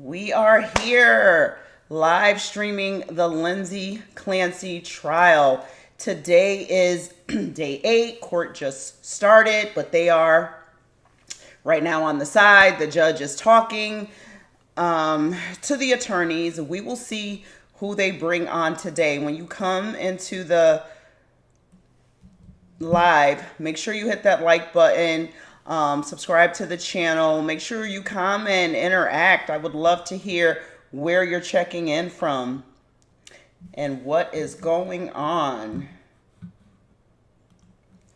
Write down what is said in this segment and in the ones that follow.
We are here live streaming the Lindsay Clancy trial. Today is day 8. Court just started, but they are right now on the side. The judge is talking to the attorneys. We will see who they bring on today. When you come into the live, make sure you hit that like button. Subscribe to the channel. Make sure you comment, interact. I would love to hear where you're checking in from and what is going on.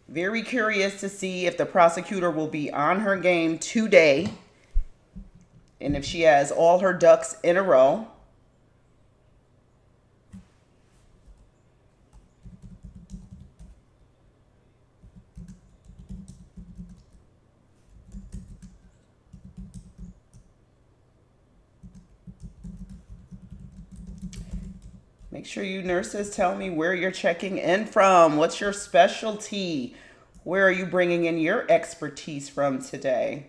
Very curious to see if the prosecutor will be on her game today and if she has all her ducks in a row. Make sure you nurses tell me where you're checking in from. What's your specialty? Where are you bringing in your expertise from today?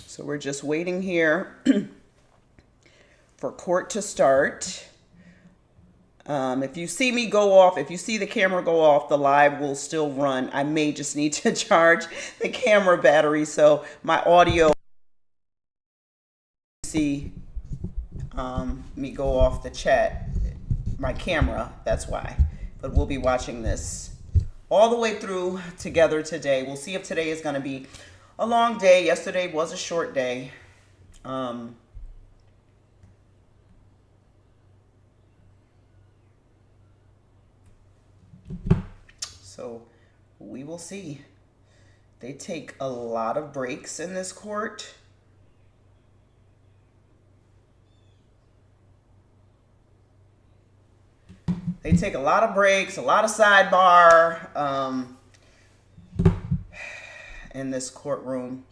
So we're just waiting here for court to start. If you see me go off, if you see the camera go off, the live will still run. I may just need to charge the camera battery so my audio see me go off the chat, my camera, that's why. But we'll be watching this all the way through together today. We'll see if today is going to be a long day. Yesterday was a short day. So we will see. They take a lot of breaks in this court. They take a lot of breaks, a lot of sidebar in this courtroom.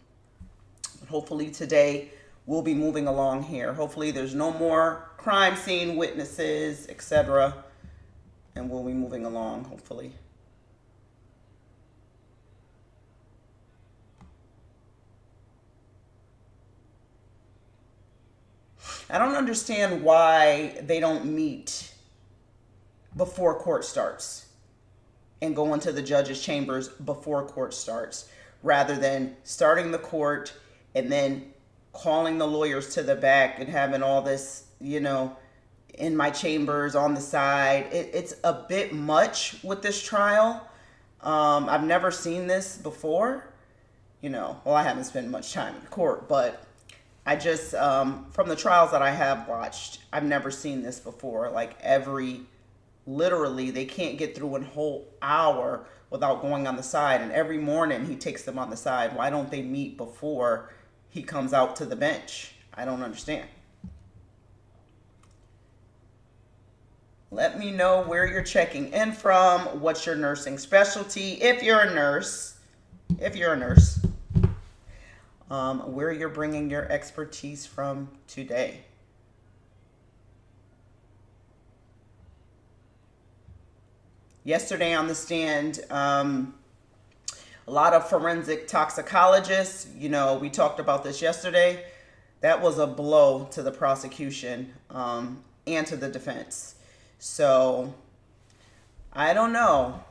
Hopefully today we'll be moving along here. Hopefully there's no more crime scene witnesses, etc. And we'll be moving along, hopefully. I don't understand why they don't meet before court starts and go into the judge's chambers before court starts, rather than starting the court and then calling the lawyers to the back and having all this, in my chambers on the side. It's a bit much with this trial. I've never seen this before. Well, I haven't spent much time in court, but I just, from the trials that I have watched, I've never seen this before. Like literally, they can't get through a whole hour without going on the side. And every morning he takes them on the side. Why don't they meet before he comes out to the bench? I don't understand. Let me know where you're checking in from. What's your nursing specialty? If you're a nurse, where you're bringing your expertise from today. Yesterday on the stand, a lot of forensic toxicologists, we talked about this yesterday. That was a blow to the prosecution and to the defense. So, I don't know.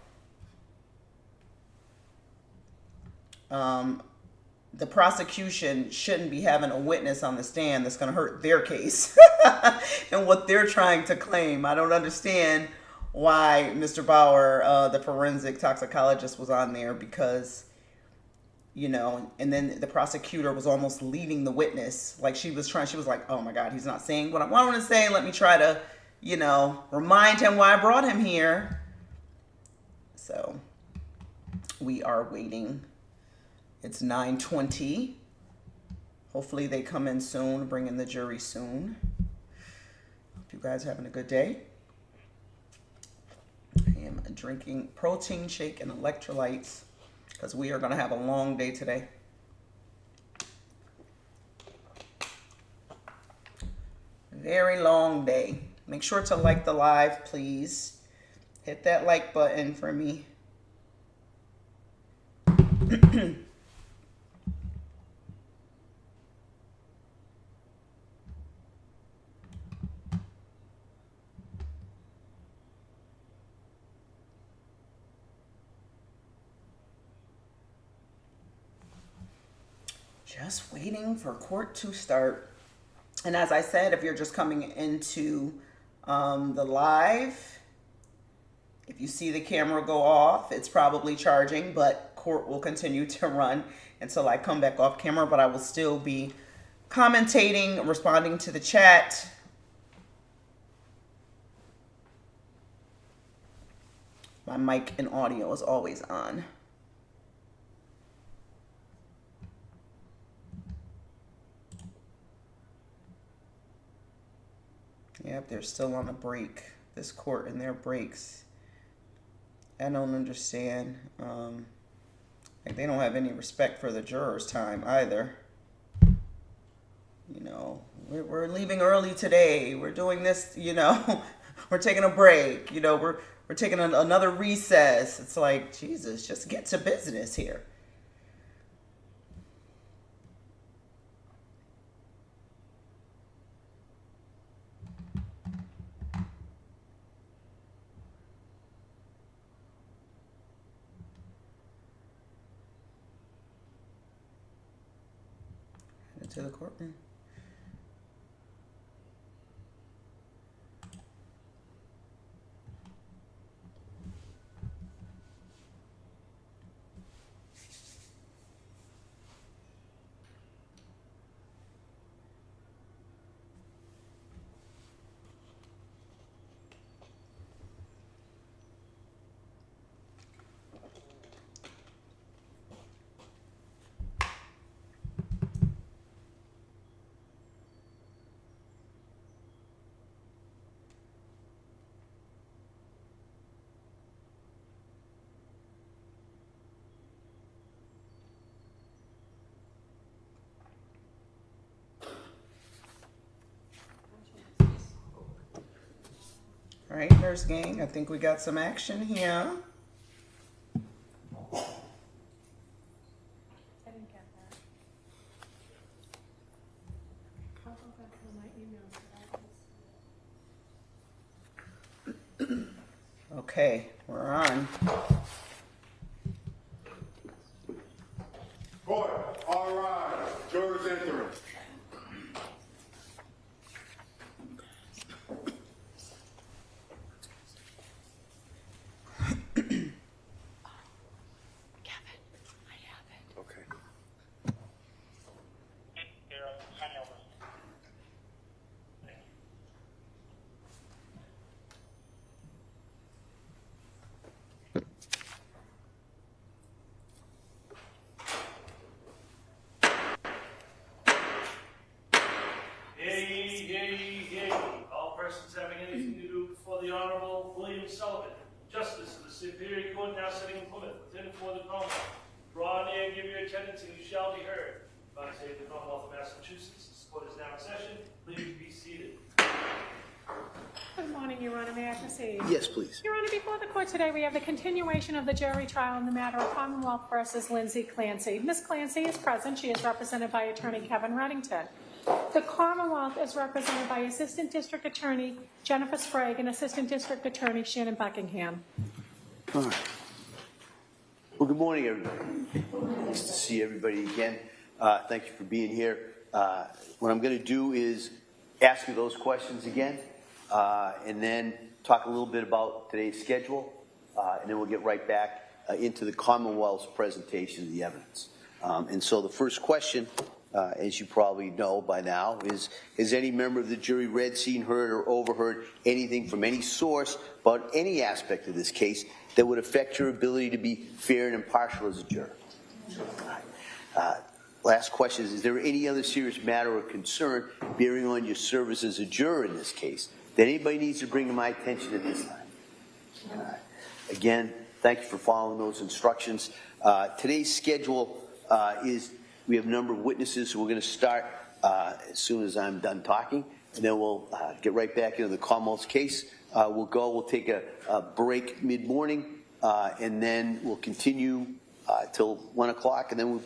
The prosecution shouldn't be having a witness on the stand that's going to hurt their case and what they're trying to claim. I don't understand why Mr. Bauer, the forensic toxicologist, was on there, because, and then the prosecutor was almost leading the witness. Like she was like, oh my God, he's not saying what I want him to say. Let me try to, remind him why I brought him here. So we are waiting. It's 9:20. Hopefully they come in soon, bring in the jury soon. Hope you guys are having a good day. I am drinking protein shake and electrolytes because we are going to have a long day today. very long day. Make sure to like the live, please. Hit that like button for me. Just waiting for court to start. And as I said, if you're just coming into the live, if you see the camera go off, it's probably charging, but court will continue to run until I come back off camera, but I will still be commentating, responding to the chat. My mic and audio is always on. Yep, they're still on a break. This court and their breaks. I don't understand. Like they don't have any respect for the jurors' time either. You know, we're leaving early today. We're doing this, you know, we're taking a break. You know, we're taking another recess. It's like, Jesus, just get to business here. To the courtroom. All right, nurse gang, I think we got some action here. I didn't get that. I'll go back to my emails. Okay, we're on. Court, all rise. Jurors entering. Having anything to do before the Honorable William Sullivan, Justice of the Superior Court, now sitting in Plymouth, within and for the Commonwealth. Draw near and give your attendance, and you shall be heard. God save the Commonwealth of Massachusetts. This court is now in session. Please be seated. Good morning, Your Honor. May I proceed? Yes, please. Your Honor, before the court today, we have the continuation of the jury trial in the matter of Commonwealth versus Lindsay Clancy. Ms. Clancy is present. She is represented by Attorney Kevin Reddington. The Commonwealth is represented by Assistant District Attorney Jennifer Sprague and Assistant District Attorney Shannon Buckingham. All right. Well, good morning, everybody. Nice to see everybody again. Thank you for being here. What I'm going to do is ask you those questions again, and then talk a little bit about today's schedule, and then we'll get right back into the Commonwealth's presentation of the evidence. And so the first question, as you probably know by now, is has any member of the jury read, seen, heard, or overheard anything from any source about any aspect of this case that would affect your ability to be fair and impartial as a juror? Last question is there any other serious matter or concern bearing on your service as a juror in this case that anybody needs to bring to my attention at this time? Again, thank you for following those instructions. Today's schedule is we have a number of witnesses, so we're going to start as soon as I'm done talking. and then we'll get right back into the Commonwealth's case. We'll take a break mid-morning, and then we'll continue till 1 o'clock, and then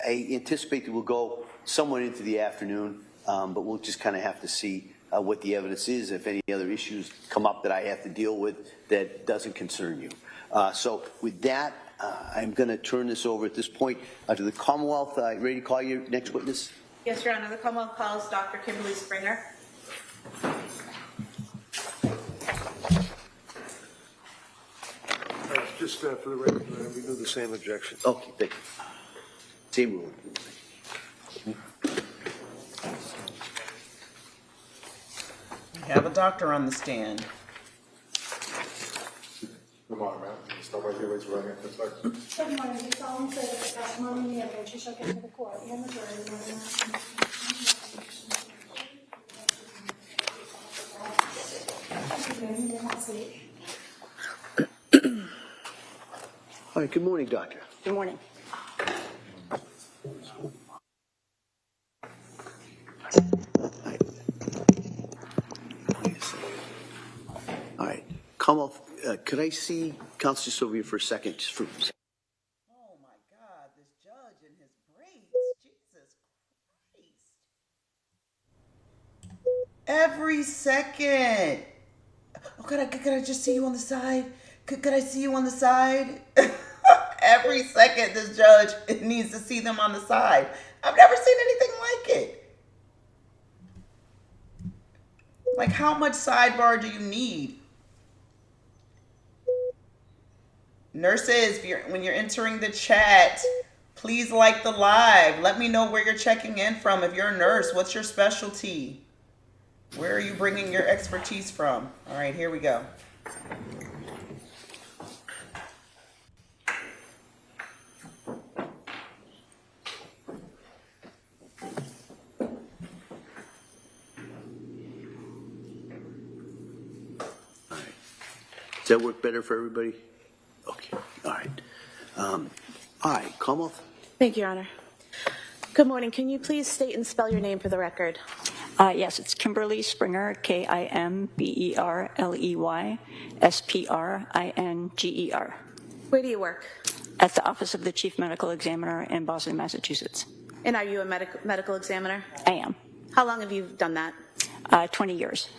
I anticipate that we'll go somewhat into the afternoon, but we'll just kind of have to see what the evidence is, if any other issues come up that I have to deal with that doesn't concern you. So with that, I'm going to turn this over at this point to the Commonwealth. Ready to call your next witness? Yes, Your Honor. The Commonwealth calls Dr. Kimberly Springer. Just for the record, we do the same objection. Okay, thank you. Same rule. We have a doctor on the stand. Good morning, ma'am. Stop right here, raise your right hand for a second. Good morning. You solemnly say that the testimony in the evidence you shall give to the court and the jury will not All right, good morning, doctor. Good morning. All right, Commonwealth, could I see Counsel just over here for a second? Just for Oh my God, this judge and his braids. Jesus Christ. Every second. Oh, could I just see you on the side? Could I see you on the side? Every second this judge needs to see them on the side. I've never seen anything like it. Like, how much sidebar do you need? Nurses, when you're entering the chat, please like the live. Let me know where you're checking in from. If you're a nurse, what's your specialty? Where are you bringing your expertise from? All right, here we go. Does that work better for everybody? Okay, all right. All right, Commonwealth? Thank you, Your Honor. Good morning. Can you please state and spell your name for the record? Yes, it's Kimberly Springer, Kimberley, Springer. Where do you work? At the Office of the Chief Medical Examiner in Boston, Massachusetts. And are you a medical examiner? I am. How long have you done that? 20 years.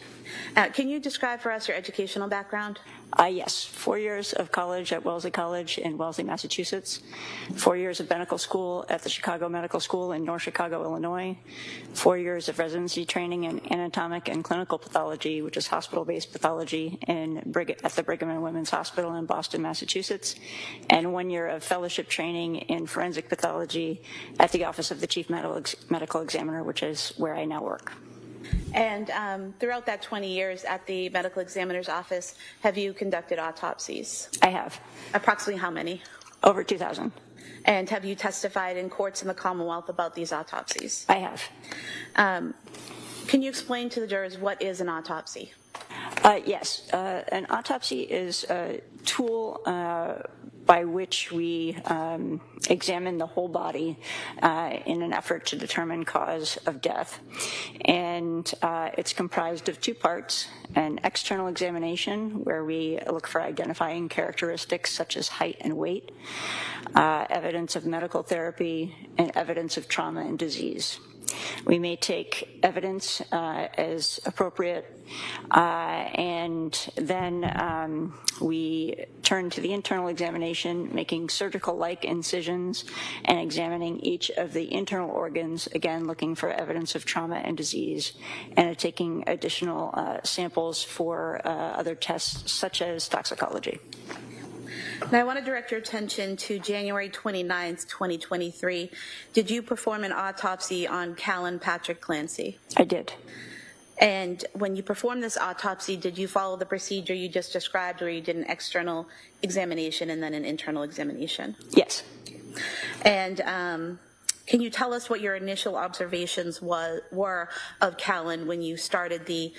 Can you describe for us your educational background? Yes, 4 years of college at Wellesley College in Wellesley, Massachusetts. 4 years of medical school at the Chicago Medical School in North Chicago, Illinois. 4 years of residency training in anatomic and clinical pathology, which is hospital-based pathology at the Brigham and Women's Hospital in Boston, Massachusetts. And 1 year of fellowship training in forensic pathology at the Office of the Chief Medical Examiner, which is where I now work. And throughout that 20 years at the medical examiner's office, have you conducted autopsies? I have. Approximately how many? Over 2,000. And have you testified in courts in the Commonwealth about these autopsies? I have. Can you explain to the jurors what is an autopsy? Yes. An autopsy is a tool by which we examine the whole body in an effort to determine cause of death. And it's comprised of two parts: an external examination, where we look for identifying characteristics such as height and weight, evidence of medical therapy, and evidence of trauma and disease. We may take evidence as appropriate, and then we turn to the internal examination, making surgical-like incisions and examining each of the internal organs, again looking for evidence of trauma and disease, and taking additional samples for other tests such as toxicology. Now, I want to direct your attention to January 29th, 2023. Did you perform an autopsy on Callan Patrick Clancy? I did. And when you performed this autopsy, did you follow the procedure you just described, where you did an external examination and then an internal examination? Yes. And can you tell us what your initial observations were of Callan when you started the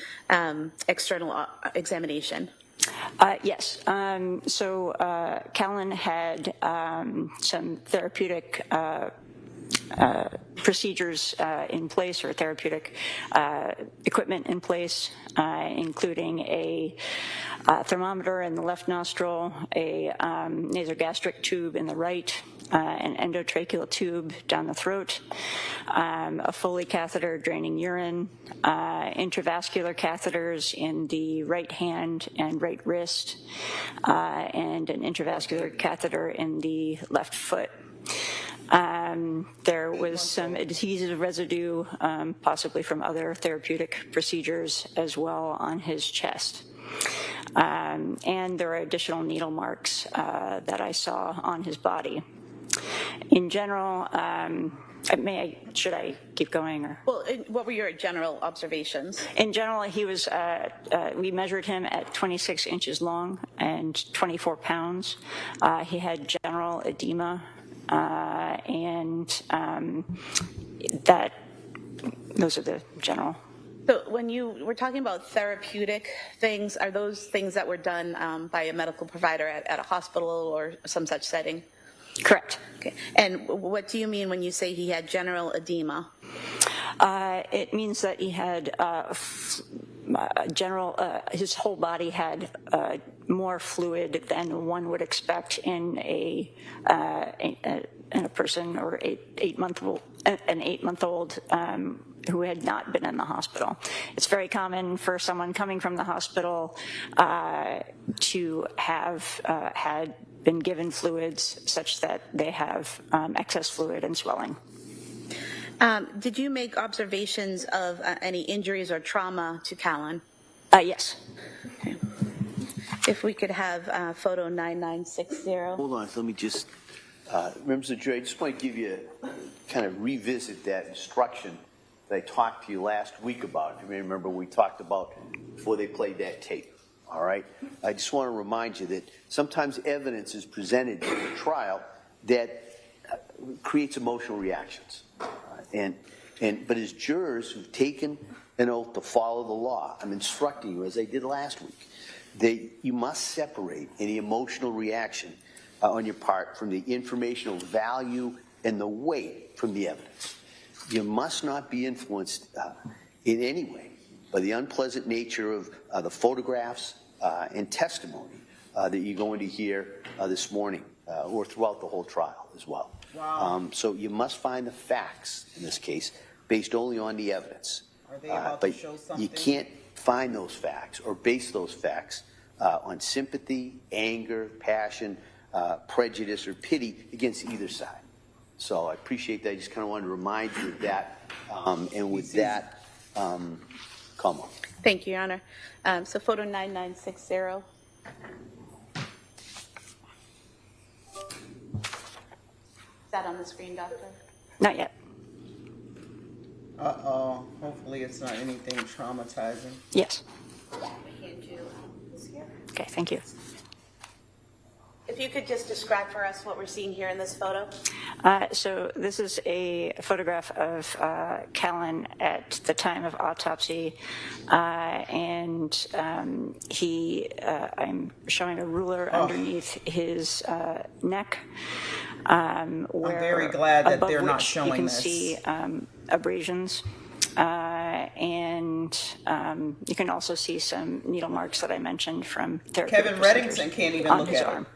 external examination? Yes. So Callan had some therapeutic procedures in place, or therapeutic equipment in place, including a thermometer in the left nostril, a nasogastric tube in the right, an endotracheal tube down the throat, a Foley catheter draining urine, intravascular catheters in the right hand and right wrist, and an intravascular catheter in the left foot. There was some adhesive residue, possibly from other therapeutic procedures as well, on his chest. And there are additional needle marks that I saw on his body. In general, should I keep going? Or? Well, what were your general observations? In general, he was, we measured him at 26 inches long and 24 pounds. He had general edema, and those are the general. So when you were talking about therapeutic things, are those things that were done by a medical provider at a hospital or some such setting? Correct. Okay. And what do you mean when you say he had general edema? It means that he had his whole body had more fluid than one would expect in a person or an 8-month-old who had not been in the hospital. It's very common for someone coming from the hospital to have had been given fluids such that they have excess fluid and swelling. Did you make observations of any injuries or trauma to Callan? Yes. Okay. If we could have photo 9960. Hold on, let me just, members of the jury, I just want to give you, kind of revisit that instruction that I talked to you last week about. If you may remember, we talked about before they played that tape. All right? I just want to remind you that sometimes evidence is presented in a trial that creates emotional reactions. But as jurors who've taken an oath to follow the law, I'm instructing you, as I did last week, that you must separate any emotional reaction on your part from the informational value and the weight from the evidence. You must not be influenced in any way by the unpleasant nature of the photographs and testimony that you're going to hear this morning or throughout the whole trial as well. Wow. So you must find the facts in this case based only on the evidence. Are they about but to show something? you can't find those facts or base those facts on sympathy, anger, passion, prejudice, or pity against either side. So I appreciate that. I just kind of wanted to remind you of that. And with that, come on. Thank you, Your Honor. So photo 9960. Is that on the screen, Doctor? Not yet. Uh-oh. Hopefully it's not anything traumatizing. Yes. We can do this here. Okay, thank you. If you could just describe for us what we're seeing here in this photo. So this is a photograph of Callan at the time of autopsy, and I'm showing a ruler underneath his neck. Where I'm very glad that they're not showing you can this. see abrasions. And you can also see some needle marks that I mentioned from therapeutic Kevin procedures Reddington can't even on look his at it. arm.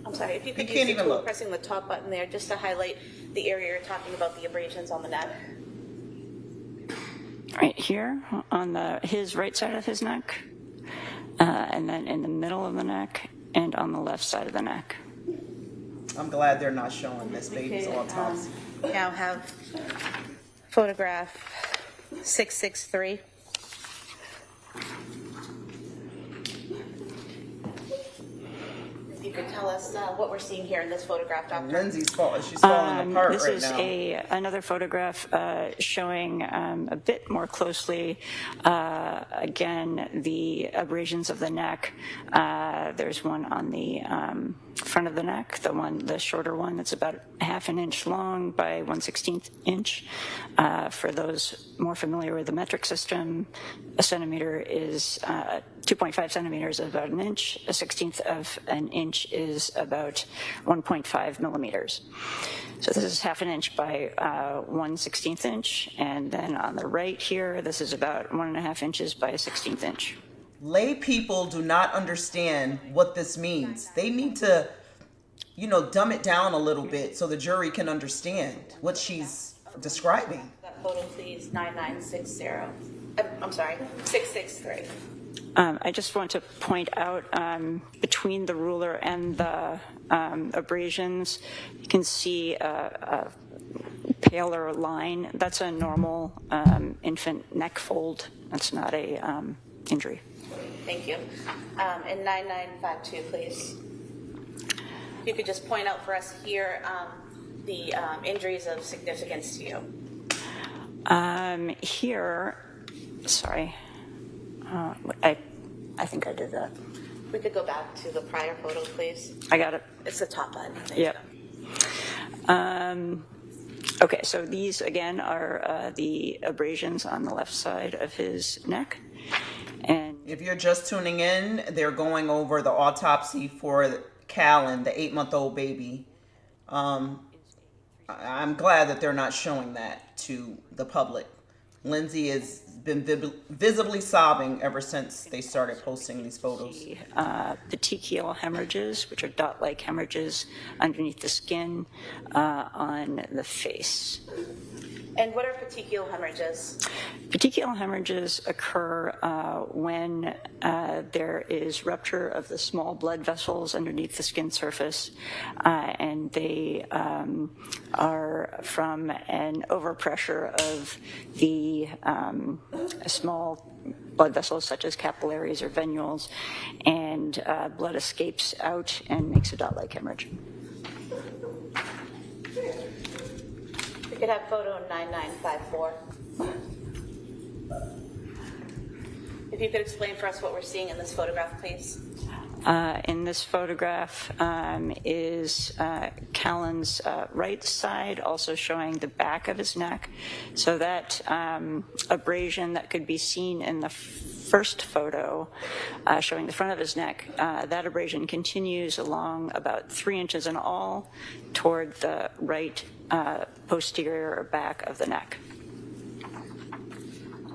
I'm sorry, if you could He use can't the even tool look. pressing the top button there just to highlight the area you're talking about, the abrasions on the neck. Right here on his right side of his neck, and then in the middle of the neck, and on the left side of the neck. I'm glad they're not showing this baby's could, autopsy. Now have photograph 663. If you could tell us what we're seeing here in this photograph, Doctor. Lindsay's fault. She's falling apart This right is now. another photograph showing a bit more closely, again, the abrasions of the neck. There's one on the front of the neck, the shorter one that's about half an inch long by 1/16 inch. For those more familiar with the metric system, a centimeter is 2.5 centimeters is about an inch. A 1/16 of an inch is about 1.5 millimeters. So this is half an inch by 1/16 inch, and then on the right here, this is about 1.5 inches by a 1/16 inch. Lay people do not understand what this means. They need to, dumb it down a little bit so the jury can understand what she's describing. That photo, please, 9960. I'm sorry, 663. I just want to point out between the ruler and the abrasions, you can see a paler line. That's a normal infant neck fold. That's not a injury. Thank you. And 9952, please. If you could just point out for us here the injuries of significance to you. Here, sorry, I think I did that. We could go back to the prior photo, please. I got it. It's the top button. Yep. Okay, so these again are the abrasions on the left side of his neck. And If you're just tuning in, they're going over the autopsy for Callan, the 8-month-old baby. I'm glad that they're not showing that to the public. Lindsay has been visibly sobbing ever since they started posting these photos. petechial hemorrhages, which are dot-like hemorrhages underneath the skin on the face. And what are petechial hemorrhages? Petechial hemorrhages occur when there is rupture of the small blood vessels underneath the skin surface, and they are from an overpressure of the small blood vessels such as capillaries or venules, and blood escapes out and makes a dot-like hemorrhage. We could have photo 9954. If you could explain for us what we're seeing in this photograph, please. In this photograph is Callan's right side, also showing the back of his neck. So that abrasion that could be seen in the first photo showing the front of his neck, that abrasion continues along about 3 inches in all toward the right posterior or back of the neck.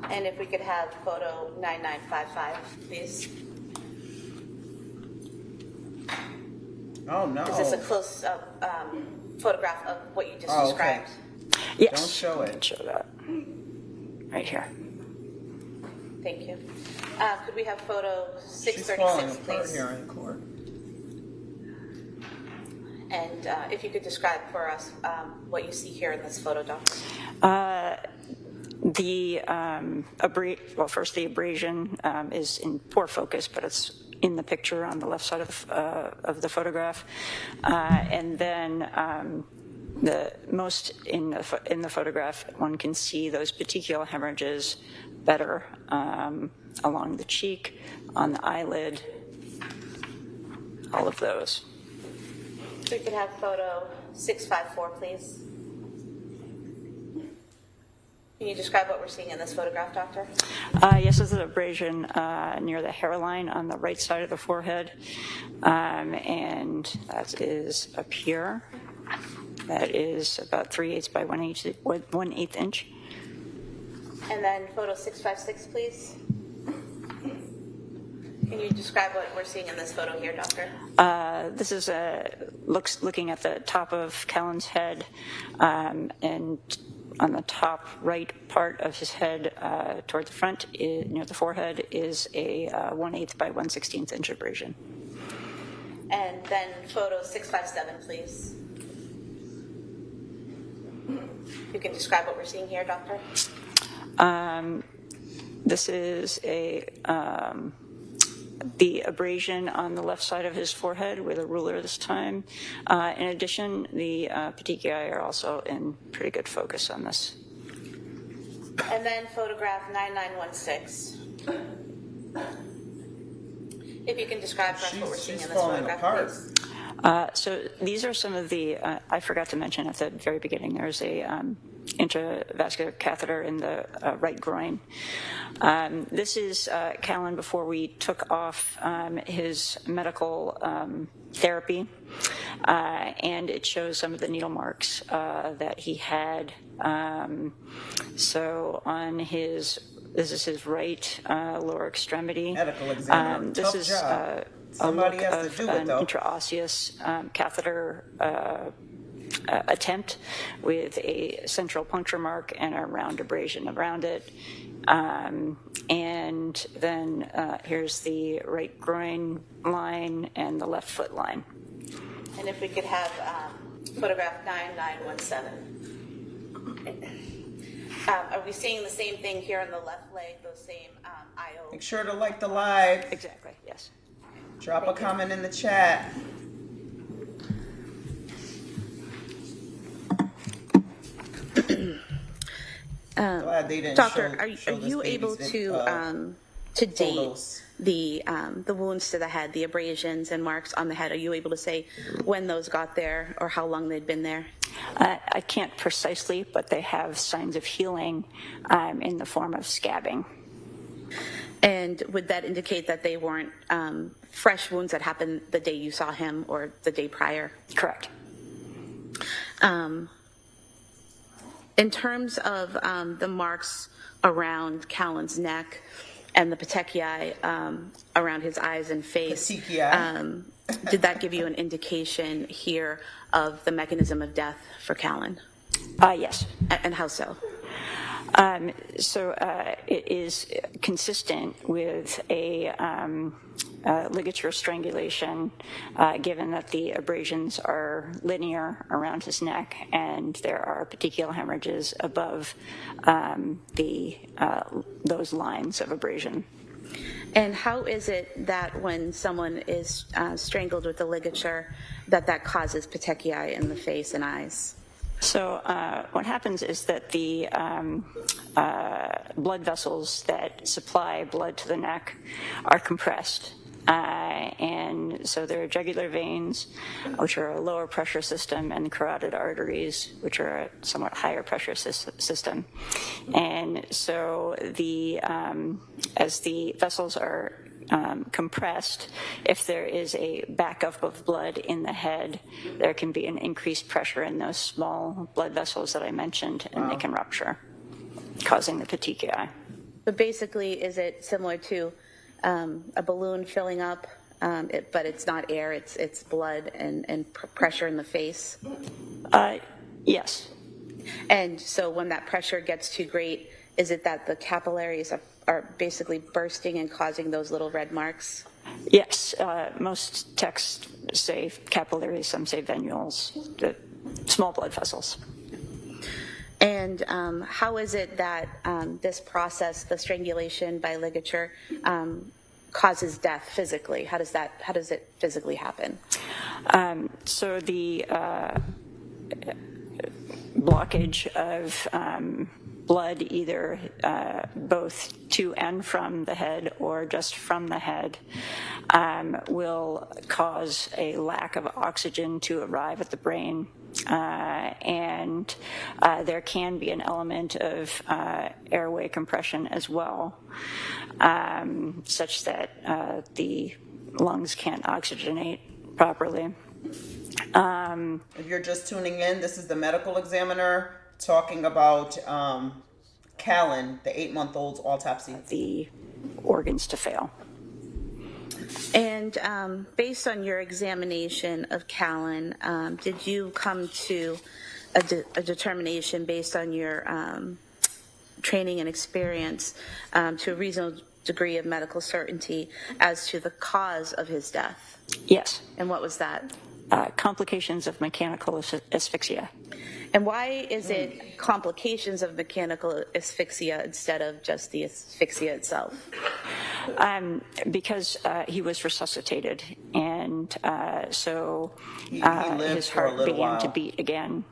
And if we could have photo 9955, please. Oh, no. Is this a close-up photograph of what you just Oh, okay. described? Yes. Don't show it. I can show that. Right here. Thank you. Could we have photo She's falling 636, apart please? here in court. And if you could describe for us what you see here in this photo, Doctor. First the abrasion is in poor focus, but it's in the picture on the left side of the photograph, and then the most in the photograph, one can see those petechial hemorrhages better along the cheek, on the eyelid, all of those. We could have photo 654, please. Can you describe what we're seeing in this photograph, Doctor? Yes, this is an abrasion near the hairline on the right side of the forehead, and that is up here. That is about 3/8 by 1/8 inch. And then photo 656, please. Can you describe what we're seeing in this photo here, Doctor? This is looking at the top of Callan's head, and on the top right part of his head toward the front near the forehead is a 1/8 by 1/16 inch abrasion. And then photo 657, please. You can describe what we're seeing here, Doctor? This is the abrasion on the left side of his forehead with a ruler this time. In addition, the petechiae are also in pretty good focus on this. And then photograph 9916. If you can describe for us what we're seeing She's in this falling photograph, apart. please. So these are some of the, I forgot to mention at the very beginning, there's a intravascular catheter in the right groin. This is Callan before we took off his medical therapy, and it shows some of the needle marks that he had. So on this is his right lower extremity. Medical examiner, This tough is job. a Somebody look has to of do it, an though. intraosseous catheter attempt with a central puncture mark and a round abrasion around it. And then here's the right groin line and the left foot line. And if we could have photograph 9917. Are we seeing the same thing here on the left leg, those same IO? Make sure to like the live. Exactly, yes. Drop a comment in the chat. Glad they didn't Doctor, show are this you able baby's to date photos. the wounds to the head, the abrasions and marks on the head? Are you able to say when those got there or how long they'd been there? I can't precisely, but they have signs of healing in the form of scabbing. And would that indicate that they weren't fresh wounds that happened the day you saw him or the day prior? Correct. In terms of the marks around Callan's neck and the petechiae around his eyes and face, Petechiae. did that give you an indication here of the mechanism of death for Callan? Yes. And how so? So it is consistent with a ligature strangulation, given that the abrasions are linear around his neck and there are petechial hemorrhages above those lines of abrasion. And how is it that when someone is strangled with a ligature, that causes petechiae in the face and eyes? So what happens is that the blood vessels that supply blood to the neck are compressed. And so there are jugular veins, which are a lower pressure system, and carotid arteries, which are a somewhat higher pressure system. And so as the vessels are compressed, if there is a backup of blood in the head, there can be an increased pressure in those small blood vessels that I mentioned, and they can rupture, causing the petechiae. But basically, is it similar to a balloon filling up, but it's not air, it's blood and pressure in the face? Yes. And so when that pressure gets too great, is it that the capillaries are basically bursting and causing those little red marks? Yes. Most texts say capillaries, some say venules, the small blood vessels. And how is it that this process, the strangulation by ligature, causes death physically? How does it physically happen? So the blockage of blood, either both to and from the head or just from the head, will cause a lack of oxygen to arrive at the brain. And there can be an element of airway compression as well, such that the lungs can't oxygenate properly. If you're just tuning in, this is the medical examiner talking about Callan, the 8-month-old's autopsy. The organs to fail. And based on your examination of Callan, did you come to a determination based on your training and experience to a reasonable degree of medical certainty as to the cause of his death? Yes. And what was that? Complications of mechanical asphyxia. And why is it complications of mechanical asphyxia instead of just the asphyxia itself? Because he was resuscitated, and so He his for a heart little began while. to beat again.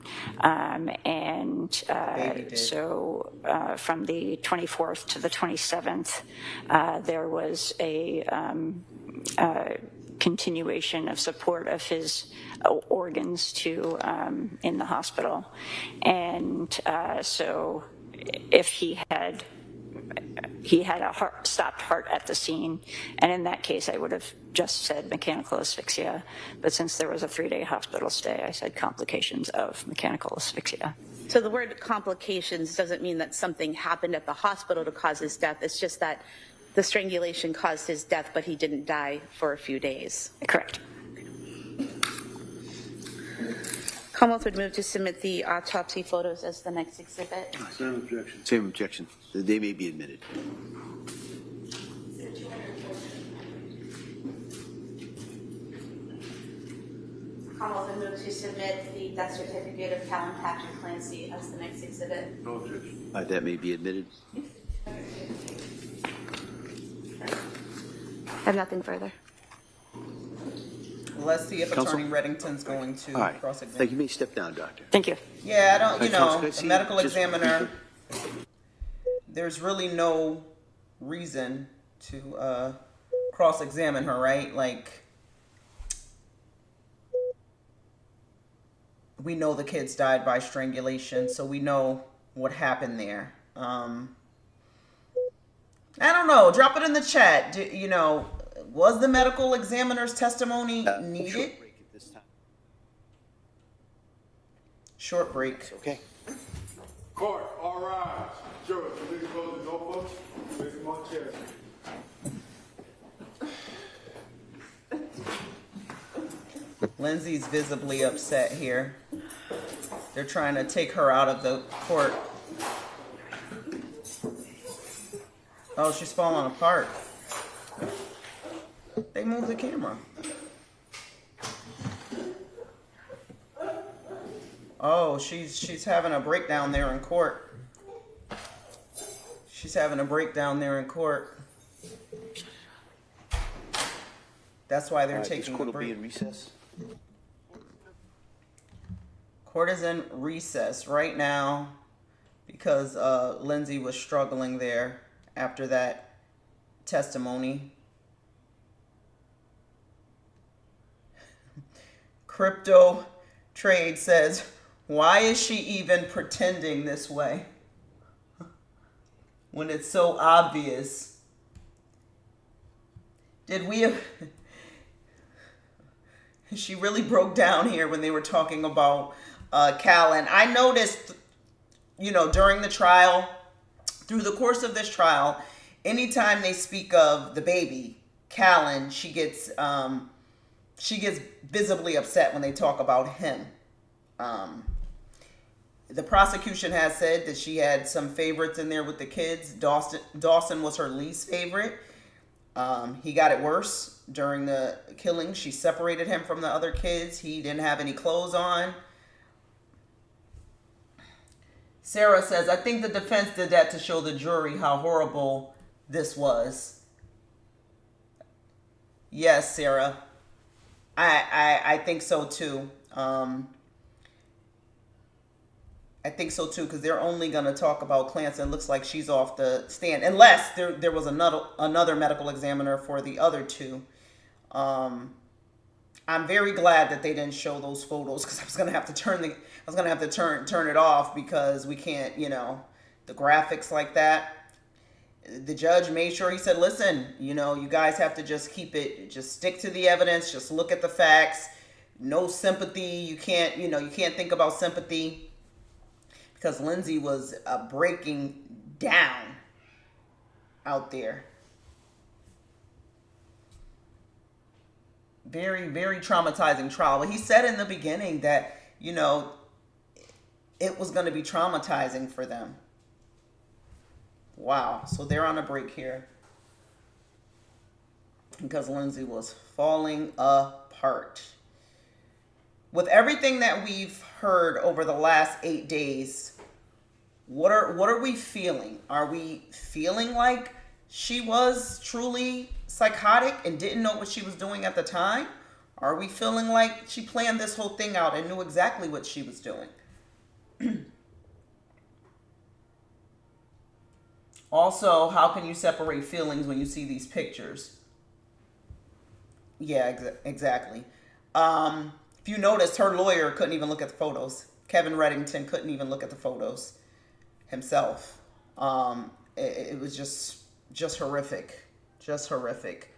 So from the 24th to the 27th, there was a continuation of support of his organs to in the hospital. And so if he had a stopped heart at the scene, and in that case I would have just said mechanical asphyxia, but since there was a 3-day hospital stay, I said complications of mechanical asphyxia. So the word complications doesn't mean that something happened at the hospital to cause his death. It's just that the strangulation caused his death, but he didn't die for a few days. Correct. Commonwealth would move to submit the autopsy photos as the next exhibit. Same objection. Same objection. They may be admitted. Commonwealth would move to submit the death certificate of Callan Clancy as the next exhibit. No objection. That may be admitted. I have nothing further. Let's see if Counsel? Attorney Reddington's going All to right. cross-examine. Thank you. You may step down, doctor. Thank you. Yeah, I don't, you Counsel, know, can I the see medical just examiner, briefly? there's really no reason to cross-examine her, right? Like, we know the kids died by strangulation, so we know what happened there. I don't know. Drop it in the chat. You know, was the medical examiner's testimony needed? Short break at this time. Short break. Okay. Court, all rise. Jurors, please close the door, folks. Place them on chairs. Lindsay's visibly upset here. They're trying to take her out of the court. Oh, she's falling apart. They moved the camera. Oh, she's having a breakdown there in court. She's having a breakdown there in court. That's why they're This taking court a will be break. in recess. Court is in recess right now because Lindsay was struggling there after that testimony. Crypto Trade says, why is she even pretending this way when it's so obvious? Did we she really broke down here when they were talking about Callan. I noticed, you know, during the trial, through the course of this trial, anytime they speak of the baby, Callan, she gets visibly upset when they talk about him. The prosecution has said that she had some favorites in there with the kids. Dawson was her least favorite. He got it worse during the killing. She separated him from the other kids. He didn't have any clothes on. Sarah says, I think the defense did that to show the jury how horrible this was. Yes, Sarah. I think so too. I think so too, because they're only going to talk about Clancy. It looks like she's off the stand, unless there was another medical examiner for the other two. I'm very glad that they didn't show those photos, because I was going to have to turn it off, because we can't, you know, the graphics like that. The judge made sure, he said, listen, you know, you guys have to just just stick to the evidence, just look at the facts. No sympathy. You can't think about sympathy. Because Lindsay was breaking down out there. Very, very traumatizing trial. But he said in the beginning that, you know, it was going to be traumatizing for them. Wow. So they're on a break here. Because Lindsay was falling apart. With everything that we've heard over the last 8 days, what are we feeling? Are we feeling like she was truly psychotic and didn't know what she was doing at the time? Are we feeling like she planned this whole thing out and knew exactly what she was doing? Also, how can you separate feelings when you see these pictures? Yeah, exactly. If you noticed, her lawyer couldn't even look at the photos. Kevin Reddington couldn't even look at the photos himself. It was just horrific, just horrific.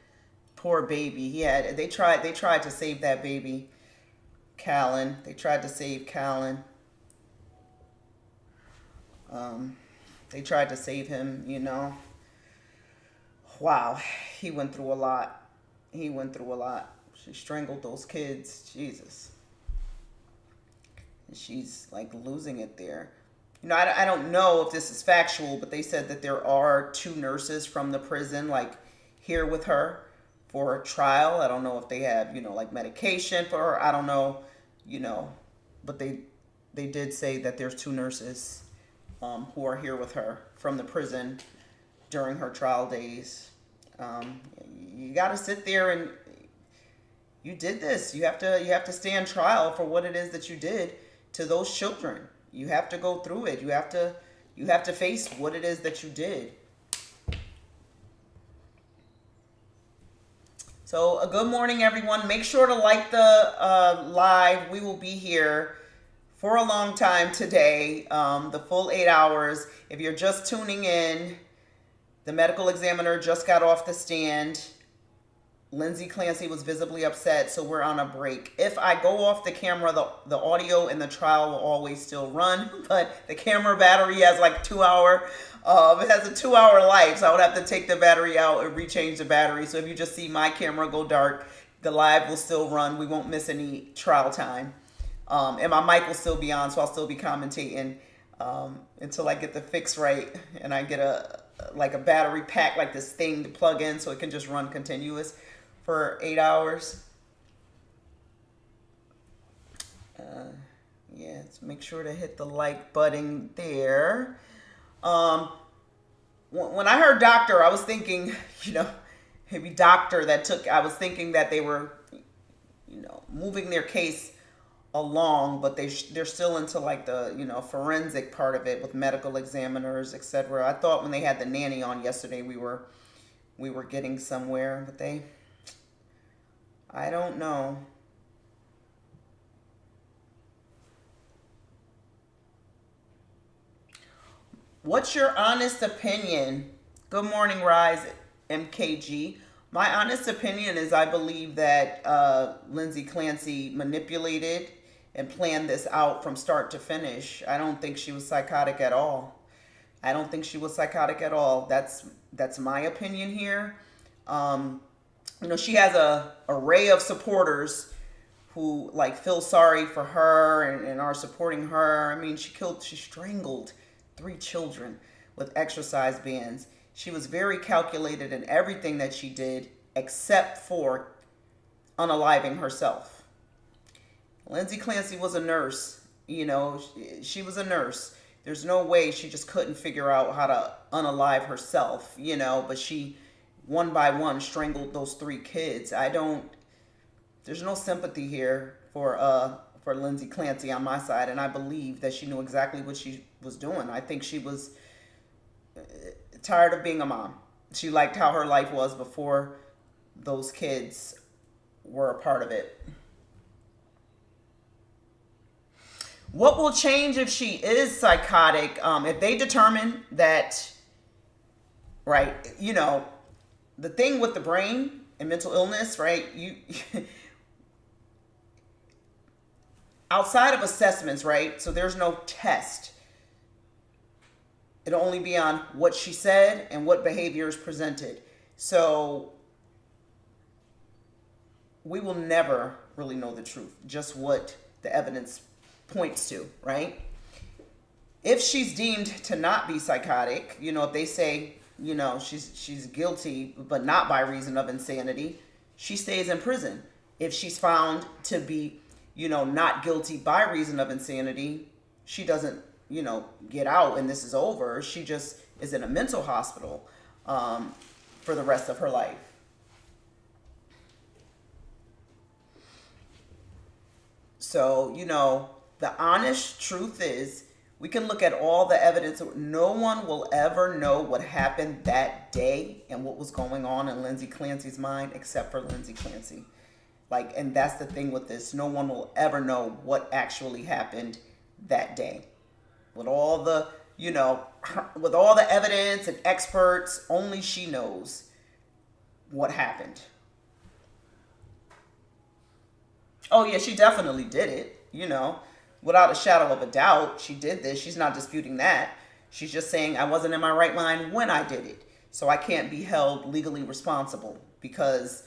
Poor baby. They tried to save that baby, Callan. They tried to save Callan. They tried to save him, you know. Wow, he went through a lot. He went through a lot. She strangled those kids. Jesus. And she's like losing it there. You know, I don't know if this is factual, but they said that there are 2 nurses from the prison, like, here with her for a trial. I don't know if they have, you know, like medication for her. I don't know, you know, but they did say that there's 2 nurses who are here with her from the prison during her trial days. You got to sit there and you did this. You have to stand trial for what it is that you did to those children. You have to go through it. You have to face what it is that you did. So, good morning, everyone. Make sure to like the live. We will be here for a long time today, the full 8 hours. If you're just tuning in, the medical examiner just got off the stand. Lindsay Clancy was visibly upset, so we're on a break. If I go off the camera, the audio in the trial will always still run, but the camera battery has like 2 hour. It has a 2 hour life, so I would have to take the battery out and rechange the battery. So if you just see my camera go dark, the live will still run. We won't miss any trial time. And my mic will still be on, so I'll still be commentating until I get the fix right and I get a battery pack, like this thing to plug in so it can just run continuous for 8 hours. Yeah, so make sure to hit the like button there. When I heard doctor, I was thinking, you know, maybe doctor I was thinking that they were, you know, moving their case along, but they're still into like the, you know, forensic part of it with medical examiners, etc. I thought when they had the nanny on yesterday, we were getting somewhere, but I don't know. What's your honest opinion? Good morning, Rise MKG. My honest opinion is I believe that Lindsay Clancy manipulated and planned this out from start to finish. I don't think she was psychotic at all. I don't think she was psychotic at all. That's my opinion here. You know, she has a array of supporters who like feel sorry for her and are supporting her. I mean, she strangled 3 children with exercise bands. She was very calculated in everything that she did except for unaliving herself. Lindsay Clancy was a nurse. You know, she was a nurse. There's no way she just couldn't figure out how to unalive herself, you know, but she one by one strangled those 3 kids. There's no sympathy here for Lindsay Clancy on my side, and I believe that she knew exactly what she was doing. I think she was tired of being a mom. She liked how her life was before those kids were a part of it. What will change if she is psychotic? If they determine that, right, you know, the thing with the brain and mental illness, right, outside of assessments, right, so there's no test. It'll only be on what she said and what behavior is presented. So we will never really know the truth, just what the evidence points to, right? If she's deemed to not be psychotic, you know, if they say, you know, she's guilty, but not by reason of insanity, she stays in prison. If she's found to be, you know, not guilty by reason of insanity, she doesn't, you know, get out and this is over. She just is in a mental hospital for the rest of her life. So, you know, the honest truth is We can look at all the evidence. No one will ever know what happened that day and what was going on in Lindsay Clancy's mind except for Lindsay Clancy. Like, and that's the thing with this. No one will ever know what actually happened that day. With all the, you know, with all the evidence and experts, only she knows what happened. Oh, yeah, she definitely did it, you know. Without a shadow of a doubt, she did this. She's not disputing that. She's just saying I wasn't in my right mind when I did it. So I can't be held legally responsible because,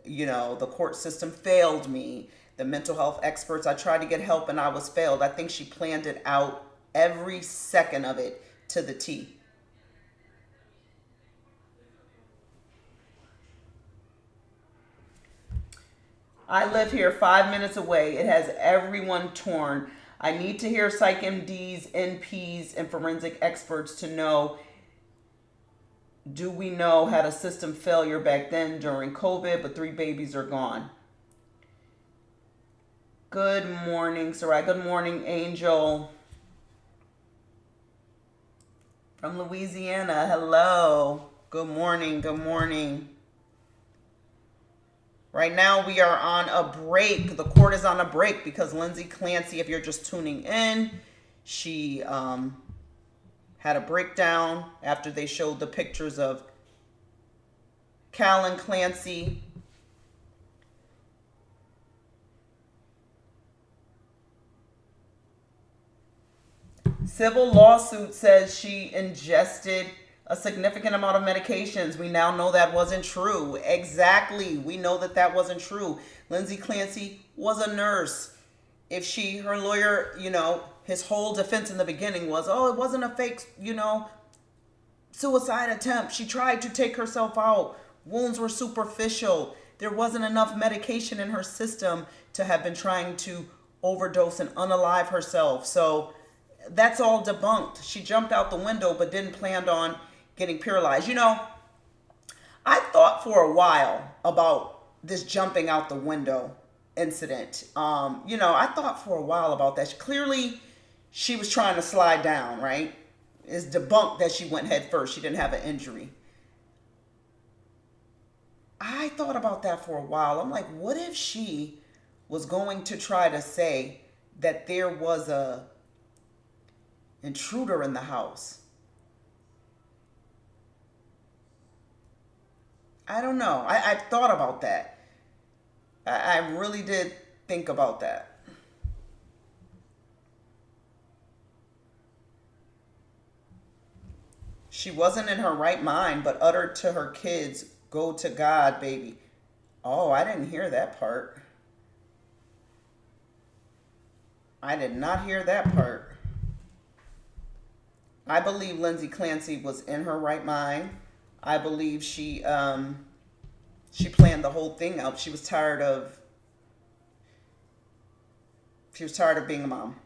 you know, the court system failed me. The mental health experts, I tried to get help and I was failed. I think she planned it out, every second of it, to the T. I live here 5 minutes away. It has everyone torn. I need to hear psych MDs, NPs, and forensic experts to know, do we know had a system failure back then during COVID, but 3 babies are gone. Good morning, Sarai. Good morning, Angel. From Louisiana. Hello. Good morning. Good morning. Right now we are on a break. The court is on a break because Lindsay Clancy, if you're just tuning in, she had a breakdown after they showed the pictures of Callan Clancy. Civil lawsuit says she ingested a significant amount of medications. We now know that wasn't true. Exactly. We know that that wasn't true. Lindsay Clancy was a nurse. If her lawyer, you know, his whole defense in the beginning was, oh, it wasn't a fake, you know, suicide attempt. She tried to take herself out. Wounds were superficial. There wasn't enough medication in her system to have been trying to overdose and unalive herself. So that's all debunked. She jumped out the window but didn't plan on getting paralyzed. You know, I thought for a while about this jumping out the window incident. You know, I thought for a while about that. Clearly, she was trying to slide down, right? It's debunked that she went head first. She didn't have an injury. I thought about that for a while. I'm like, what if she was going to try to say that there was a intruder in the house? I don't know. I've thought about that. I really did think about that. She wasn't in her right mind, but uttered to her kids, go to God, baby. Oh, I didn't hear that part. I did not hear that part. I believe Lindsay Clancy was in her right mind. I believe she planned the whole thing out. She was tired of being a mom.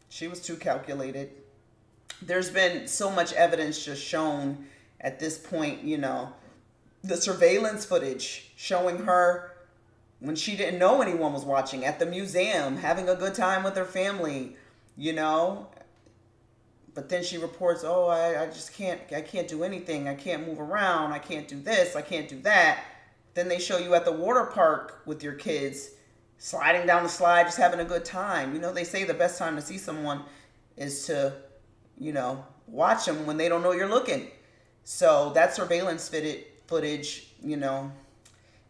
She was too calculated. There's been so much evidence just shown at this point, you know, the surveillance footage showing her when she didn't know anyone was watching at the museum, having a good time with her family, you know. But then she reports, oh, I can't do anything. I can't move around. I can't do this. I can't do that. Then they show you at the water park with your kids, sliding down the slide, just having a good time. You know, they say the best time to see someone is to, you know, watch them when they don't know you're looking. So that surveillance footage, you know,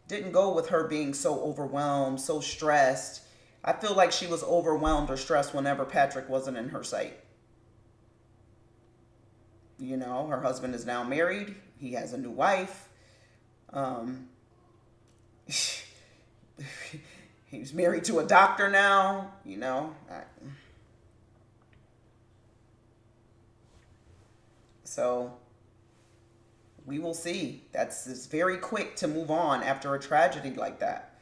didn't go with her being so overwhelmed, so stressed. I feel like she was overwhelmed or stressed whenever Patrick wasn't in her sight. You know, her husband is now married. He has a new wife. He's married to a doctor now, you know. So we will see. It's very quick to move on after a tragedy like that.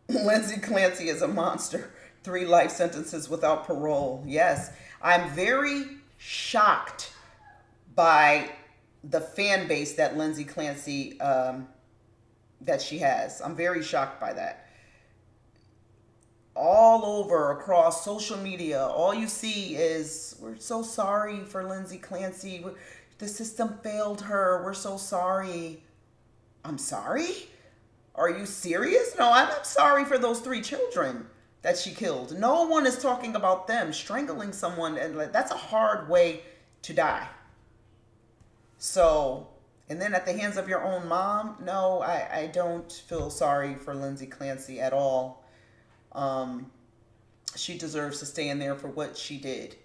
Lindsay Clancy is a monster. 3 life sentences without parole. Yes, I'm very shocked by the fan base that Lindsay Clancy, that she has. I'm very shocked by that. all over across social media, all you see is, we're so sorry for Lindsay Clancy. The system failed her. We're so sorry. I'm sorry? Are you serious? No, I'm not sorry for those 3 children that she killed. No one is talking about them. Strangling someone, and that's a hard way to die. So, and then at the hands of your own mom? No, I don't feel sorry for Lindsay Clancy at all. She deserves to stay in there for what she did.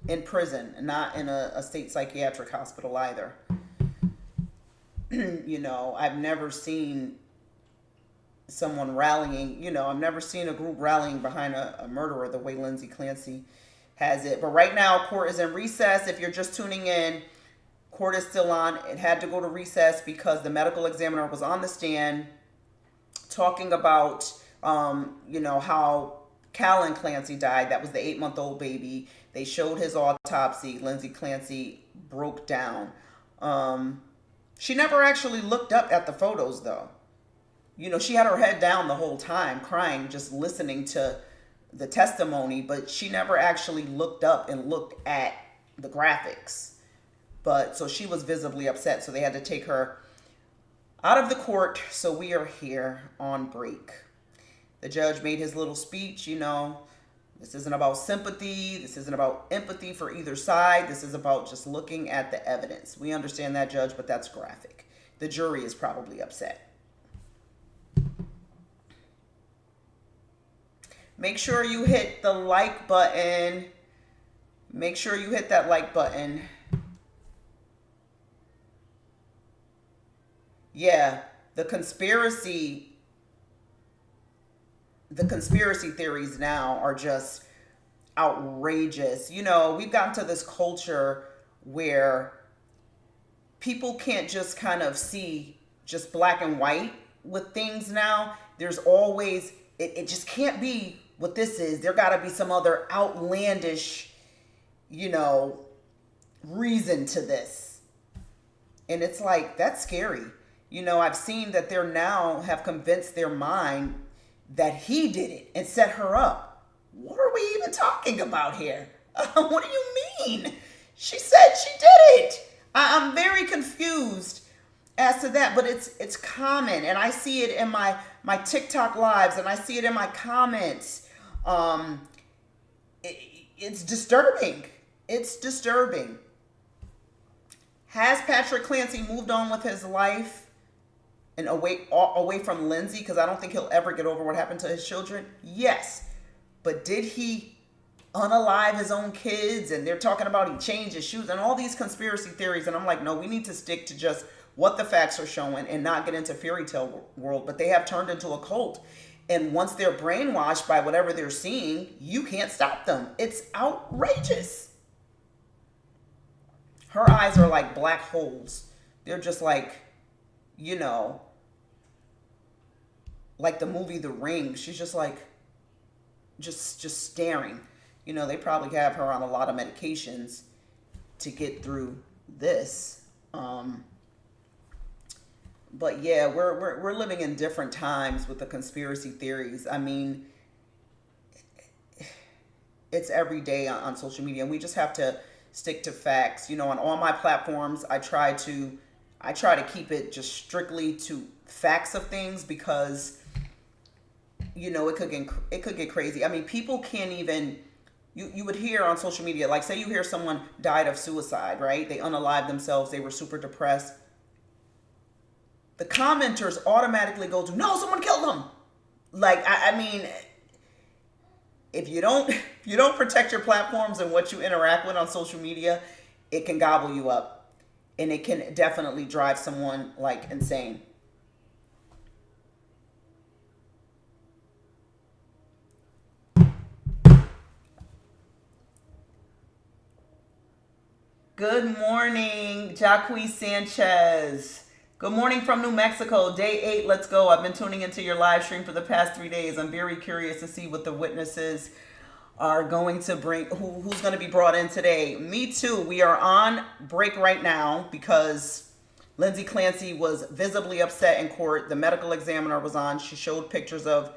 In prison, not in a state psychiatric hospital either. You know, I've never seen someone rallying, you know, I've never seen a group rallying behind a murderer the way Lindsay Clancy has it. But right now, court is in recess. If you're just tuning in, court is still on. It had to go to recess because the medical examiner was on the stand talking about, you know, how Callan Clancy died. That was the 8-month-old baby. They showed his autopsy. Lindsay Clancy broke down. She never actually looked up at the photos, though. You know, she had her head down the whole time, crying, just listening to the testimony, but she never actually looked up and looked at the graphics. But so she was visibly upset, so they had to take her out of the court. So we are here on break. The judge made his little speech. You know, this isn't about sympathy. This isn't about empathy for either side. This is about just looking at the evidence. We understand that, Judge, but that's graphic. The jury is probably upset. Make sure you hit the like button. Make sure you hit that like button. Yeah, the conspiracy theories now are just outrageous. You know, we've gotten to this culture where people can't just kind of see just black and white with things now. There's always, it just can't be what this is. There got to be some other outlandish, you know, reason to this. And it's like, that's scary. You know, I've seen that they're now have convinced their mind that he did it and set her up. What are we even talking about here? What do you mean? She said she did it. I'm very confused as to that, but it's common, and I see it in my TikTok lives, and I see it in my comments. It's disturbing. It's disturbing. Has Patrick Clancy moved on with his life and away from Lindsay? Because I don't think he'll ever get over what happened to his children. Yes. But did he unalive his own kids? And they're talking about he changed his shoes and all these conspiracy theories. And I'm like, no, we need to stick to just what the facts are showing and not get into fairy tale world. But they have turned into a cult. And once they're brainwashed by whatever they're seeing, you can't stop them. It's outrageous. Her eyes are like black holes. They're just like, you know, like the movie The Ring. She's just like, just staring. You know, they probably have her on a lot of medications to get through this. But yeah, we're living in different times with the conspiracy theories. I mean, it's every day on social media, and we just have to stick to facts. You know, on all my platforms, I try to keep it just strictly to facts of things, because you know it could get crazy. I mean, people can't even. You would hear on social media, like say you hear someone died of suicide, right? They unalived themselves. They were super depressed. The commenters automatically go to, no, someone killed them. Like, I mean, if you don't protect your platforms and what you interact with on social media, it can gobble you up. And it can definitely drive someone like insane. Good morning, Jacque Sanchez. Good morning from New Mexico. Day 8, let's go. I've been tuning into your live stream for the past 3 days. I'm very curious to see what the witnesses are going to bring, who's going to be brought in today. Me too. We are on break right now because Lindsay Clancy was visibly upset in court. The medical examiner was on. She showed pictures of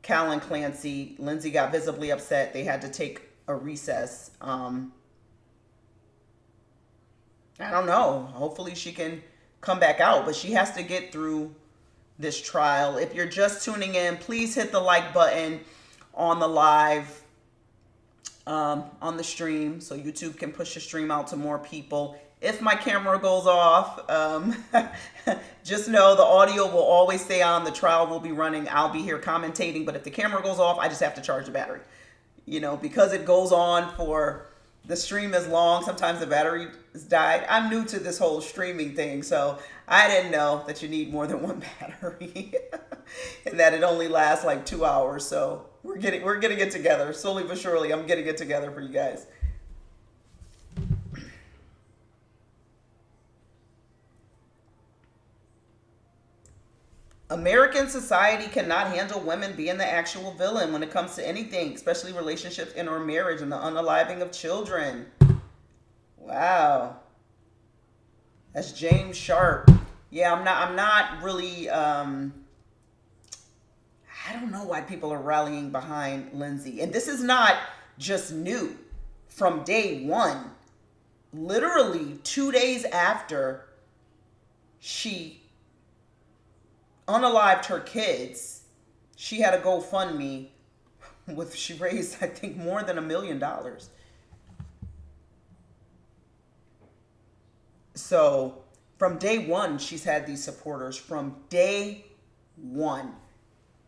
Callan Clancy. Lindsay got visibly upset. They had to take a recess. I don't know. Hopefully she can come back out, but she has to get through this trial. If you're just tuning in, please hit the like button on the live, on the stream, so YouTube can push the stream out to more people. If my camera goes off, just know the audio will always stay on. The trial will be running. I'll be here commentating, but if the camera goes off, I just have to charge the battery. You know, because it goes on for, the stream is long, sometimes the battery has died. I'm new to this whole streaming thing, so I didn't know that you need more than one battery and that it only lasts like 2 hours. So we're getting it together. Slowly but surely, I'm getting it together for you guys. American society cannot handle women being the actual villain when it comes to anything, especially relationships and or marriage and the unaliving of children. Wow. That's James Sharp. Yeah, I'm not really, I don't know why people are rallying behind Lindsay. And this is not just new. From day one, literally 2 days after she unalived her kids, she had a GoFundMe she raised, I think, more than $1 million. So from day one, she's had these supporters. From day one,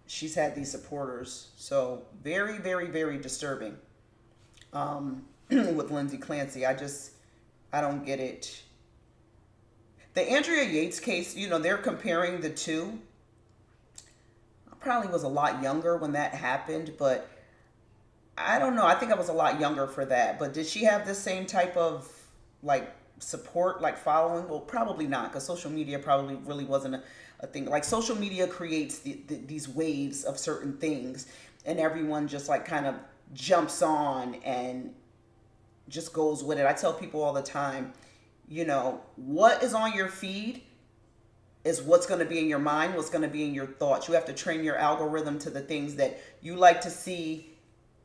she's had these supporters. So very, very, very disturbing with Lindsay Clancy. I don't get it. The Andrea Yates case, you know, they're comparing the two. I probably was a lot younger when that happened, but I don't know. I think I was a lot younger for that. But did she have the same type of, like, support, like, following? Well, probably not, because social media probably really wasn't a thing. Like, social media creates these waves of certain things, and everyone just, like, kind of jumps on and just goes with it. I tell people all the time, you know, what is on your feed is what's going to be in your mind, what's going to be in your thoughts. You have to train your algorithm to the things that you like to see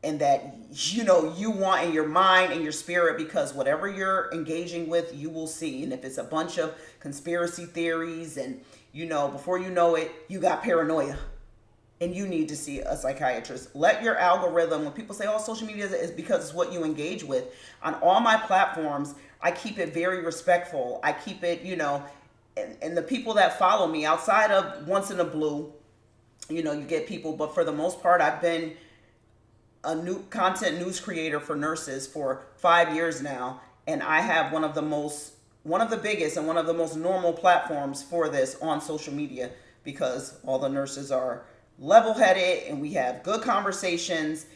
and that, you know, you want in your mind and your spirit, because whatever you're engaging with, you will see. And if it's a bunch of conspiracy theories and, you know, before you know it, you got paranoia and you need to see a psychiatrist. Let your algorithm, when people say, oh, social media is because it's what you engage with. On all my platforms, I keep it very respectful. I keep it, you know, and the people that follow me outside of once in a blue, you know, you get people, but for the most part, I've been a new content news creator for nurses for 5 years now. And I have one of the biggest and one of the most normal platforms for this on social media, because all the nurses are level-headed and we have good conversations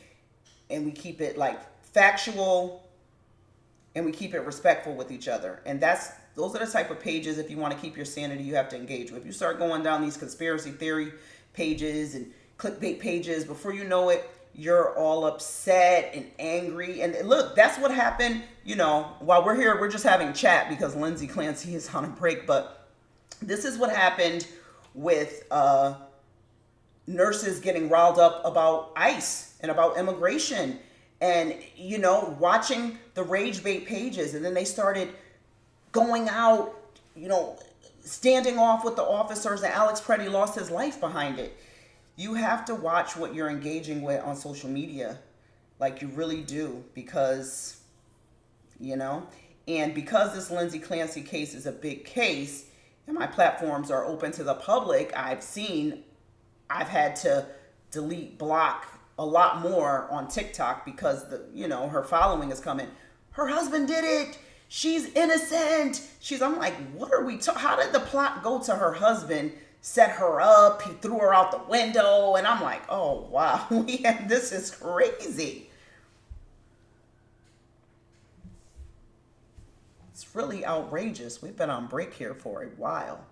and we keep it like factual and we keep it respectful with each other. And those are the type of pages, if you want to keep your sanity, you have to engage with. If you start going down these conspiracy theory pages and clickbait pages, before you know it, you're all upset and angry. And look, that's what happened, you know, while we're here, we're just having chat because Lindsay Clancy is on a break. But this is what happened with nurses getting riled up about ICE and about immigration and, you know, watching the rage bait pages. And then they started going out, you know, standing off with the officers, and Alex Preddy lost his life behind it. You have to watch what you're engaging with on social media. Like, you really do, because, you know, and because this Lindsay Clancy case is a big case and my platforms are open to the public, I've had to delete, block a lot more on TikTok because her following is coming. Her husband did it. She's innocent. I'm like, what are we talking? How did the plot go to her husband set her up? He threw her out the window. And I'm like, oh, wow. This is crazy. It's really outrageous. We've been on break here for a while.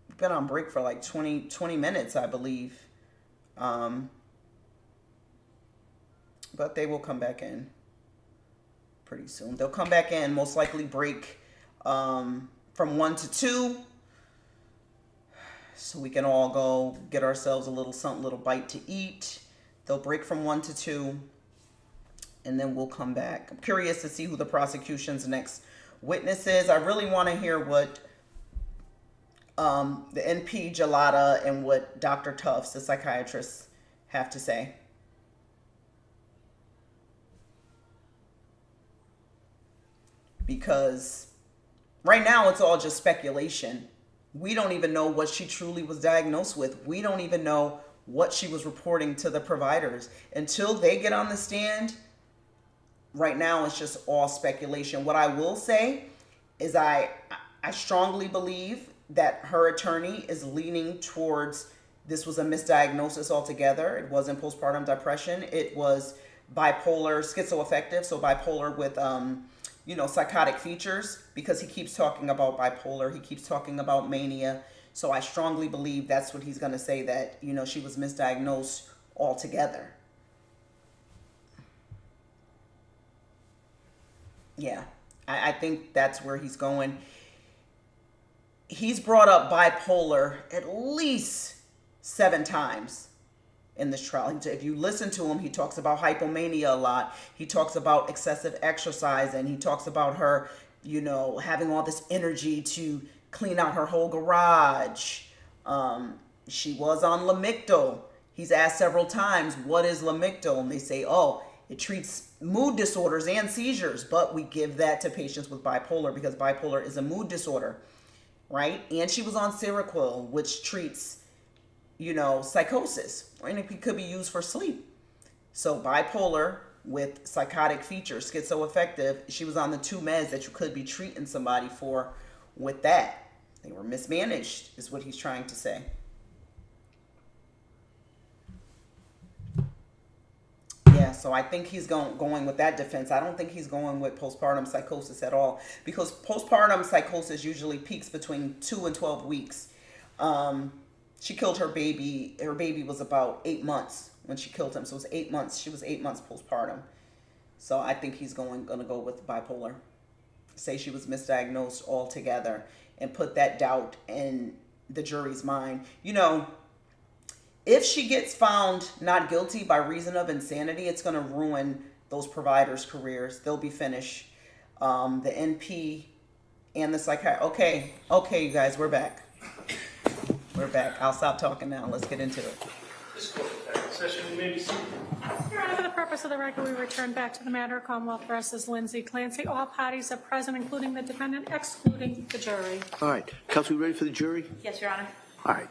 We've been on break for like 20 minutes, I believe. But they will come back in pretty soon. They'll come back in, most likely break from 1 to 2, so we can all go get ourselves a little something, little bite to eat. They'll break from 1 to 2, and then we'll come back. I'm curious to see who the prosecution's next witness is. I really want to hear what the NP Gelada and what Dr. Tufts, the psychiatrist, have to say. Because right now it's all just speculation. We don't even know what she truly was diagnosed with. We don't even know what she was reporting to the providers. Until they get on the stand, right now it's just all speculation. What I will say is I strongly believe that her attorney is leaning towards this was a misdiagnosis altogether. It wasn't postpartum depression. It was bipolar schizoaffective, so bipolar with psychotic features, because he keeps talking about bipolar. He keeps talking about mania. So I strongly believe that's what he's going to say, that, she was misdiagnosed altogether. Yeah, I think that's where he's going. He's brought up bipolar at least 7 times in this trial. If you listen to him, he talks about hypomania a lot. He talks about excessive exercise, and he talks about her, having all this energy to clean out her whole garage. She was on Lamictal. He's asked several times, what is Lamictal? And they say, oh, it treats mood disorders and seizures, but we give that to patients with bipolar because bipolar is a mood disorder, right? And she was on Seroquel, which treats, psychosis, and it could be used for sleep. So bipolar with psychotic features, schizoaffective, she was on the 2 meds that you could be treating somebody for with that. They were mismanaged, is what he's trying to say. Yeah, so I think he's going with that defense. I don't think he's going with postpartum psychosis at all, because postpartum psychosis usually peaks between 2 and 12 weeks. She killed her baby. Her baby was about 8 months when she killed him. So it was 8 months. She was 8 months postpartum. So I think he's going to go with bipolar. Say she was misdiagnosed altogether and put that doubt in the jury's mind. If she gets found not guilty by reason of insanity, it's going to ruin those providers' careers. They'll be finished. The NP and the psychiatrist. Okay, you guys, we're back. We're back. I'll stop talking now. Let's get into it. This court session may be seated. Your Honor, for the purpose of the record, we return back to the matter of Commonwealth versus Lindsay Clancy. All parties are present, including the defendant, excluding the jury. All right. Counsel, we ready for the jury? Yes, Your Honor. All right.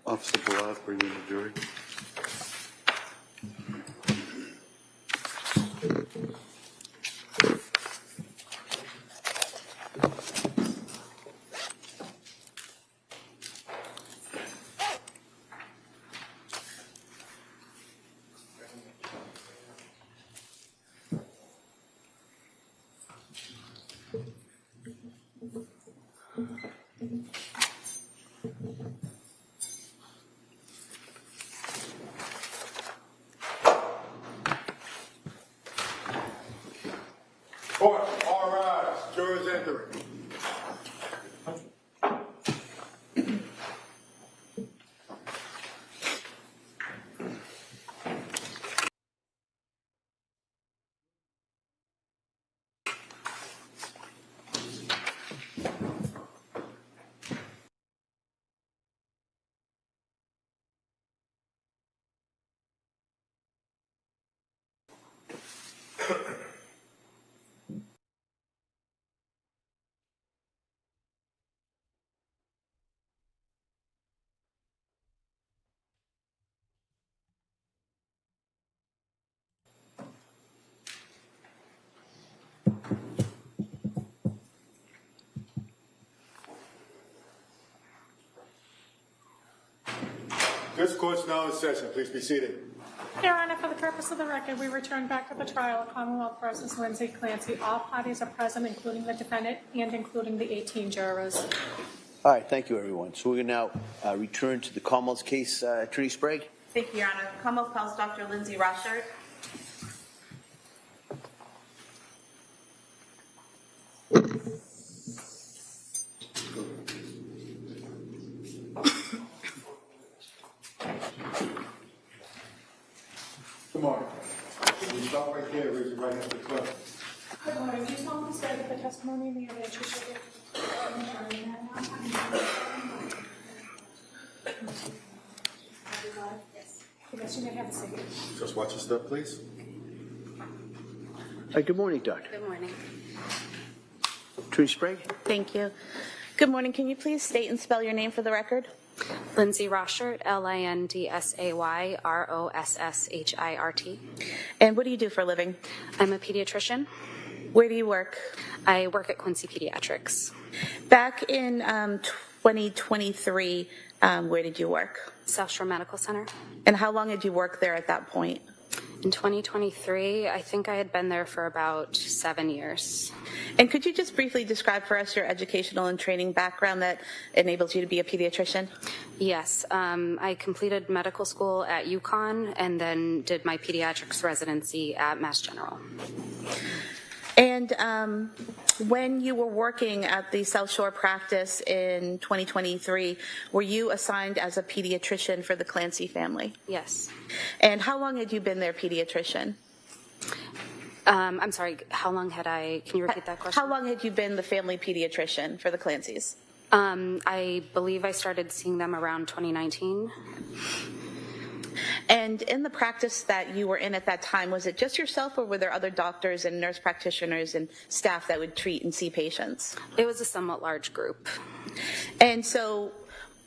Officer Bilal, bring in the jury. Court, all rise. Jurors entering. This court's now in session. Please be seated. Your Honor, for the purpose of the record, we return back to the trial of Commonwealth versus Lindsay Clancy. All parties are present, including the defendant and including the 18 jurors. All right. Thank you, everyone. So we're going to now return to the Commonwealth's case. Attorney Sprague? Thank you, Your Honor. Commonwealth calls Dr. Lindsay Rochert. Just watch your step, please. Good morning, Doctor. Good morning. Attorney Sprague? Thank you. Good morning. Can you please state and spell your name for the record? Lindsay Rosshirt, Lindsay Rosshirt. And what do you do for a living? I'm a pediatrician. Where do you work? I work at Quincy Pediatrics. Back in 2023, where did you work? South Shore Medical Center. And how long had you worked there at that point? In 2023, I think I had been there for about 7 years. And could you just briefly describe for us your educational and training background that enables you to be a pediatrician? Yes, I completed medical school at UConn and then did my pediatrics residency at Mass General. And when you were working at the South Shore practice in 2023, were you assigned as a pediatrician for the Clancy family? Yes. And how long had you been their pediatrician? I'm sorry, how long had I, can you repeat that question? How long had you been the family pediatrician for the Clancys? I believe I started seeing them around 2019. And in the practice that you were in at that time, was it just yourself or were there other doctors and nurse practitioners and staff that would treat and see patients? It was a somewhat large group. And so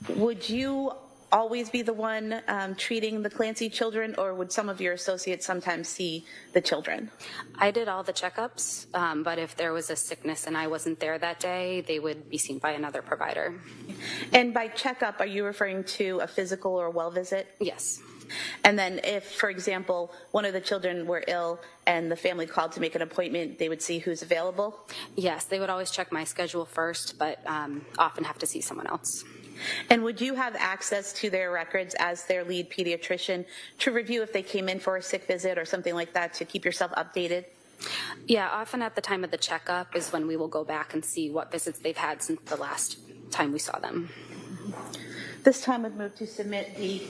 would you always be the one treating the Clancy children, or would some of your associates sometimes see the children? I did all the checkups, but if there was a sickness and I wasn't there that day, they would be seen by another provider. And by checkup, are you referring to a physical or well visit? Yes. And then if, for example, one of the children were ill and the family called to make an appointment, they would see who's available? Yes, they would always check my schedule first, but often have to see someone else. And would you have access to their records as their lead pediatrician to review if they came in for a sick visit or something like that to keep yourself updated? Yeah, often at the time of the checkup is when we will go back and see what visits they've had since the last time we saw them. This time would move to submit the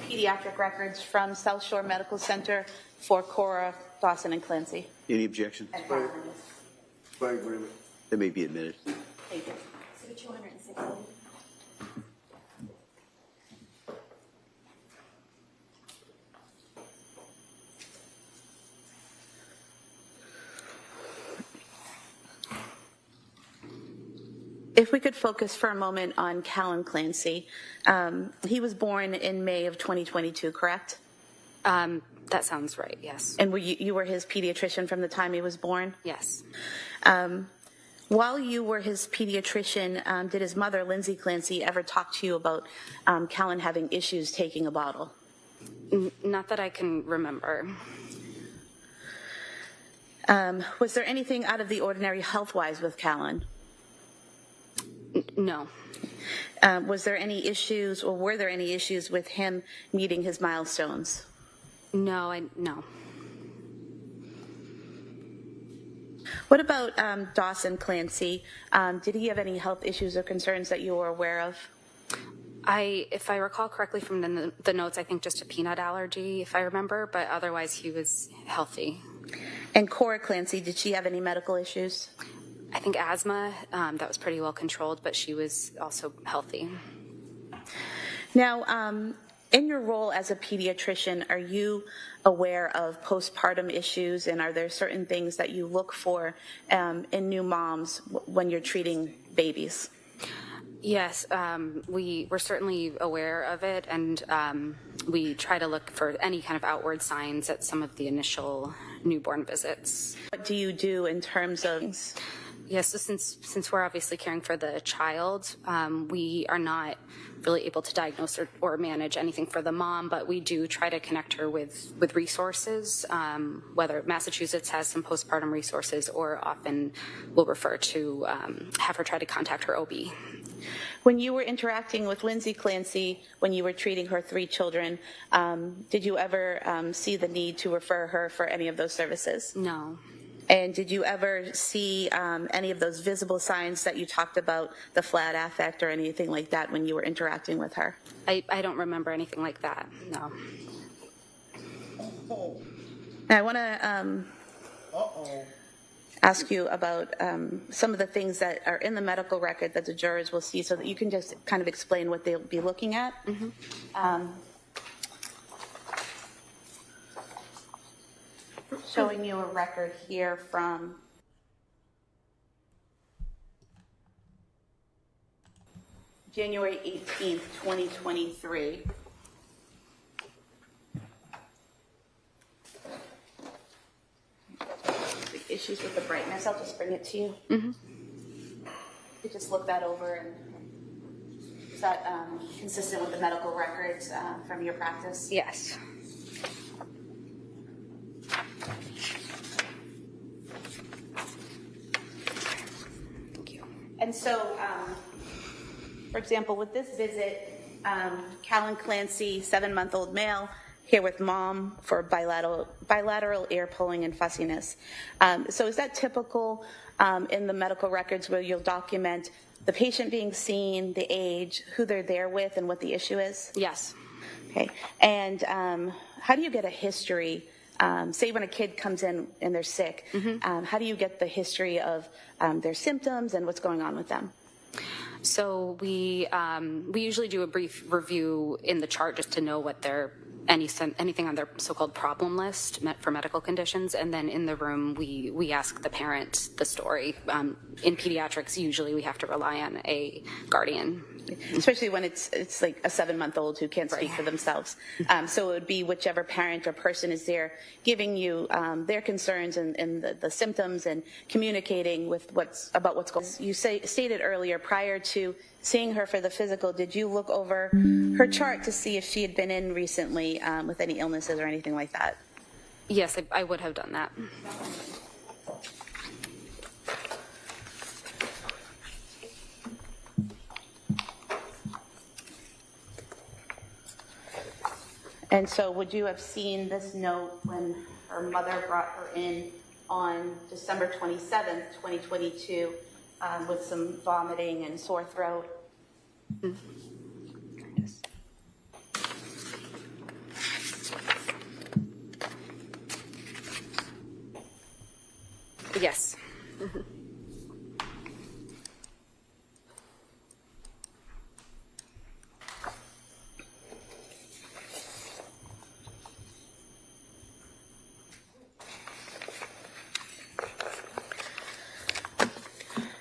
pediatric records from South Shore Medical Center for Cora, Dawson, and Clancy. Any objections? By agreement. They may be admitted. Thank you. If we could focus for a moment on Callan Clancy. He was born in May of 2022, correct? That sounds right, yes. And you were his pediatrician from the time he was born? Yes. While you were his pediatrician, did his mother, Lindsay Clancy, ever talk to you about Callan having issues taking a bottle? Not that I can remember. Was there anything out of the ordinary health-wise with Callan? No. Was there any issues, or were there any issues with him meeting his milestones? No. What about Dawson Clancy? Did he have any health issues or concerns that you were aware of? If I recall correctly from the notes, I think just a peanut allergy, if I remember, but otherwise he was healthy. And Cora Clancy, did she have any medical issues? I think asthma, that was pretty well controlled, but she was also healthy. Now, in your role as a pediatrician, are you aware of postpartum issues, and are there certain things that you look for in new moms when you're treating babies? Yes, we're certainly aware of it, and we try to look for any kind of outward signs at some of the initial newborn visits. What do you do in terms of... Yes, so since we're obviously caring for the child, we are not really able to diagnose or manage anything for the mom, but we do try to connect her with resources, whether Massachusetts has some postpartum resources, or often we'll refer to have her try to contact her OB. When you were interacting with Lindsay Clancy, when you were treating her 3 children, did you ever see the need to refer her for any of those services? No. And did you ever see any of those visible signs that you talked about, the flat affect or anything like that, when you were interacting with her? I don't remember anything like that, no. Now, I want to ask you about some of the things that are in the medical record that the jurors will see, so that you can just kind of explain what they'll be looking at. Mm-hmm. showing you a record here from January 18th, 2023. Issues with the brightness, I'll just bring it to you. You just look that over, and is that consistent with the medical records from your practice? Yes. Thank you. And so, for example, with this visit, Callan Clancy, 7-month-old male, here with mom for bilateral ear pulling and fussiness. So is that typical in the medical records where you'll document the patient being seen, the age, who they're there with, and what the issue is? Yes. Okay. And how do you get a history? Say when a kid comes in and they're sick, how do you get the history of their symptoms and what's going on with them? So we usually do a brief review in the chart just to know what their anything on their so-called problem list for medical conditions, and then in the room we ask the parent the story. In pediatrics, usually we have to rely on a guardian. Especially when it's like a 7-month-old who can't speak for themselves. So it would be whichever parent or person is there giving you their concerns and the symptoms and communicating with what's going on. You stated earlier, prior to seeing her for the physical, did you look over her chart to see if she had been in recently with any illnesses or anything like that? Yes, I would have done that. And so would you have seen this note when her mother brought her in on December 27th, 2022, with some vomiting and sore throat? Yes.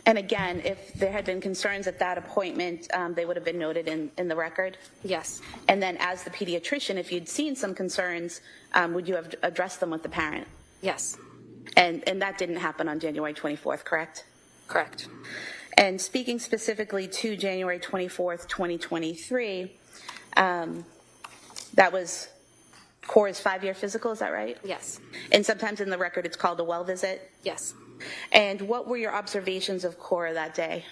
And again, if there had been concerns at that appointment, they would have been noted in the record? Yes. And then as the pediatrician, if you'd seen some concerns, would you have addressed them with the parent? Yes. And that didn't happen on January 24th, correct? Correct. And speaking specifically to January 24th, 2023, that was Cora's 5-year physical, is that right? Yes. And sometimes in the record it's called a well visit? Yes. And what were your observations of Cora that day?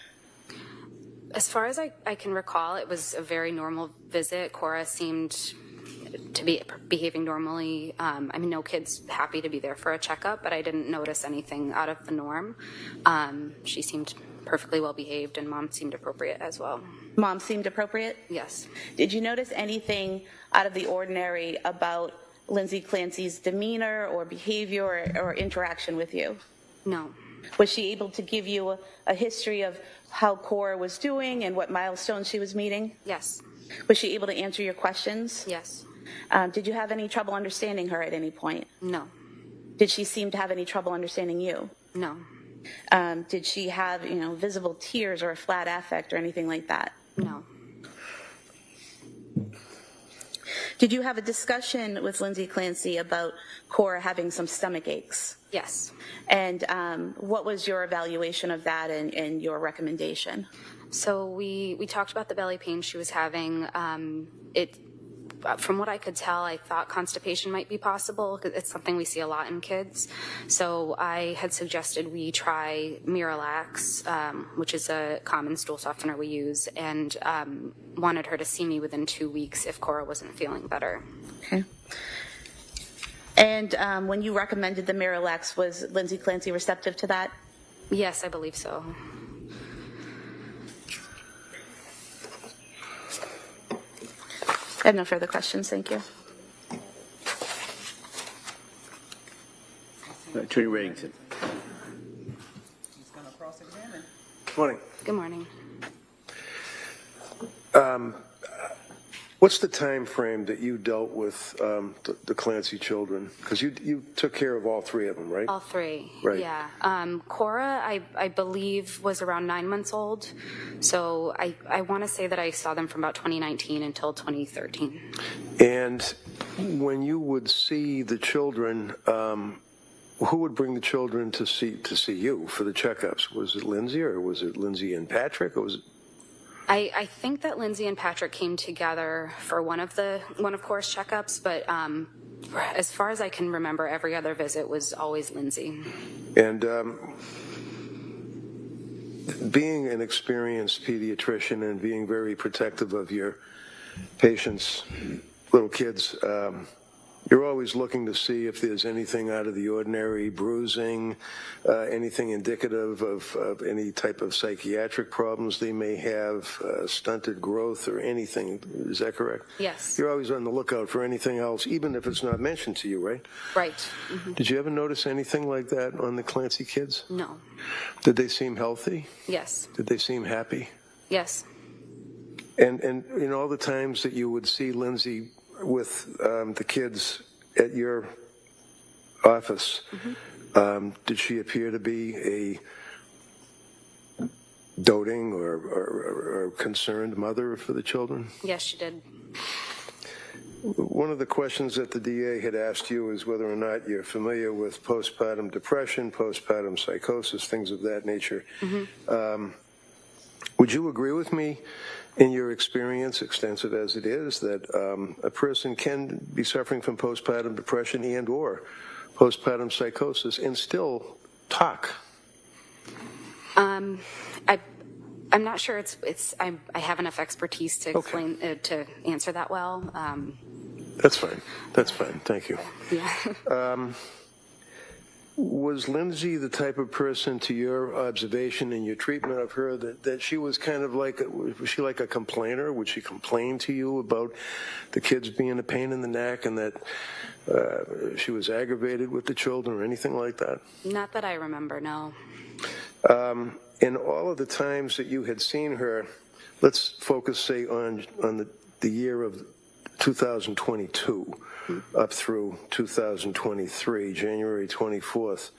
As far as I can recall, it was a very normal visit. Cora seemed to be behaving normally. I mean, no kid's happy to be there for a checkup, but I didn't notice anything out of the norm. She seemed perfectly well behaved, and mom seemed appropriate as well. Mom seemed appropriate? Yes. Did you notice anything out of the ordinary about Lindsay Clancy's demeanor or behavior or interaction with you? No. Was she able to give you a history of how Cora was doing and what milestones she was meeting? Yes. Was she able to answer your questions? Yes. Did you have any trouble understanding her at any point? No. Did she seem to have any trouble understanding you? No. Did she have, visible tears or a flat affect or anything like that? No. Did you have a discussion with Lindsay Clancy about Cora having some stomach aches? Yes. And what was your evaluation of that and your recommendation? So we talked about the belly pain she was having. From what I could tell, I thought constipation might be possible. It's something we see a lot in kids. So I had suggested we try Miralax, which is a common stool softener we use, and wanted her to see me within 2 weeks if Cora wasn't feeling better. Okay. And when you recommended the Miralax, was Lindsay Clancy receptive to that? Yes, I believe so. I have no further questions. Thank you. Attorney Reddington. He's going to cross-examine. Morning. Good morning. What's the time frame that you dealt with the Clancy children? Because you took care of all three of them, right? All three, Right. yeah. Cora, I believe, was around 9 months old. So I want to say that I saw them from about 2019 until 2013. And when you would see the children, who would bring the children to see you for the checkups? Was it Lindsay, or was it Lindsay and Patrick, or was it? I think that Lindsay and Patrick came together for one of Cora's checkups, but as far as I can remember, every other visit was always Lindsay. And being an experienced pediatrician and being very protective of your patients, little kids, you're always looking to see if there's anything out of the ordinary, bruising, anything indicative of any type of psychiatric problems they may have, stunted growth or anything. Is that correct? Yes. You're always on the lookout for anything else, even if it's not mentioned to you, right? Right. Mm-hmm. Did you ever notice anything like that on the Clancy kids? No. Did they seem healthy? Yes. Did they seem happy? Yes. And in all the times that you would see Lindsay with the kids at your office, did she appear to be a doting or concerned mother for the children? Yes, she did. One of the questions that the DA had asked you is whether or not you're familiar with postpartum depression, postpartum psychosis, things of that nature. Would you agree with me, in your experience, extensive as it is, that a person can be suffering from postpartum depression and or postpartum psychosis and still talk? I'm not sure I have enough expertise to explain to answer that well. That's fine. That's fine. Thank you. Yeah. Was Lindsay the type of person, to your observation and your treatment of her, that she was kind of like, was she like a complainer? Would she complain to you about the kids being a pain in the neck and that she was aggravated with the children or anything like that? Not that I remember, no. In all of the times that you had seen her, let's focus, say, on the year of 2022 up through 2023, January 24th,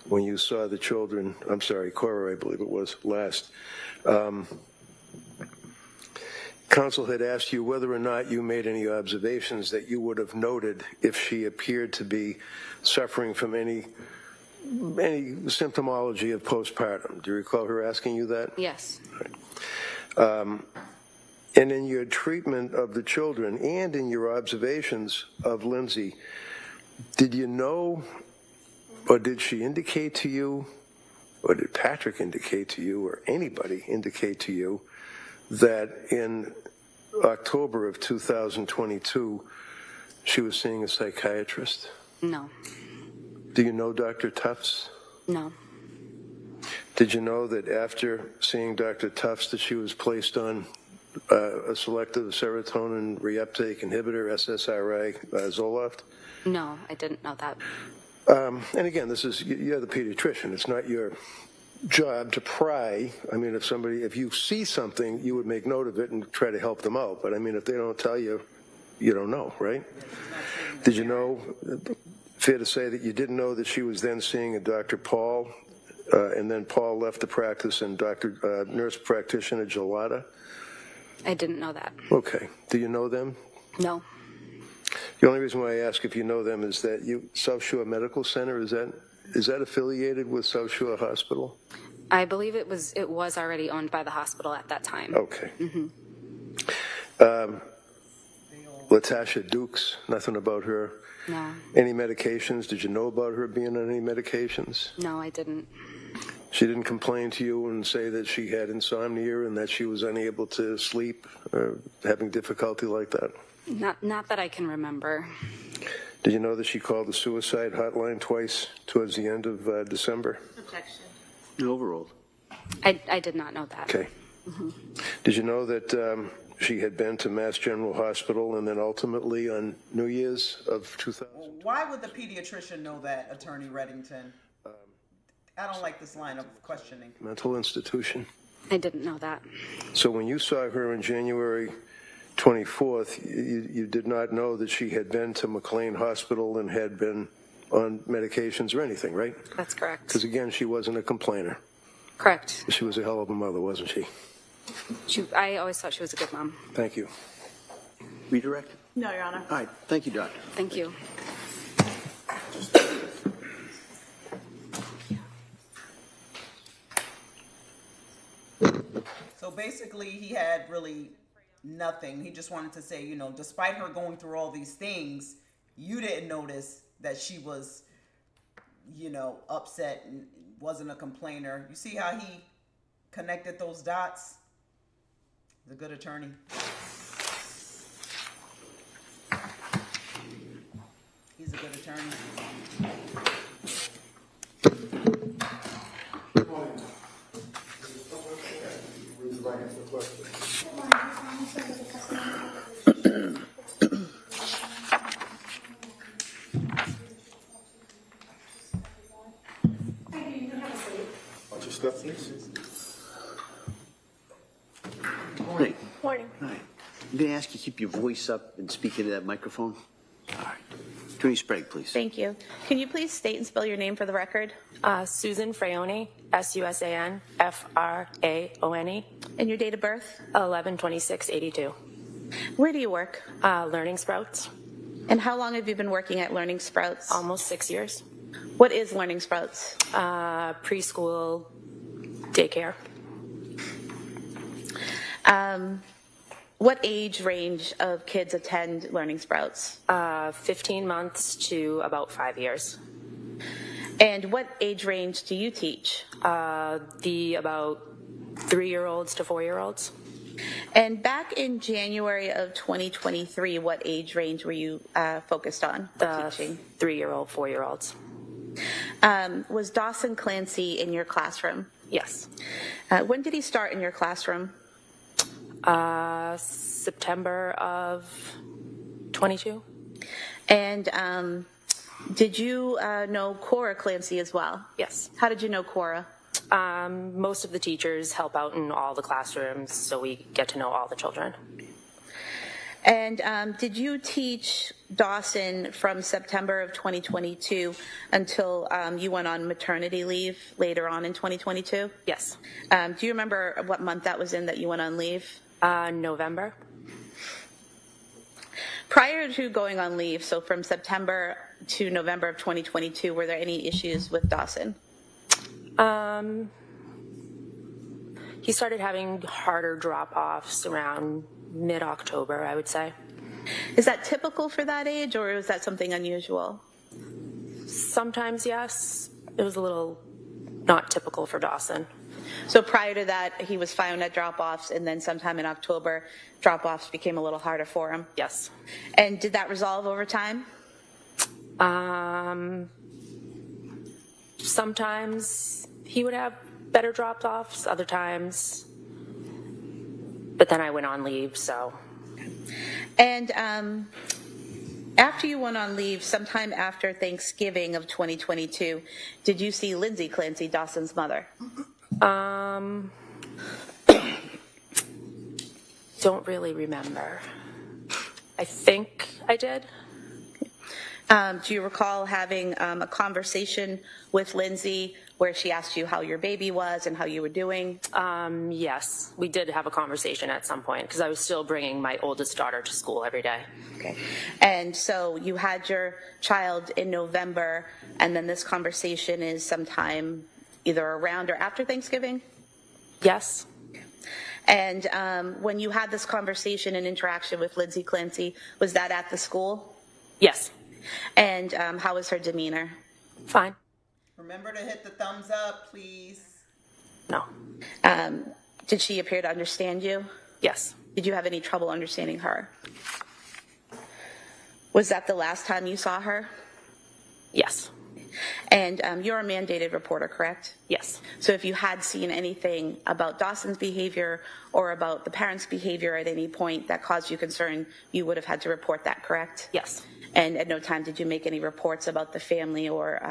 when you saw the children, I'm sorry, Cora, I believe it was, last. Counsel had asked you whether or not you made any observations that you would have noted if she appeared to be suffering from any symptomology of postpartum. Do you recall her asking you that? Yes. Right. And in your treatment of the children and in your observations of Lindsay, did you know, or did she indicate to you, or did Patrick indicate to you, or anybody indicate to you, that in October of 2022, she was seeing a psychiatrist? No. Do you know Dr. Tufts? No. Did you know that after seeing Dr. Tufts that she was placed on a selective serotonin reuptake inhibitor, SSRI, Zoloft? No, I didn't know that. And again, you're the pediatrician. It's not your job to pry. I mean, if you see something, you would make note of it and try to help them out. But I mean, if they don't tell you, you don't know, right? Did you know, fair to say that you didn't know that she was then seeing a Dr. Paul, and then Paul left the practice and nurse practitioner Gelada? I didn't know that. Okay. Do you know them? No. The only reason why I ask if you know them is that South Shore Medical Center, is that affiliated with South Shore Hospital? I believe it was already owned by the hospital at that time. Okay. Latasha Dukes, nothing about her? No. Any medications? Did you know about her being on any medications? No, I didn't. She didn't complain to you and say that she had insomnia and that she was unable to sleep or having difficulty like that? Not that I can remember. Did you know that she called the suicide hotline twice towards the end of December? Protection. Overall. I did not know that. Okay. Did you know that she had been to Mass General Hospital and then ultimately on New Year's of 2000? Why would the pediatrician know that, Attorney Reddington? I don't like this line of questioning. Mental institution. I didn't know that. So when you saw her in January 24th, you did not know that she had been to McLean Hospital and had been on medications or anything, right? That's correct. Because again, she wasn't a complainer. Correct. She was a hell of a mother, wasn't she? I always thought she was a good mom. Thank you. Redirect? No, Your Honor. All right, thank you, Doctor. Thank you. So basically, he had really nothing. He just wanted to say, you know, despite her going through all these things, you didn't notice that she was, you know, upset and wasn't a complainer. You see how he connected those dots? He's a good attorney. He's a good attorney. Watch your step, please. Morning. Morning. All right. I'm going to ask you to keep your voice up and speak into that microphone. All right. Attorney Sprague, please. Thank you. Can you please state and spell your name for the record? Susan Fraone, SUSAN-FRAONE, And your date of birth? 11/26/82. Where do you work? Learning Sprouts, And how long have you been working at Learning Sprouts? almost 6 years. What is Learning Sprouts? Preschool, daycare. What age range of kids attend Learning Sprouts? 15 months to about 5 years. And what age range do you teach? The about 3-year-olds to 4-year-olds. And back in January of 2023, what age range were you focused on teaching? 3-year-old, 4-year-olds. Was Dawson Clancy in your classroom? Yes. When did he start in your classroom? September of 22. And did you know Cora Clancy as well? Yes. How did you know Cora? Most of the teachers help out in all the classrooms, so we get to know all the children. And did you teach Dawson from September of 2022 until you went on maternity leave later on in 2022? Yes. Do you remember what month that was in that you went on leave? November. Prior to going on leave, so from September to November of 2022, were there any issues with Dawson? He started having harder drop-offs around mid-October, I would say. Is that typical for that age, or is that something unusual? Sometimes, yes. It was a little not typical for Dawson. So prior to that, he was fine at drop-offs, and then sometime in October, drop-offs became a little harder for him? Yes. And did that resolve over time? Sometimes he would have better drop-offs, other times. But then I went on leave, so. And after you went on leave, sometime after Thanksgiving of 2022, did you see Lindsay Clancy, Dawson's mother? Don't really remember. I think I did. Do you recall having a conversation with Lindsay where she asked you how your baby was and how you were doing? Yes, we did have a conversation at some point because I was still bringing my oldest daughter to school every day. Okay. And so you had your child in November, and then this conversation is sometime either around or after Thanksgiving? Yes. And when you had this conversation and interaction with Lindsay Clancy, was that at the school? Yes. And how was her demeanor? Fine. Remember to hit the thumbs up, please. No. Did she appear to understand you? Yes. Did you have any trouble understanding her? Was that the last time you saw her? Yes. And you're a mandated reporter, correct? Yes. So if you had seen anything about Dawson's behavior or about the parents' behavior at any point that caused you concern, you would have had to report that, correct? Yes. And at no time did you make any reports about the family or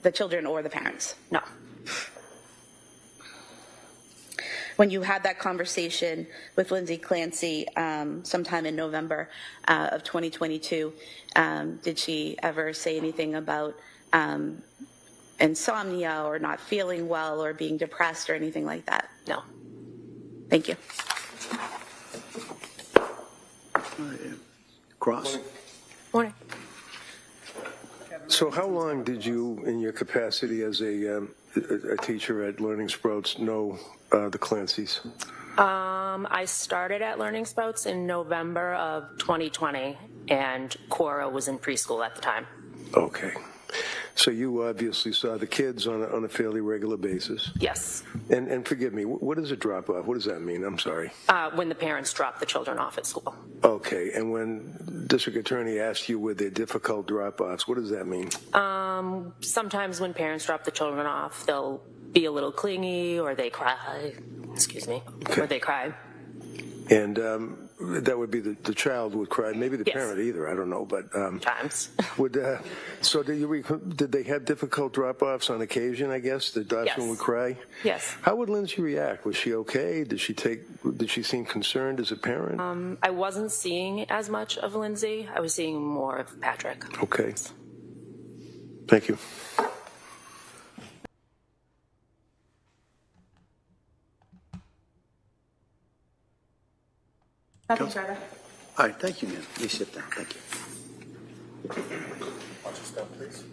the children or the parents? No. when you had that conversation with Lindsay Clancy sometime in November of 2022, did she ever say anything about insomnia or not feeling well or being depressed or anything like that? No. Thank you. Cross. Morning. So how long did you, in your capacity as a teacher at Learning Sprouts, know the Clancys? I started at Learning Sprouts in November of 2020, and Cora was in preschool at the time. Okay. So you obviously saw the kids on a fairly regular basis. Yes. And forgive me, what is a drop-off? What does that mean? I'm sorry. When the parents drop the children off at school. Okay. And when district attorney asked you were there difficult drop-offs, what does that mean? Sometimes when parents drop the children off, they'll be a little clingy, or they cry. Excuse me. Okay. Or they cry. And that would be the child would cry, maybe the Yes. parent either. I don't know, but Times. so did they have difficult drop-offs on occasion? I guess that Dawson Yes. would cry. Yes. How would Lindsay react? Was she okay? Did she seem concerned as a parent? I wasn't seeing as much of Lindsay. I was seeing more of Patrick. Okay. Thank you. Nothing further. All right, thank you, ma'am. Please sit down. Thank you. Watch your step, please.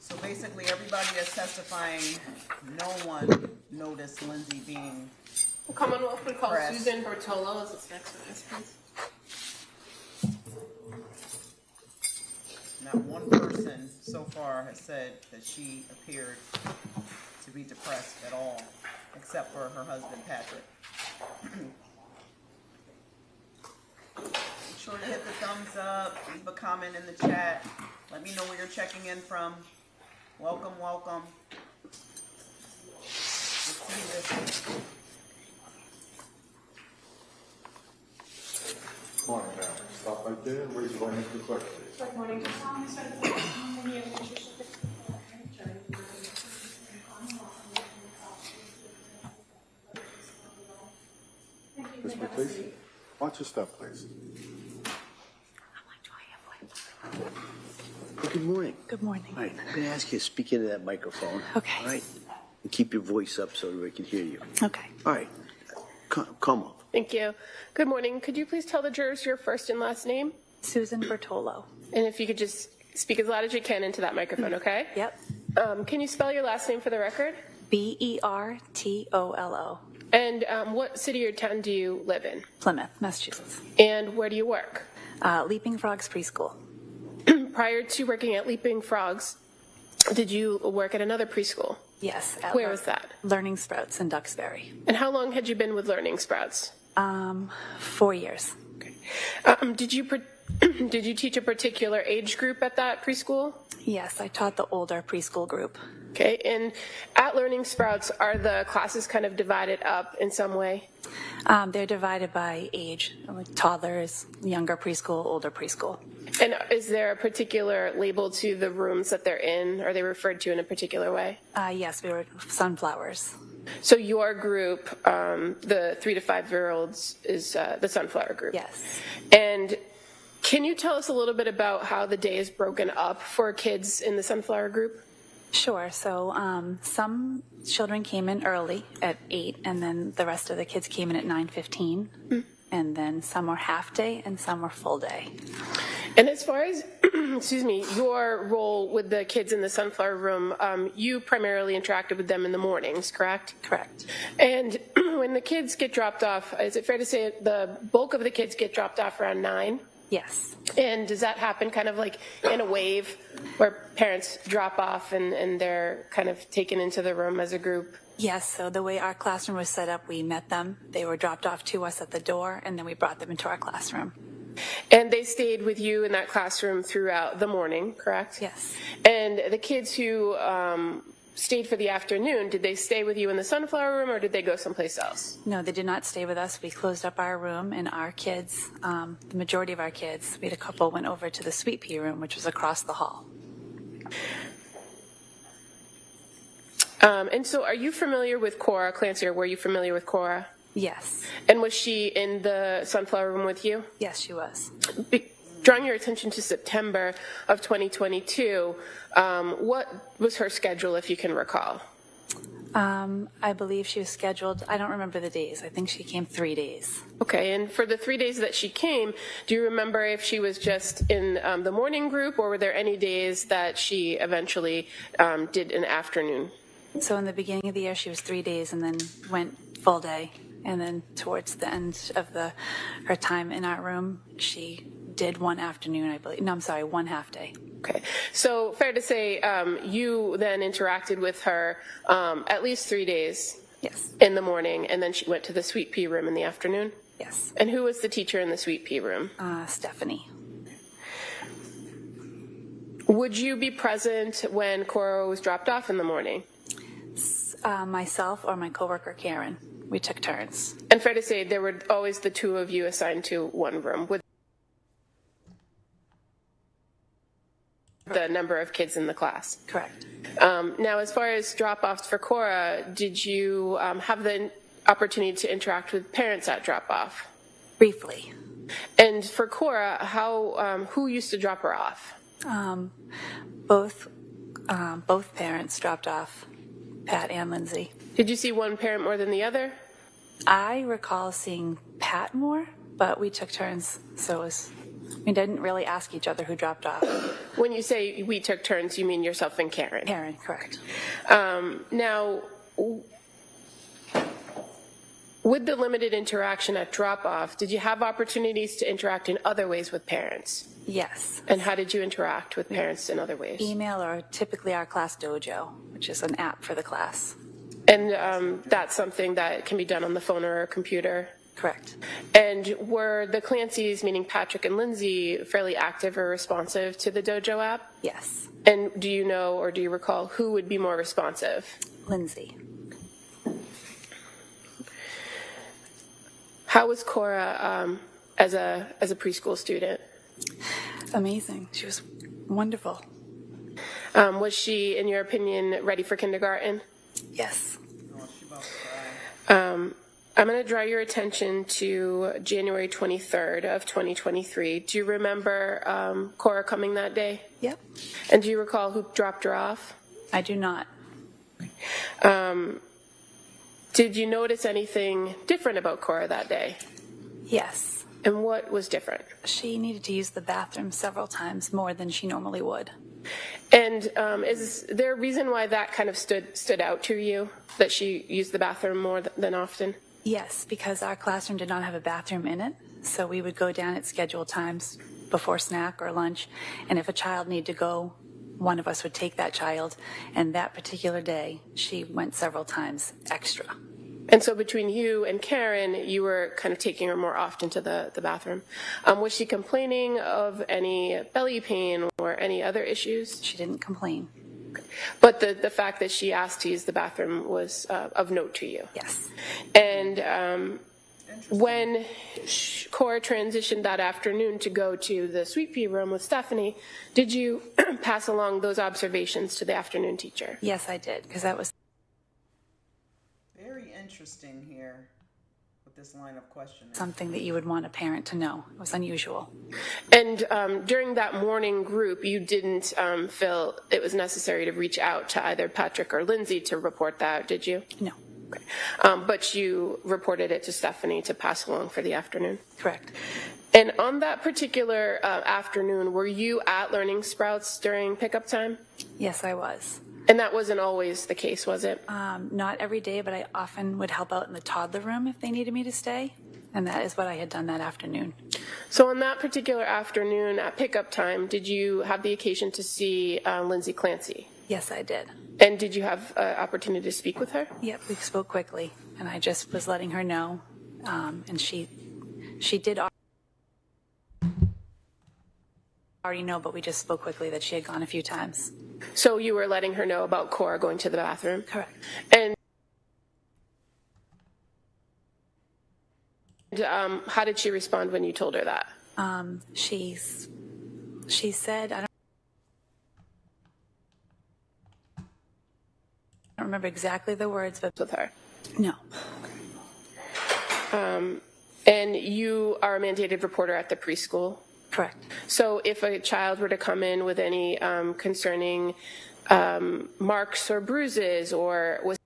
So basically, everybody is testifying. No one noticed Lindsay being. Commonwealth would call Press. Susan Bertolo as its next witness, please. Not one person so far has said that she appeared to be depressed at all, except for her husband, Patrick. Make sure to hit the thumbs up, leave a comment in the chat. Let me know where you're checking in from. Welcome, welcome. Let's see this. Morning, ma'am. Stop right there and raise your right hand to the clerk, please. Good morning. Ms. McClacy, watch your step, please. Good morning. Good morning. All right, I'm going to ask you to speak into that microphone. Okay. All right? And keep your voice up so we can hear you. Okay. All right. Come up. Thank you. Good morning. Could you please tell the jurors your first and last name? Susan Bertolo. And if you could just speak as loud as you can into that microphone, okay? Yep. Can you spell your last name for the record? Bertolo. And what city or town do you live in? Plymouth, Massachusetts. And where do you work? Leaping Frogs Preschool. Prior to working at Leaping Frogs, did you work at another preschool? Yes. Where was that? Learning Sprouts in Duxbury. And how long had you been with Learning Sprouts? 4 years. Okay. Did you teach a particular age group at that preschool? Yes, I taught the older preschool group. Okay, and at Learning Sprouts, are the classes kind of divided up in some way? They're divided by age, like toddlers, younger preschool, older preschool. And is there a particular label to the rooms that they're in? Are they referred to in a particular way? Yes, we were sunflowers. So your group, the 3 to 5 year olds, is the Sunflower group? Yes. And can you tell us a little bit about how the day is broken up for kids in the Sunflower group? Sure. So some children came in early at 8, and then the rest of the kids came in at 9:15. And then some were half day and some were full day. And as far as, excuse me, your role with the kids in the Sunflower room, you primarily interacted with them in the mornings, correct? Correct. And when the kids get dropped off, is it fair to say the bulk of the kids get dropped off around 9? Yes. And does that happen kind of like in a wave where parents drop off and they're kind of taken into the room as a group? Yes, so the way our classroom was set up, we met them. They were dropped off to us at the door, and then we brought them into our classroom. And they stayed with you in that classroom throughout the morning, correct? Yes. And the kids who stayed for the afternoon, did they stay with you in the Sunflower room or did they go someplace else? No, they did not stay with us. We closed up our room, and our kids, the majority of our kids, we had a couple went over to the Sweet Pea room, which was across the hall. And so are you familiar with Cora, Clancy, or were you familiar with Cora? Yes. And was she in the sunflower room with you? Yes, she was. Drawing your attention to September of 2022, what was her schedule, if you can recall? I believe she was scheduled, I don't remember the days. I think she came 3 days. Okay, and for the 3 days that she came, do you remember if she was just in the morning group, or were there any days that she eventually did an afternoon? So in the beginning of the year, she was 3 days and then went full day. And then towards the end of her time in our room, she did one afternoon, I believe. No, I'm sorry, one half day. Okay, so fair to say you then interacted with her at least 3 days. Yes. In the morning, and then she went to the sweet pea room in the afternoon? Yes. And who was the teacher in the sweet pea room? Stephanie. Would you be present when Cora was dropped off in the morning? Myself or my coworker Karen. We took turns. And fair to say there were always the two of you assigned to one room with the number of kids in the class? Correct. Now, as far as drop-offs for Cora, did you have the opportunity to interact with parents at drop-off? Briefly. And for Cora, who used to drop her off? Both parents dropped off, Pat and Lindsay. Did you see one parent more than the other? I recall seeing Pat more, but we took turns, so we didn't really ask each other who dropped off. When you say we took turns, you mean yourself and Karen? Karen, correct. Now, with the limited interaction at drop-off, did you have opportunities to interact in other ways with parents? Yes. And how did you interact with parents in other ways? Email or typically our class dojo, which is an app for the class. And that's something that can be done on the phone or a computer? Correct. And were the Clancys, meaning Patrick and Lindsay, fairly active or responsive to the dojo app? Yes. And do you know or do you recall who would be more responsive? Lindsay. How was Cora as a preschool student? Amazing. She was wonderful. Was she, in your opinion, ready for kindergarten? Yes. I'm going to draw your attention to January 23rd of 2023. Do you remember Cora coming that day? Yep. And do you recall who dropped her off? I do not. Did you notice anything different about Cora that day? Yes. And what was different? She needed to use the bathroom several times more than she normally would. And is there a reason why that kind of stood out to you, that she used the bathroom more than often? Yes, because our classroom did not have a bathroom in it, so we would go down at scheduled times before snack or lunch, and if a child needed to go, one of us would take that child, and that particular day, she went several times extra. And so between you and Karen, you were kind of taking her more often to the bathroom. Was she complaining of any belly pain or any other issues? She didn't complain. But the fact that she asked to use the bathroom was of note to you? Yes. And when Cora transitioned that afternoon to go to the sweet pea room with Stephanie, did you pass along those observations to the afternoon teacher? Yes, I did, because that was very interesting here with this line of questioning. something that you would want a parent to know. It was unusual. And during that morning group, you didn't feel it was necessary to reach out to either Patrick or Lindsay to report that, did you? No. Okay. But you reported it to Stephanie to pass along for the afternoon? Correct. And on that particular afternoon, were you at Learning Sprouts during pickup time? Yes, I was. And that wasn't always the case, was it? Not every day, but I often would help out in the toddler room if they needed me to stay, and that is what I had done that afternoon. So on that particular afternoon at pickup time, did you have the occasion to see Lindsay Clancy? Yes, I did. And did you have an opportunity to speak with her? Yep, we spoke quickly, and I just was letting her know, and she did already know, but we just spoke quickly that she had gone a few times. So you were letting her know about Cora going to the bathroom? Correct. And how did she respond when you told her that? She said, I don't remember exactly the words, but with her. No. And you are a mandated reporter at the preschool? correct. So if a child were to come in with any concerning marks or bruises, or was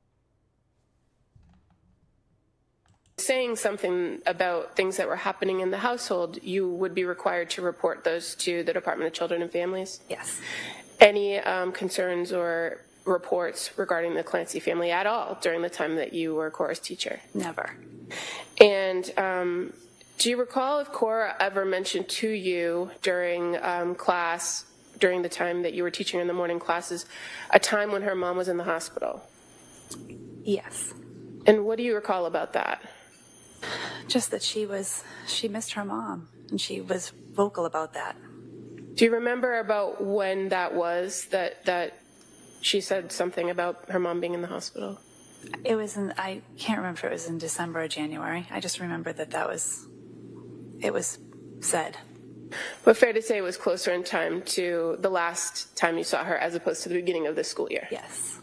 saying something about things that were happening in the household, you would be required to report those to the Department of Children and Families? Yes. Any concerns or reports regarding the Clancy family at all during the time that you were Cora's teacher? Never. And do you recall if Cora ever mentioned to you during class, during the time that you were teaching in the morning classes, a time when her mom was in the hospital? Yes. And what do you recall about that? Just that she missed her mom, and she was vocal about that. Do you remember about when that was, that she said something about her mom being in the hospital? It was I can't remember if it was in December or January. I just remember that it was said. But fair to say it was closer in time to the last time you saw her as opposed to the beginning of the school year? Yes.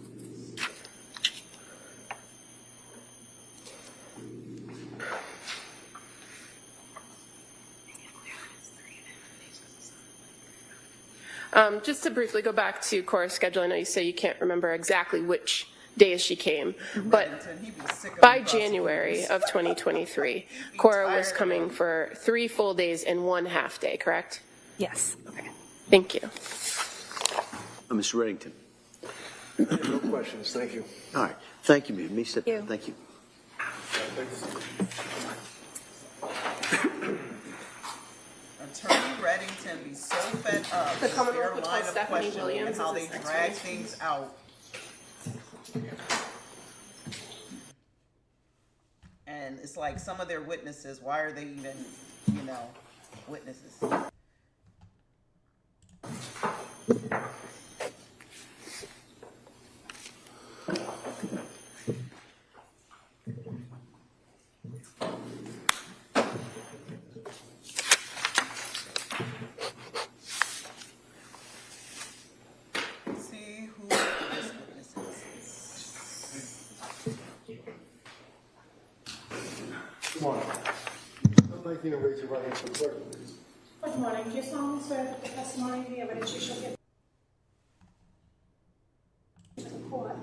Just to briefly go back to Cora's schedule, I know you say you can't remember exactly which days she came, but by January of 2023, Cora was coming for 3 full days and 1 half day, correct? Yes. Okay. Thank you. Mr. Reddington. No questions, thank you. All right. Thank you, ma'am. Step down. Thank you. Attorney Reddington be so fed up The with Commonwealth their would line tell of Stephanie questioning Williams and how is they his drag expert. things out. And it's like some of their witnesses, why are they even, witnesses? Let's see who this witness is. Come on. I'd like you to raise your right hand for the clerk, please. Good morning. Do you solemnly swear that the testimony of the evidence you shall give to the court,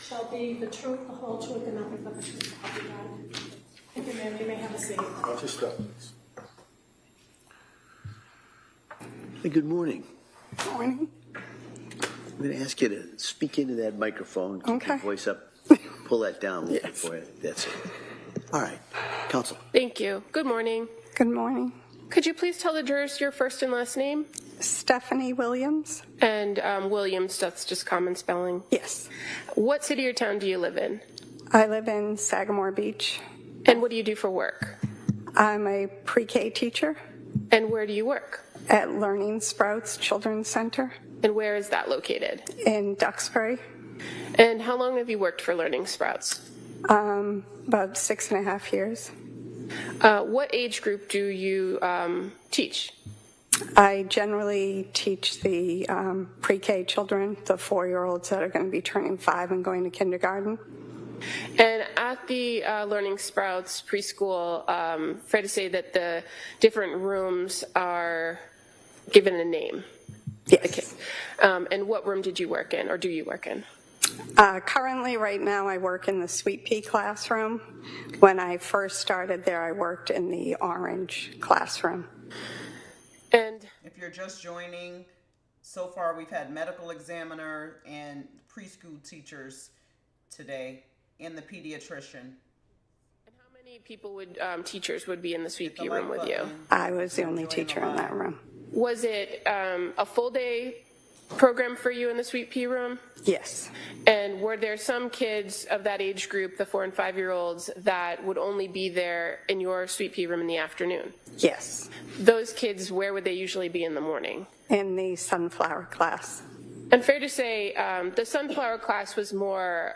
shall be the truth, the whole truth, and nothing but the truth? I'll be God. Thank you, ma'am. You may have a seat. Watch your step, please. Hey, good morning. Morning. I'm going to ask you to speak into that microphone. Keep your Okay. voice up. Pull that down a little bit for you. That's it. All right. Counsel. Thank you. Good morning. Good morning. Could you please tell the jurors your first and last name? Stephanie Williams? And Williams, that's just common spelling. Yes. What city or town do you live in? I live in Sagamore Beach. And what do you do for work? I'm a pre-K teacher And where do you work? at Learning Sprouts Children's Center And where is that located? in Duxbury. And how long have you worked for Learning Sprouts? About 6.5 years. What age group do you teach? I generally teach the pre-K children, the 4-year-olds that are going to be turning 5 and going to kindergarten. And at the Learning Sprouts preschool, fair to say that the different rooms are given a name? Yes. And what room did you work in, or do you work in? Currently, right now, I work in the Sweet Pea classroom. When I first started there, I worked in the orange classroom. And If you're just joining, so far we've had medical examiner and preschool teachers today, and the pediatrician. how many people would teachers would be in the Sweet Pea The room like with you? button. I was the only teacher in that room. Was it a full day program for you in the Sweet Pea room? Yes. And were there some kids of that age group, the 4 and 5 year olds, that would only be there in your Sweet Pea room in the afternoon? Yes. Those kids, where would they usually be in the morning? In the sunflower class. And fair to say, the sunflower class was more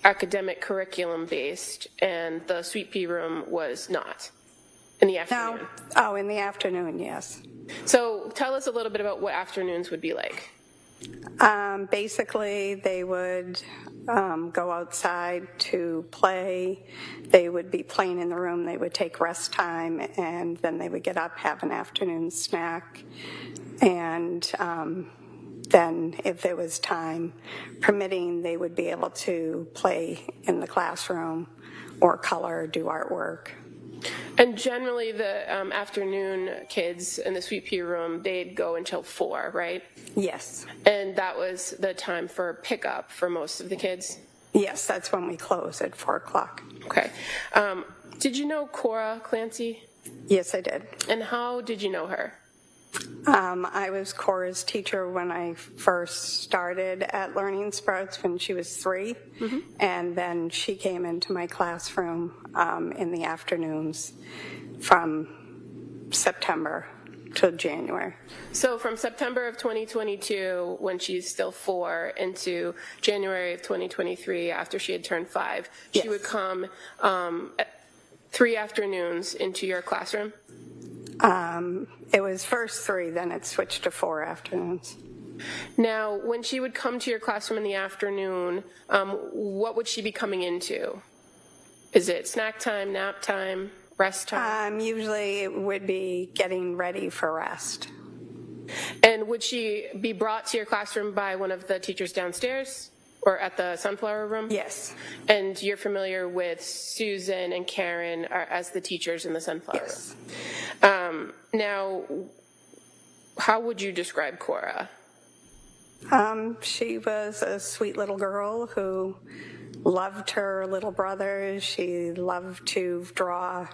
academic curriculum based, and the Sweet Pea room was not in the afternoon. No. Oh, in the afternoon, yes. So tell us a little bit about what afternoons would be like. Basically, they would go outside to play. They would be playing in the room. They would take rest time, and then they would get up, have an afternoon snack, and then if there was time permitting, they would be able to play in the classroom or color, do artwork. And generally, the afternoon kids in the Sweet Pea room, they'd go until 4, right? Yes. And that was the time for pickup for most of the kids? Yes, that's when we close at 4 o'clock. Okay. Did you know Cora Clancy? Yes, I did. And how did you know her? I was Cora's teacher when I first started at Learning Sprouts when she was 3, and then she came into my classroom in the afternoons from September to January. So from September of 2022, when she's still 4, into January of 2023, after she had turned 5, yes. She would come 3 afternoons into your classroom? It was first 3, then it switched to 4 afternoons. Now, when she would come to your classroom in the afternoon, what would she be coming into? Is it snack time, nap time, rest time? Usually it would be getting ready for rest. And would she be brought to your classroom by one of the teachers downstairs or at the Sunflower Room? Yes. And you're familiar with Susan and Karen as the teachers in the Sunflower yes. Room? Now, how would you describe Cora? She was a sweet little girl who loved her little brother. She loved to draw,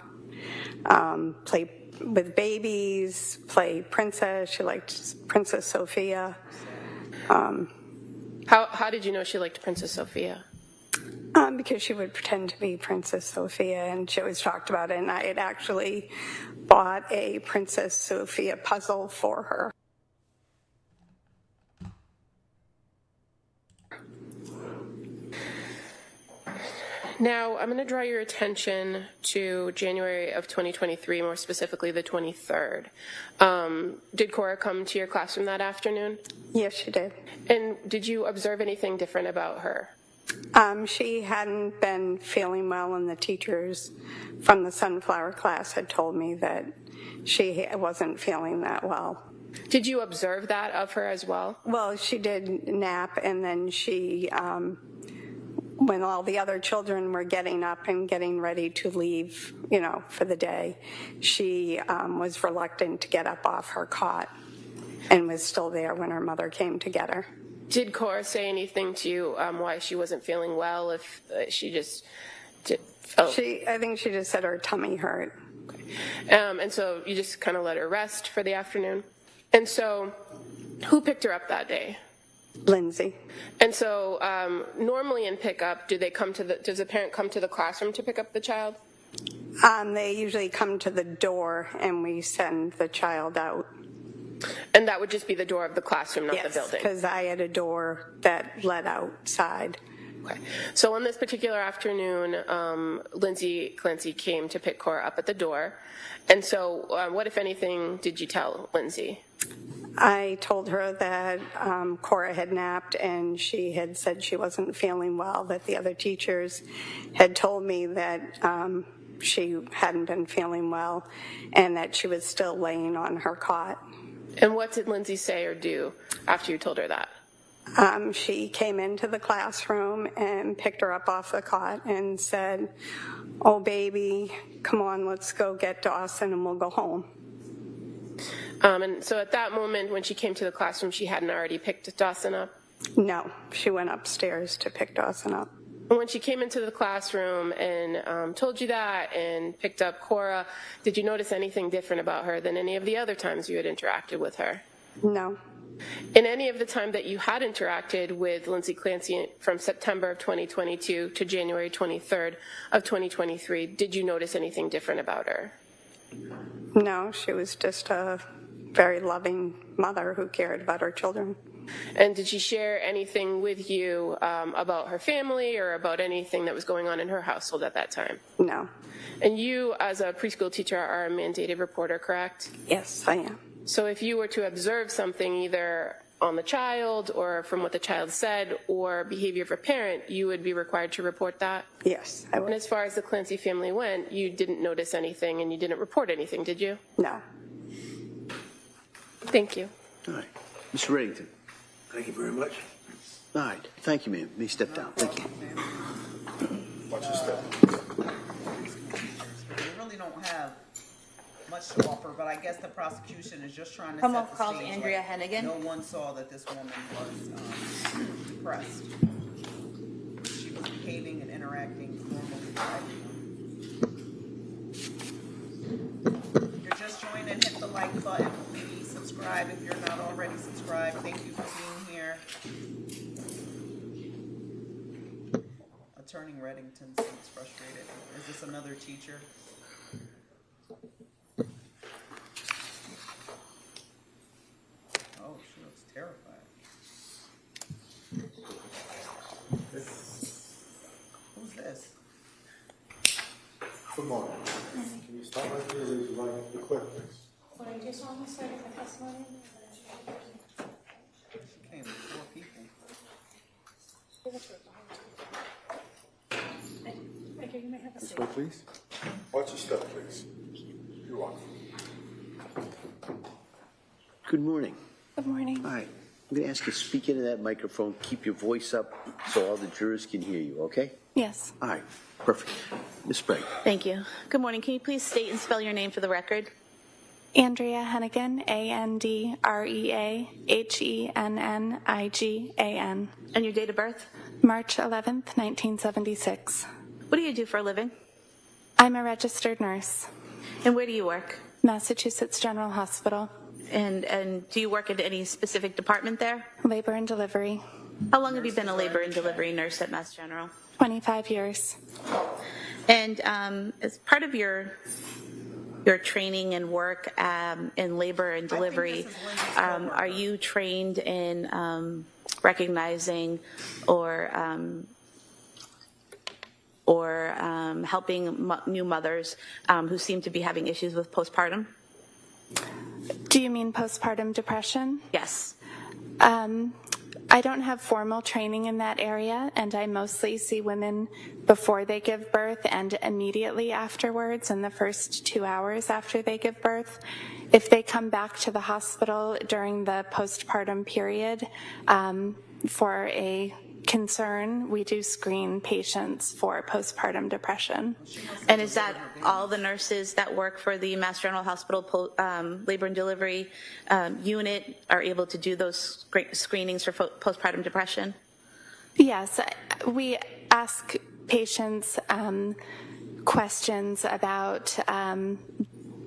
play with babies, play princess. She liked Princess Sophia. How did you know she liked Princess Sophia? Because she would pretend to be Princess Sophia, and she always talked about it, and I had actually bought a Princess Sophia puzzle for her. Now, I'm going to draw your attention to January of 2023, more specifically the 23rd. Did Cora come to your classroom that afternoon? Yes, she did. And did you observe anything different about her? She hadn't been feeling well, and the teachers from the Sunflower class had told me that she wasn't feeling that well. Did you observe that of her as well? Well, she did nap, and then she, when all the other children were getting up and getting ready to leave, for the day, she was reluctant to get up off her cot and was still there when her mother came to get her. Did Cora say anything to you why she wasn't feeling well? If she just did? Oh. I think she just said her tummy hurt. Okay. And so you just kind of let her rest for the afternoon. And so, who picked her up that day? Lindsay. And so, normally in pickup, does the parent come to the classroom to pick up the child? They usually come to the door, and we send the child out. And that would just be the door of the classroom, not the building? Yes, because I had a door that led outside. Okay. So on this particular afternoon, Lindsay Clancy came to pick Cora up at the door. And so what, if anything, did you tell Lindsay? I told her that Cora had napped, and she had said she wasn't feeling well, that the other teachers had told me that she hadn't been feeling well, and that she was still laying on her cot. And what did Lindsay say or do after you told her that? She came into the classroom and picked her up off the cot and said, "Oh, baby, come on, let's go get Dawson and we'll go home." And so at that moment, when she came to the classroom, she hadn't already picked Dawson up? No, she went upstairs to pick Dawson up. And when she came into the classroom and told you that and picked up Cora, did you notice anything different about her than any of the other times you had interacted with her? No. In any of the time that you had interacted with Lindsay Clancy from September of 2022 to January 23rd of 2023, did you notice anything different about her? No, she was just a very loving mother who cared about her children. And did she share anything with you about her family or about anything that was going on in her household at that time? No. And you, as a preschool teacher, are a mandated reporter, correct? Yes, I am. So if you were to observe something either on the child or from what the child said or behavior of a parent, you would be required to report that? Yes, I And would. as far as the Clancy family went, you didn't notice anything and you didn't report anything, did you? No. Thank you. All right. Mr. Reddington. Thank you very much. All right. Thank you, ma'am. May step down. Thank you. Watch your step. They really don't have much to offer, but I guess the prosecution is just trying to Someone set the called stage. Andrea like Hennigan. No one saw that this woman was depressed. She was behaving and interacting normally with everyone. If you're just joining, hit the like button. Please subscribe if you're not already subscribed. Thank you for being here. Attorney Reddington seems frustrated. Is this another teacher? Oh, she looks terrified. Who's this? Good morning. Can you stop right there, raise your right hand, the clerk, please? What I just want to say to the testimony. She came with 4 people. Thank you. You may have a This seat. way, please. Watch your step, please. You're welcome. Good morning. Good morning. All right. I'm going to ask you to speak into that microphone. Keep your voice up so all the jurors can hear you, okay? Yes. All right. Perfect. Ms. Sprague. Thank you. Good morning. Can you please state and spell your name for the record? Andrea Hennigan, AndreaHennigan. And your date of birth? March 11th, 1976. What do you do for a living? I'm a registered nurse. And where do you work? Massachusetts General Hospital. And do you work in any specific department there? Labor and delivery. How long have you been a labor and delivery nurse at Mass General? 25 years. And as part of your training and work in labor and delivery, are you trained in recognizing or helping new mothers who seem to be having issues with postpartum? Do you mean postpartum depression? Yes. I don't have formal training in that area, and I mostly see women before they give birth and immediately afterwards, in the first 2 hours after they give birth. If they come back to the hospital during the postpartum period for a concern, we do screen patients for postpartum depression. And is that all the nurses that work for the Mass General Hospital labor and delivery unit are able to do those screenings for postpartum depression? Yes, we ask patients questions about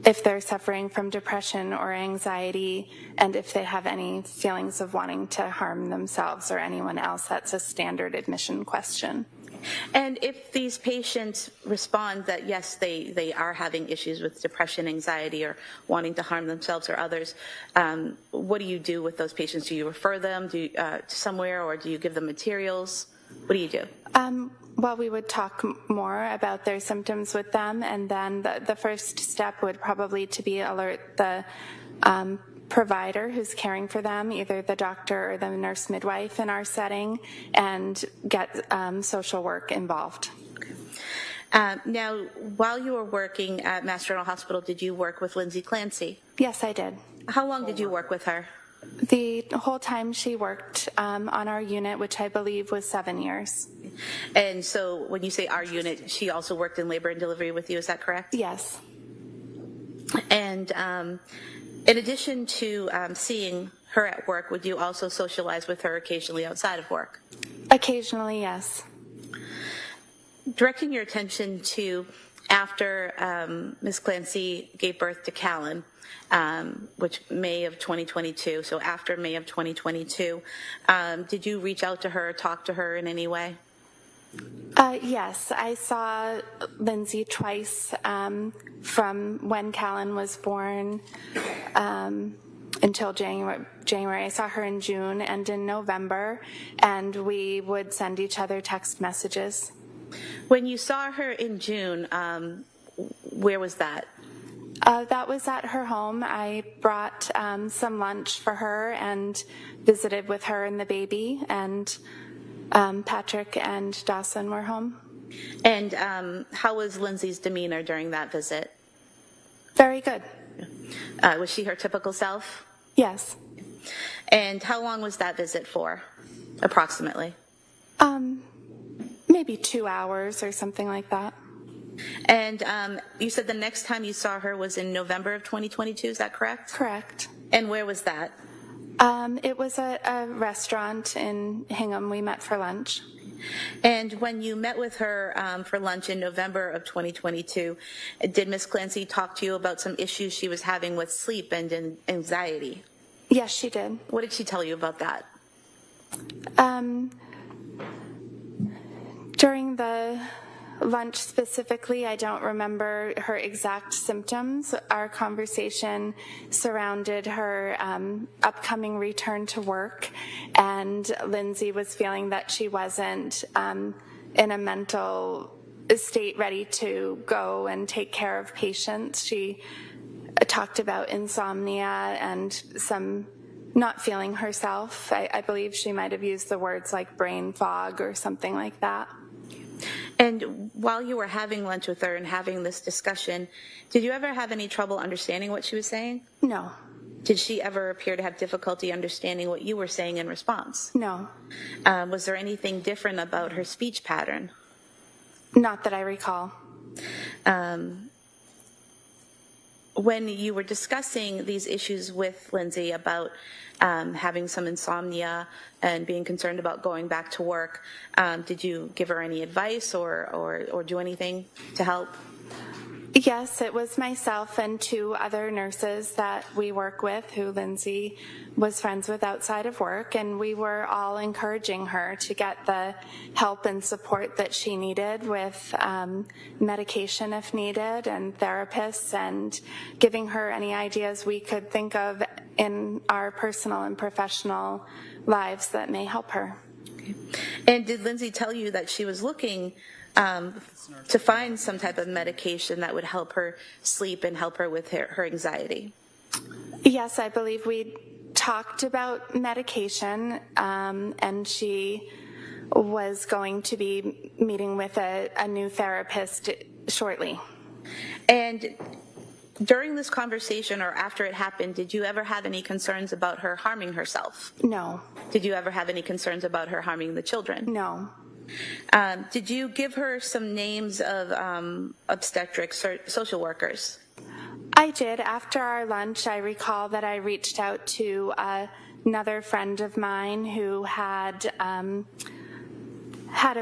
if they're suffering from depression or anxiety, and if they have any feelings of wanting to harm themselves or anyone else. That's a standard admission question. And if these patients respond that, yes, they are having issues with depression, anxiety, or wanting to harm themselves or others, what do you do with those patients? Do you refer them to somewhere, or do you give them materials? What do you do? Well, we would talk more about their symptoms with them, and then the first step would probably to be alert the provider who's caring for them, either the doctor or the nurse midwife in our setting, and get social work involved. Now, while you were working at Mass General Hospital, did you work with Lindsay Clancy? Yes, I did. How long did you work with her? The whole time she worked on our unit, which I believe was 7 years. And so when you say our unit, she also worked in labor and delivery with you, is that correct? Yes. And in addition to seeing her at work, would you also socialize with her occasionally outside of work? Occasionally, yes. Directing your attention to after Ms. Clancy gave birth to Callan, which May of 2022, so after May of 2022, did you reach out to her, talk to her in any way? Yes, I saw Lindsay twice from when Callan was born until January. I saw her in June and in November, and we would send each other text messages. When you saw her in June, where was that? That was at her home. I brought some lunch for her and visited with her and the baby, and Patrick and Dawson were home. And how was Lindsay's demeanor during that visit? Very good. Was she her typical self? Yes. And how long was that visit for, approximately? Maybe 2 hours or something like that. And you said the next time you saw her was in November of 2022, is that correct? Correct. And where was that? It was a restaurant in Hingham. We met for lunch. And when you met with her for lunch in November of 2022, did Ms. Clancy talk to you about some issues she was having with sleep and anxiety? Yes, she did. What did she tell you about that? During the lunch specifically, I don't remember her exact symptoms. Our conversation surrounded her upcoming return to work, and Lindsay was feeling that she wasn't in a mental state ready to go and take care of patients. She talked about insomnia and some not feeling herself. I believe she might have used the words like brain fog or something like that. And while you were having lunch with her and having this discussion, did you ever have any trouble understanding what she was saying? No. Did she ever appear to have difficulty understanding what you were saying in response? No. Was there anything different about her speech pattern? Not that I recall. When you were discussing these issues with Lindsay about having some insomnia and being concerned about going back to work, did you give her any advice or do anything to help? Yes, it was myself and 2 other nurses that we work with who Lindsay was friends with outside of work, and we were all encouraging her to get the help and support that she needed with medication if needed and therapists, and giving her any ideas we could think of in our personal and professional lives that may help her. Okay. And did Lindsay tell you that she was looking to find some type of medication that would help her sleep and help her with her anxiety? Yes, I believe we talked about medication, and she was going to be meeting with a new therapist shortly. And during this conversation or after it happened, did you ever have any concerns about her harming herself? No. Did you ever have any concerns about her harming the children? No. Did you give her some names of obstetrics or social workers? I did. After our lunch, I recall that I reached out to another friend of mine who had a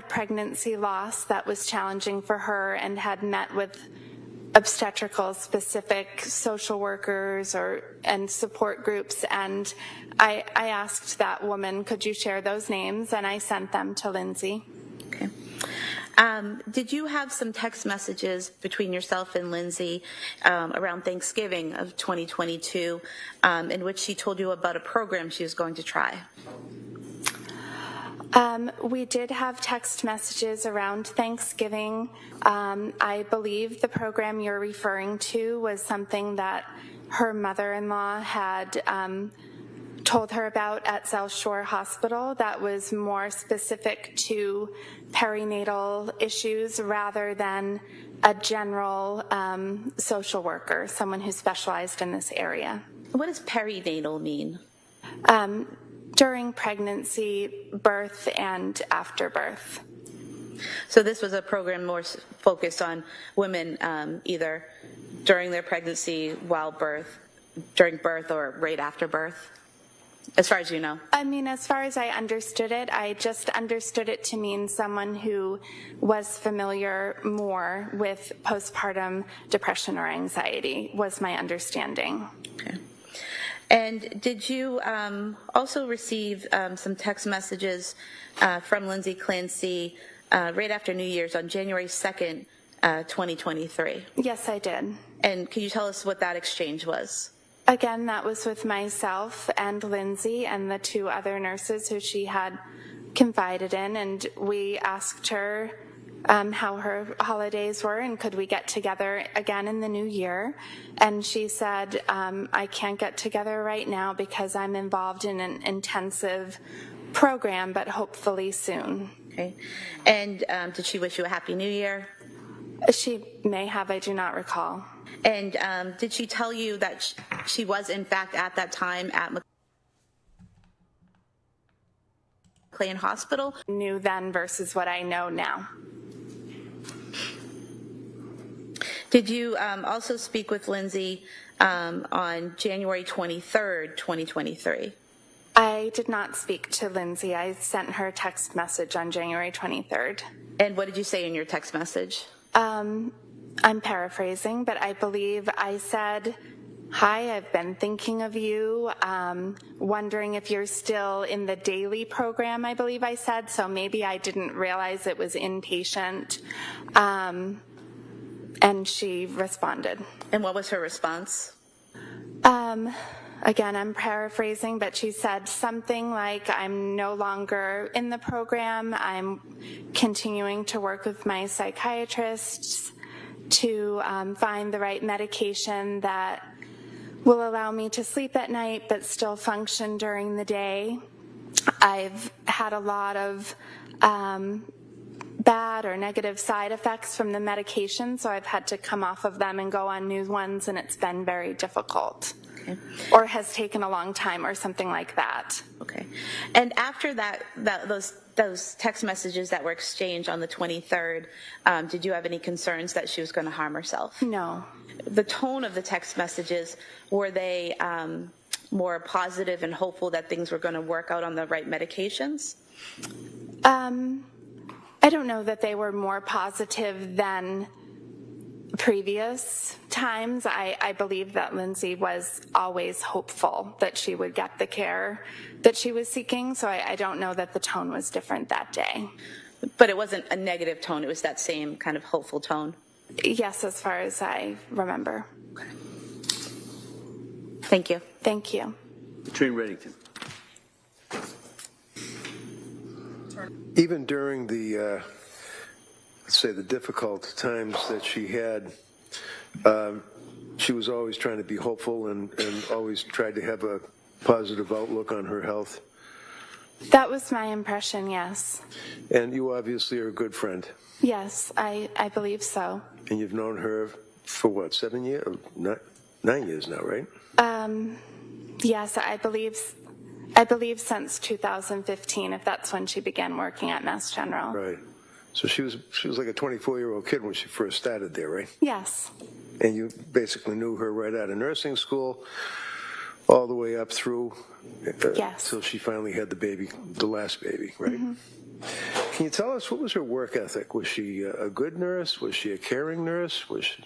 pregnancy loss that was challenging for her and had met with obstetrical specific social workers and support groups, and I asked that woman, could you share those names, and I sent them to Lindsay. Okay. Did you have some text messages between yourself and Lindsay around Thanksgiving of 2022 in which she told you about a program she was going to try? We did have text messages around Thanksgiving. I believe the program you're referring to was something that her mother-in-law had told her about at South Shore Hospital that was more specific to perinatal issues rather than a general social worker, someone who specialized in this area. What does perinatal mean? During pregnancy, birth, and after birth. So this was a program more focused on women either during their pregnancy, while birth, during birth, or right after birth, as far as you know? I mean, as far as I understood it, I just understood it to mean someone who was familiar more with postpartum depression or anxiety, was my understanding. Okay. And did you also receive some text messages from Lindsay Clancy right after New Year's on January 2nd, 2023? Yes, I did. And can you tell us what that exchange was? Again, that was with myself and Lindsay and the 2 other nurses who she had confided in, and we asked her how her holidays were and could we get together again in the new year. And she said, I can't get together right now because I'm involved in an intensive program, but hopefully soon. Okay. And did she wish you a Happy New Year? She may have, I do not recall. And did she tell you that she was, in fact, at that time at McLean Hospital? Knew then versus what I know now. Did you also speak with Lindsay on January 23rd, 2023? I did not speak to Lindsay. I sent her a text message on January 23rd. And what did you say in your text message? I'm paraphrasing, but I believe I said, hi, I've been thinking of you, wondering if you're still in the daily program, I believe I said, so maybe I didn't realize it was inpatient. And she responded. And what was her response? Again, I'm paraphrasing, but she said something like, I'm no longer in the program. I'm continuing to work with my psychiatrists to find the right medication that will allow me to sleep at night but still function during the day. I've had a lot of bad or negative side effects from the medication, so I've had to come off of them and go on new ones, and it's been very difficult. Okay. Or has taken a long time or something like that. Okay. And after those text messages that were exchanged on the 23rd, did you have any concerns that she was going to harm herself? No. The tone of the text messages, were they more positive and hopeful that things were going to work out on the right medications? I don't know that they were more positive than previous times. I believe that Lindsay was always hopeful that she would get the care that she was seeking, so I don't know that the tone was different that day. But it wasn't a negative tone, it was that same kind of hopeful tone? Yes, as far as I remember. Okay. Thank you. Thank you. Attorney Reddington. Even during the, let's say, the difficult times that she had, she was always trying to be hopeful and always tried to have a positive outlook on her health. That was my impression, yes. And you obviously are a good friend. Yes, I believe so. And you've known her for what, 7 years? 9 years now, right? Yes, I believe since 2015, if that's when she began working at Mass General. Right. So she was like a 24-year-old kid when she first started there, right? Yes. And you basically knew her right out of nursing school, all the way up through, yes, till she finally had the baby, the last baby, right? Mm-hmm. Can you tell us, what was her work ethic? Was she a good nurse? Was she a caring nurse?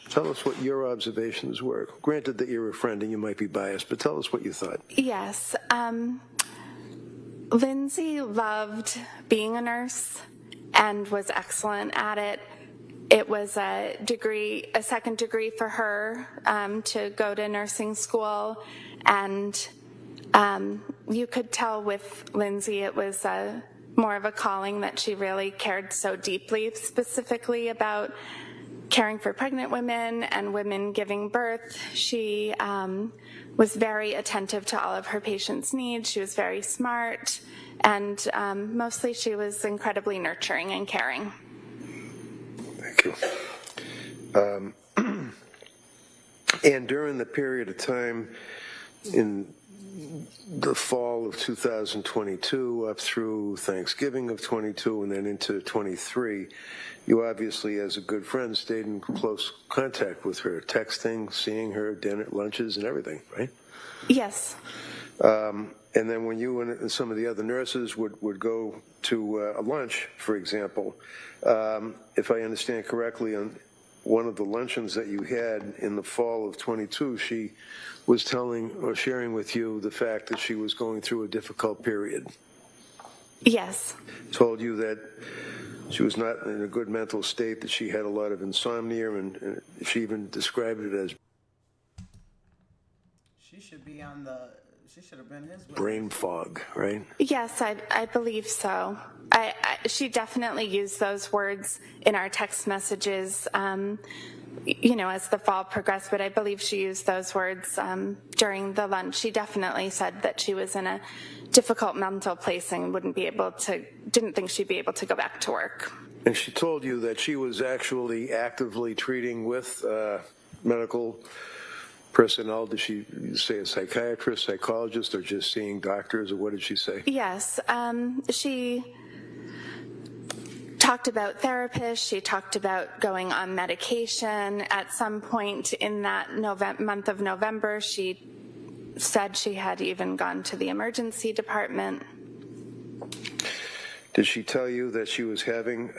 Tell us what your observations were. Granted that you're a friend and you might be biased, but tell us what you thought. Yes. Lindsay loved being a nurse and was excellent at it. It was a second degree for her to go to nursing school, and you could tell with Lindsay it was more of a calling, that she really cared so deeply, specifically about caring for pregnant women and women giving birth. She was very attentive to all of her patients' needs. She was very smart, and mostly she was incredibly nurturing and caring. Thank you. And during the period of time in the fall of 2022 up through Thanksgiving of 22 and then into 23, you obviously, as a good friend, stayed in close contact with her, texting, seeing her, dinner, lunches, and everything, right? Yes. And then when you and some of the other nurses would go to a lunch, for example, if I understand correctly, on one of the luncheons that you had in the fall of 22, she was telling or sharing with you the fact that she was going through a difficult period. Yes. Told you that she was not in a good mental state, that she had a lot of insomnia, and she even described it as... She should be on the She should have been his witness. brain fog, right? Yes, I believe so. She definitely used those words in our text messages, as the fall progressed, but I believe she used those words during the lunch. She definitely said that she was in a difficult mental place and didn't think she'd be able to go back to work. And she told you that she was actually actively treating with medical personnel. Did she say a psychiatrist, psychologist, or just seeing doctors, or what did she say? Yes, she talked about therapists. She talked about going on medication. At some point in that month of November, she said she had even gone to the emergency department. Did she tell you that she was having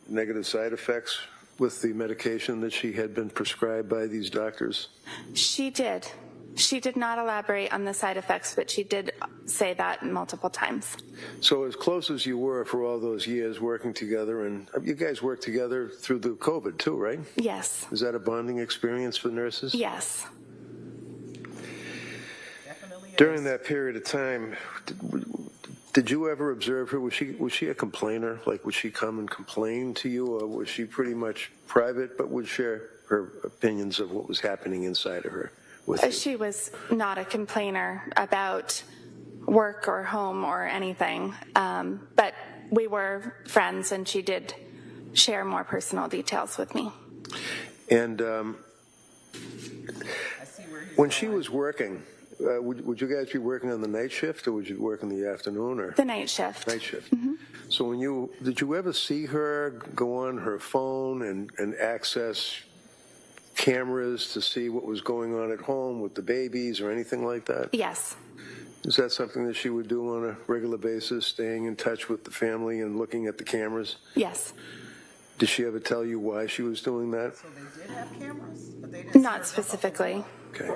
negative side effects with the medication that she had been prescribed by these doctors? She did. She did not elaborate on the side effects, but she did say that multiple times. So as close as you were for all those years working together, and you guys worked together through the COVID too, right? Yes. Is that a bonding experience for nurses? Yes. Definitely. During that period of time, did you ever observe her? Was she a complainer? Like, would she come and complain to you, or was she pretty much private but would share her opinions of what was happening inside of her with you? She was not a complainer about work or home or anything, but we were friends, and she did share more personal details with me. And when she was working, would you guys be working on the night shift, or would you work in the afternoon? Or the night shift. Night shift. Mm-hmm. So did you ever see her go on her phone and access cameras to see what was going on at home with the babies or anything like that? Yes. Is that something that she would do on a regular basis, staying in touch with the family and looking at the cameras? Yes. Did she ever tell you why she was doing that? So they did have cameras, but they didn't. Not specifically. Okay.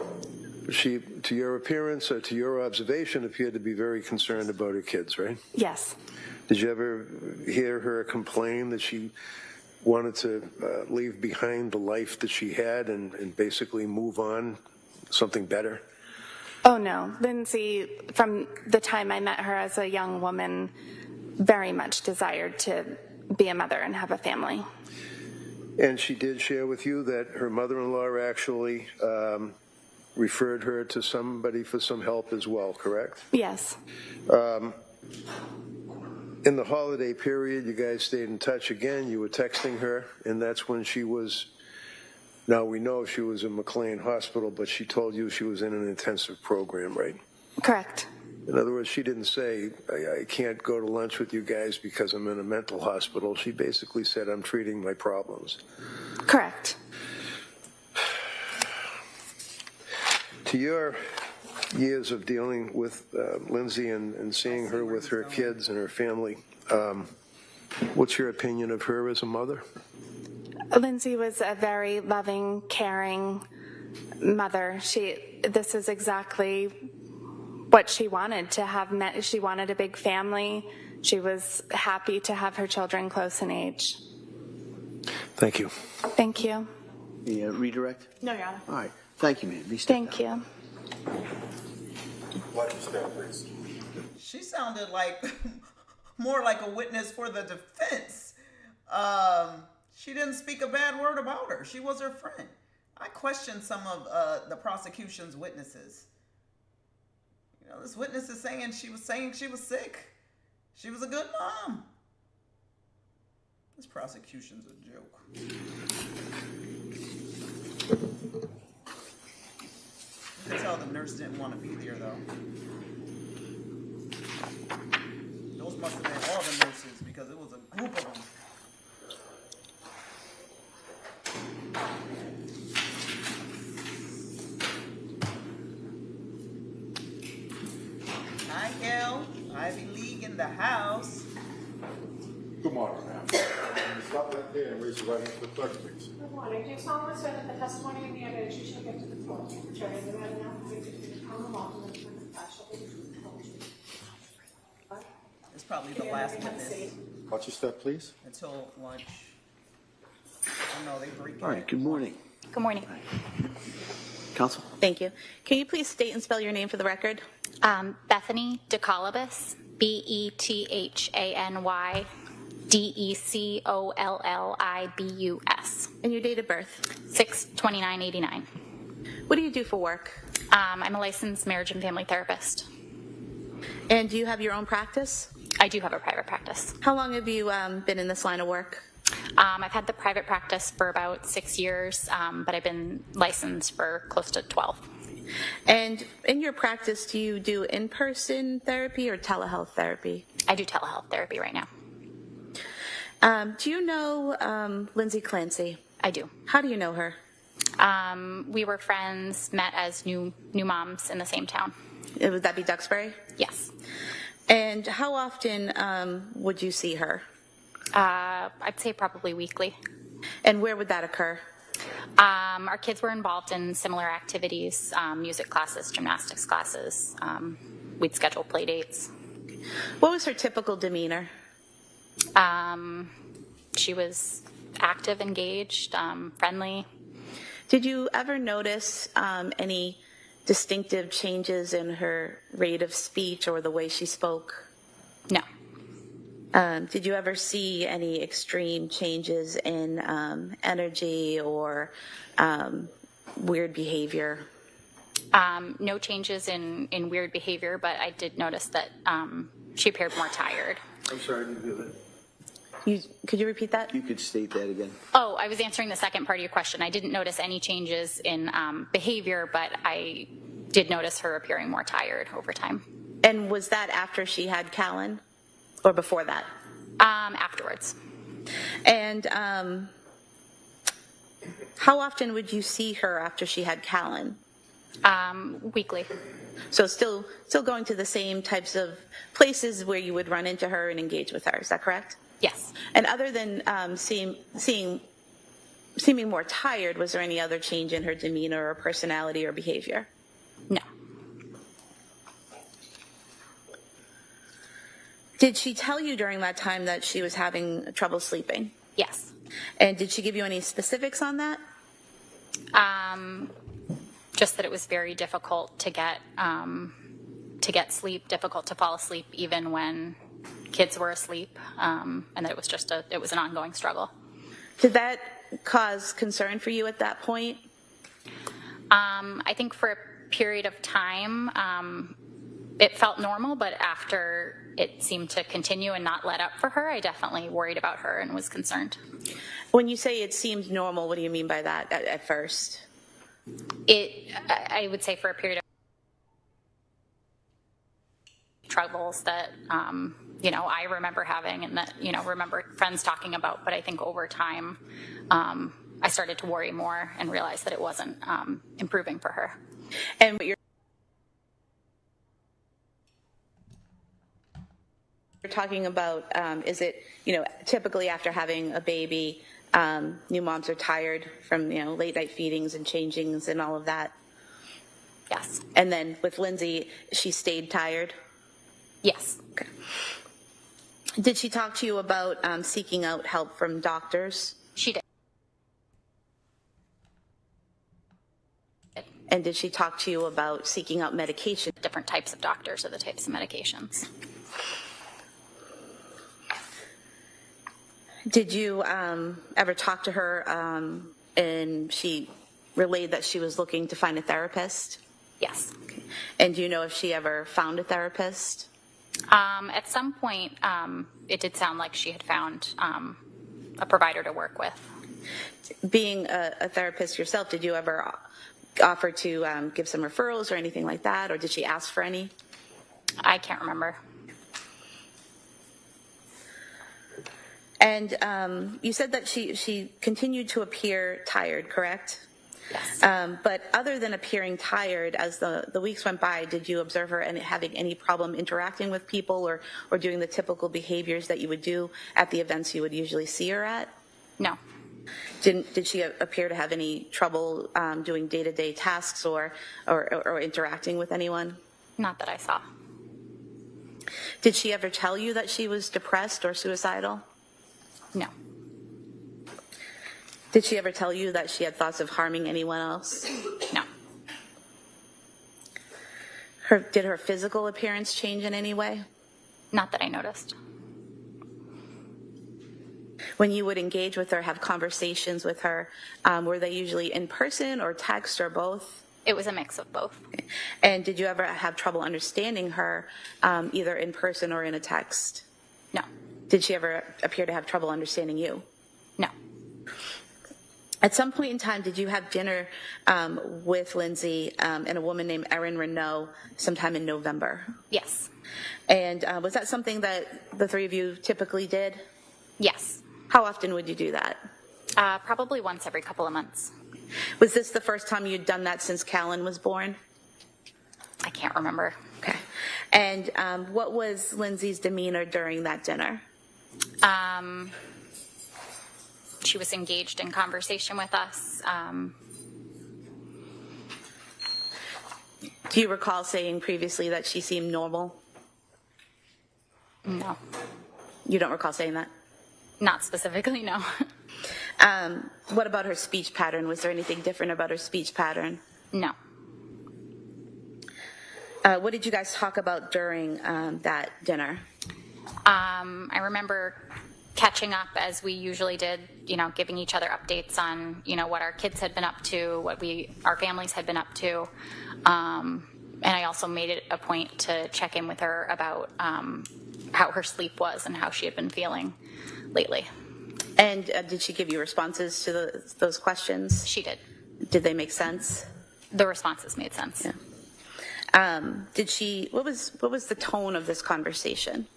She, to your appearance or to your observation, appeared to be very concerned about her kids, right? Yes. Did you ever hear her complain that she wanted to leave behind the life that she had and basically move on, something better? Oh, no. Lindsay, from the time I met her as a young woman, very much desired to be a mother and have a family. And she did share with you that her mother-in-law actually referred her to somebody for some help as well, correct? Yes. In the holiday period, you guys stayed in touch again. You were texting her, and that's when she was, now we know she was in McLean Hospital, but she told you she was in an intensive program, right? Correct. In other words, she didn't say, I can't go to lunch with you guys because I'm in a mental hospital. She basically said, I'm treating my problems. Correct. To your years of dealing with Lindsay and seeing her with her kids and her family, what's your opinion of her as a mother? Lindsay was a very loving, caring mother. This is exactly what she wanted to have. She wanted a big family. She was happy to have her children close in age. Thank you. Thank you. The redirect? No, Your Honor. All right. Thank you, ma'am. Please step Thank down. you. Watch your step, please. She sounded like more like a witness for the defense. She didn't speak a bad word about her. She was her friend. I questioned some of the prosecution's witnesses. You know, this witness is saying she was sick. She was a good mom. This prosecution's a joke. You can tell the nurse didn't want to be there, though. Those must have been all the nurses, because it was a group of them. Hi, Gail. Ivy League in the house. Good morning, ma'am. Stop right there and raise your right hand for the clerk, please. Good morning. Do you solemnly swear that the testimony in the evidence you shall give to the court, which I have read now, convicted to the common law and the truth of God shall be the truth and whole truth. It's probably the last witness Watch your step, please. until lunch. Oh no, they break it. All right. Good morning. Good morning. Counsel? Thank you. Can you please state and spell your name for the record? Bethany DeColibus, Bethany DeCollibus. And your date of birth? 6/29/89. What do you do for work? I'm a licensed marriage and family therapist. And do you have your own practice? I do have a private practice. How long have you been in this line of work? I've had the private practice for about 6 years, but I've been licensed for close to 12. And in your practice, do you do in-person therapy or telehealth therapy? I do telehealth therapy right now. Do you know Lindsay Clancy? I do. How do you know her? We were friends, met as new moms in the same town. Would that be Duxbury? Yes. And how often would you see her? I'd say probably weekly. And where would that occur? Our kids were involved in similar activities, music classes, gymnastics classes. We'd schedule play dates. What was her typical demeanor? She was active, engaged, friendly. Did you ever notice any distinctive changes in her rate of speech or the way she spoke? No. Did you ever see any extreme changes in energy or weird behavior? No changes in weird behavior, but I did notice that she appeared more tired. I'm sorry, I didn't hear that. Could you repeat that? You could state that again. Oh, I was answering the second part of your question. I didn't notice any changes in behavior, but I did notice her appearing more tired over time. And was that after she had Callan or before that? Afterwards. And how often would you see her after she had Callan? Weekly. So still going to the same types of places where you would run into her and engage with her. Is that correct? Yes. And other than seeming more tired, was there any other change in her demeanor or personality or behavior? No. Did she tell you during that time that she was having trouble sleeping? Yes. And did she give you any specifics on that? Just that it was very difficult to get sleep, difficult to fall asleep even when kids were asleep, and that it was an ongoing struggle. Did that cause concern for you at that point? I think for a period of time, it felt normal, but after it seemed to continue and not let up for her, I definitely worried about her and was concerned. When you say it seemed normal, what do you mean by that at first? I would say for a period of troubles that, I remember having and that, remember friends talking about, but I think over time, I started to worry more and realize that it wasn't improving for her. And what you're talking about, is it, typically after having a baby, new moms are tired from, late night feedings and changings and all of that? Yes. And then with Lindsay, she stayed tired? Yes. Okay. Did she talk to you about seeking out help from doctors? She did. And did she talk to you about seeking out medication? Different types of doctors or the types of medications. Did you ever talk to her and she relayed that she was looking to find a therapist? Yes. Okay. And do you know if she ever found a therapist? At some point, it did sound like she had found a provider to work with. Being a therapist yourself, did you ever offer to give some referrals or anything like that, or did she ask for any? I can't remember. And you said that she continued to appear tired, correct? Yes. But other than appearing tired, as the weeks went by, did you observe her having any problem interacting with people or doing the typical behaviors that you would do at the events you would usually see her at? No. Did she appear to have any trouble doing day-to-day tasks or interacting with anyone? Not that I saw. Did she ever tell you that she was depressed or suicidal? No. Did she ever tell you that she had thoughts of harming anyone else? No. Did her physical appearance change in any way? Not that I noticed. When you would engage with her, have conversations with her, were they usually in person or text or both? It was a mix of both. Okay. And did you ever have trouble understanding her, either in person or in a text? No. Did she ever appear to have trouble understanding you? No. At some point in time, did you have dinner with Lindsay and a woman named Erin Renault sometime in November? Yes. And was that something that the three of you typically did? Yes. How often would you do that? Probably once every couple of months. Was this the first time you'd done that since Callan was born? I can't remember. Okay. And what was Lindsay's demeanor during that dinner? She was engaged in conversation with us. Do you recall saying previously that she seemed normal? No. You don't recall saying that? Not specifically, no. What about her speech pattern? Was there anything different about her speech pattern? No. What did you guys talk about during that dinner? I remember catching up as we usually did, giving each other updates on, what our kids had been up to, what our families had been up to. And I also made it a point to check in with her about how her sleep was and how she had been feeling lately. And did she give you responses to those questions? She did. Did they make sense? The responses made sense. Yeah. What was the tone of this conversation?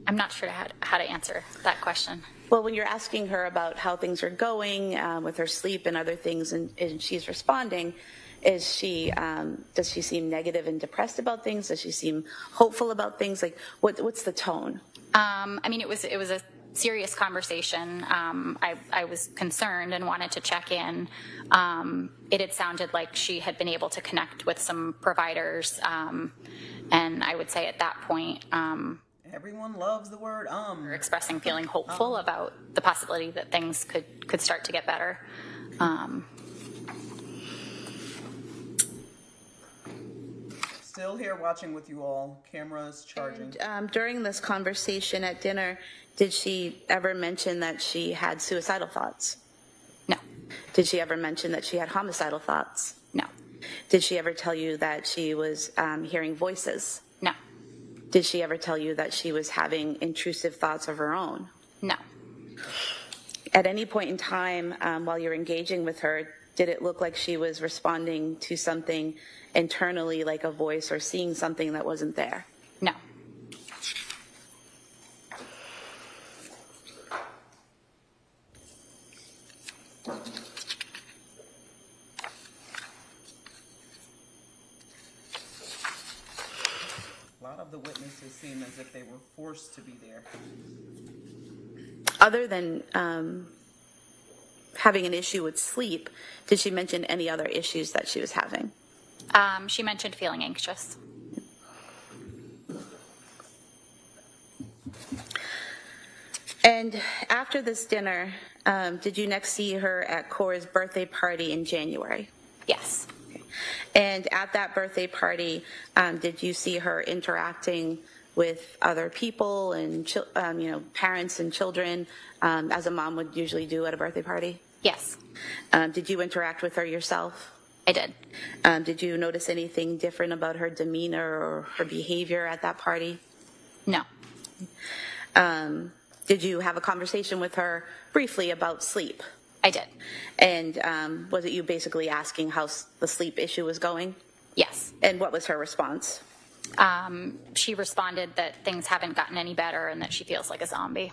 I'm not sure how to answer that question. Well, when you're asking her about how things are going with her sleep and other things, and she's responding, does she seem negative and depressed about things? Does she seem hopeful about things? Like, what's the tone? It was a serious conversation. I was concerned and wanted to check in. It had sounded like she had been able to connect with some providers, and I would say at that point, everyone loves the word we're expressing feeling hopeful about the possibility that things could start to get better. Still here watching with you all. Cameras charging. And, during this conversation at dinner, did she ever mention that she had suicidal thoughts? No. Did she ever mention that she had homicidal thoughts? No. Did she ever tell you that she was hearing voices? No. Did she ever tell you that she was having intrusive thoughts of her own? No. At any point in time while you're engaging with her, did it look like she was responding to something internally, like a voice, or seeing something that wasn't there? No. A lot of the witnesses seem as if they were forced to be there. Other than having an issue with sleep, did she mention any other issues that she was having? She mentioned feeling anxious. And after this dinner, did you next see her at Cora's birthday party in January? Yes. And at that birthday party, did you see her interacting with other people and parents and children, as a mom would usually do at a birthday party? Yes. Did you interact with her yourself? I did. Did you notice anything different about her demeanor or her behavior at that party? No. Did you have a conversation with her briefly about sleep? I did. And was it you basically asking how the sleep issue was going? Yes. And what was her response? She responded that things haven't gotten any better and that she feels like a zombie.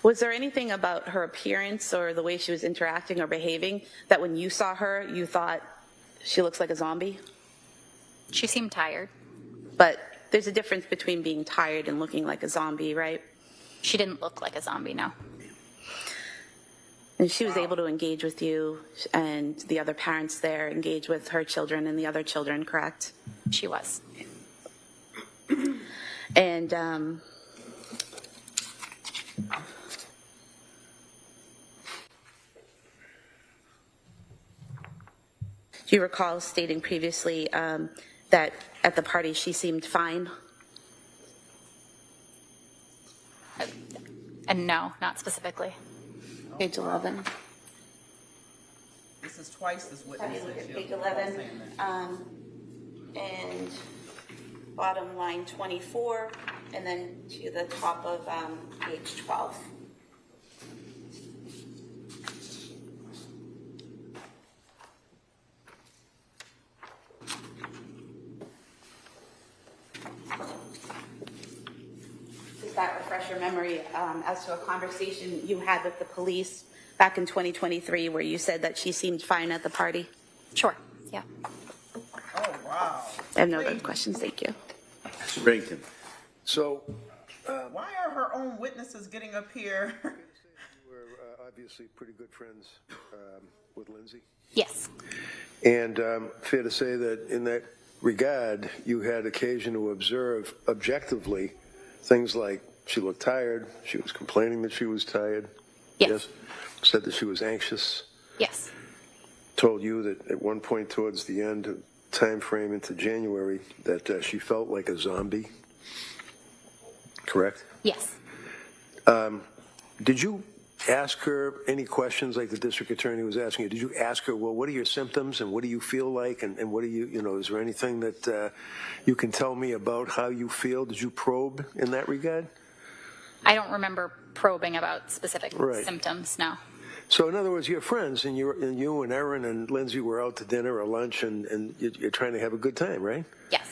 Was there anything about her appearance or the way she was interacting or behaving that when you saw her, you thought she looks like a zombie? She seemed tired. But there's a difference between being tired and looking like a zombie, right? She didn't look like a zombie, no. And she was able to engage with you and the other parents there, engage with her children and the other children, correct? She was. And Do you recall stating previously that at the party she seemed fine? And no, not specifically. Page 11. This is twice this witness. Have you look at page 11 and bottom line 24, and then to the top of page 12. Does that refresh your memory as to a conversation you had with the police back in 2023 where you said that she seemed fine at the party? Sure, yeah. Oh, wow. I have no other questions, thank you. Mr. Bennington. So, why are her own witnesses getting up here? you were obviously pretty good friends with Lindsay. Yes. And fair to say that in that regard, you had occasion to observe objectively things like she looked tired, she was complaining that she was tired. Yes. Said that she was anxious. Yes. Told you that at one point towards the end of time frame into January that she felt like a zombie. Correct? Yes. Did you ask her any questions like the district attorney was asking you? Did you ask her, well, what are your symptoms and what do you feel like and what do you know, is there anything that you can tell me about how you feel? Did you probe in that regard? I don't remember probing about specific Right. symptoms, no. So in other words, you're friends and you and Erin and Lindsay were out to dinner or lunch and you're trying to have a good time, right? Yes.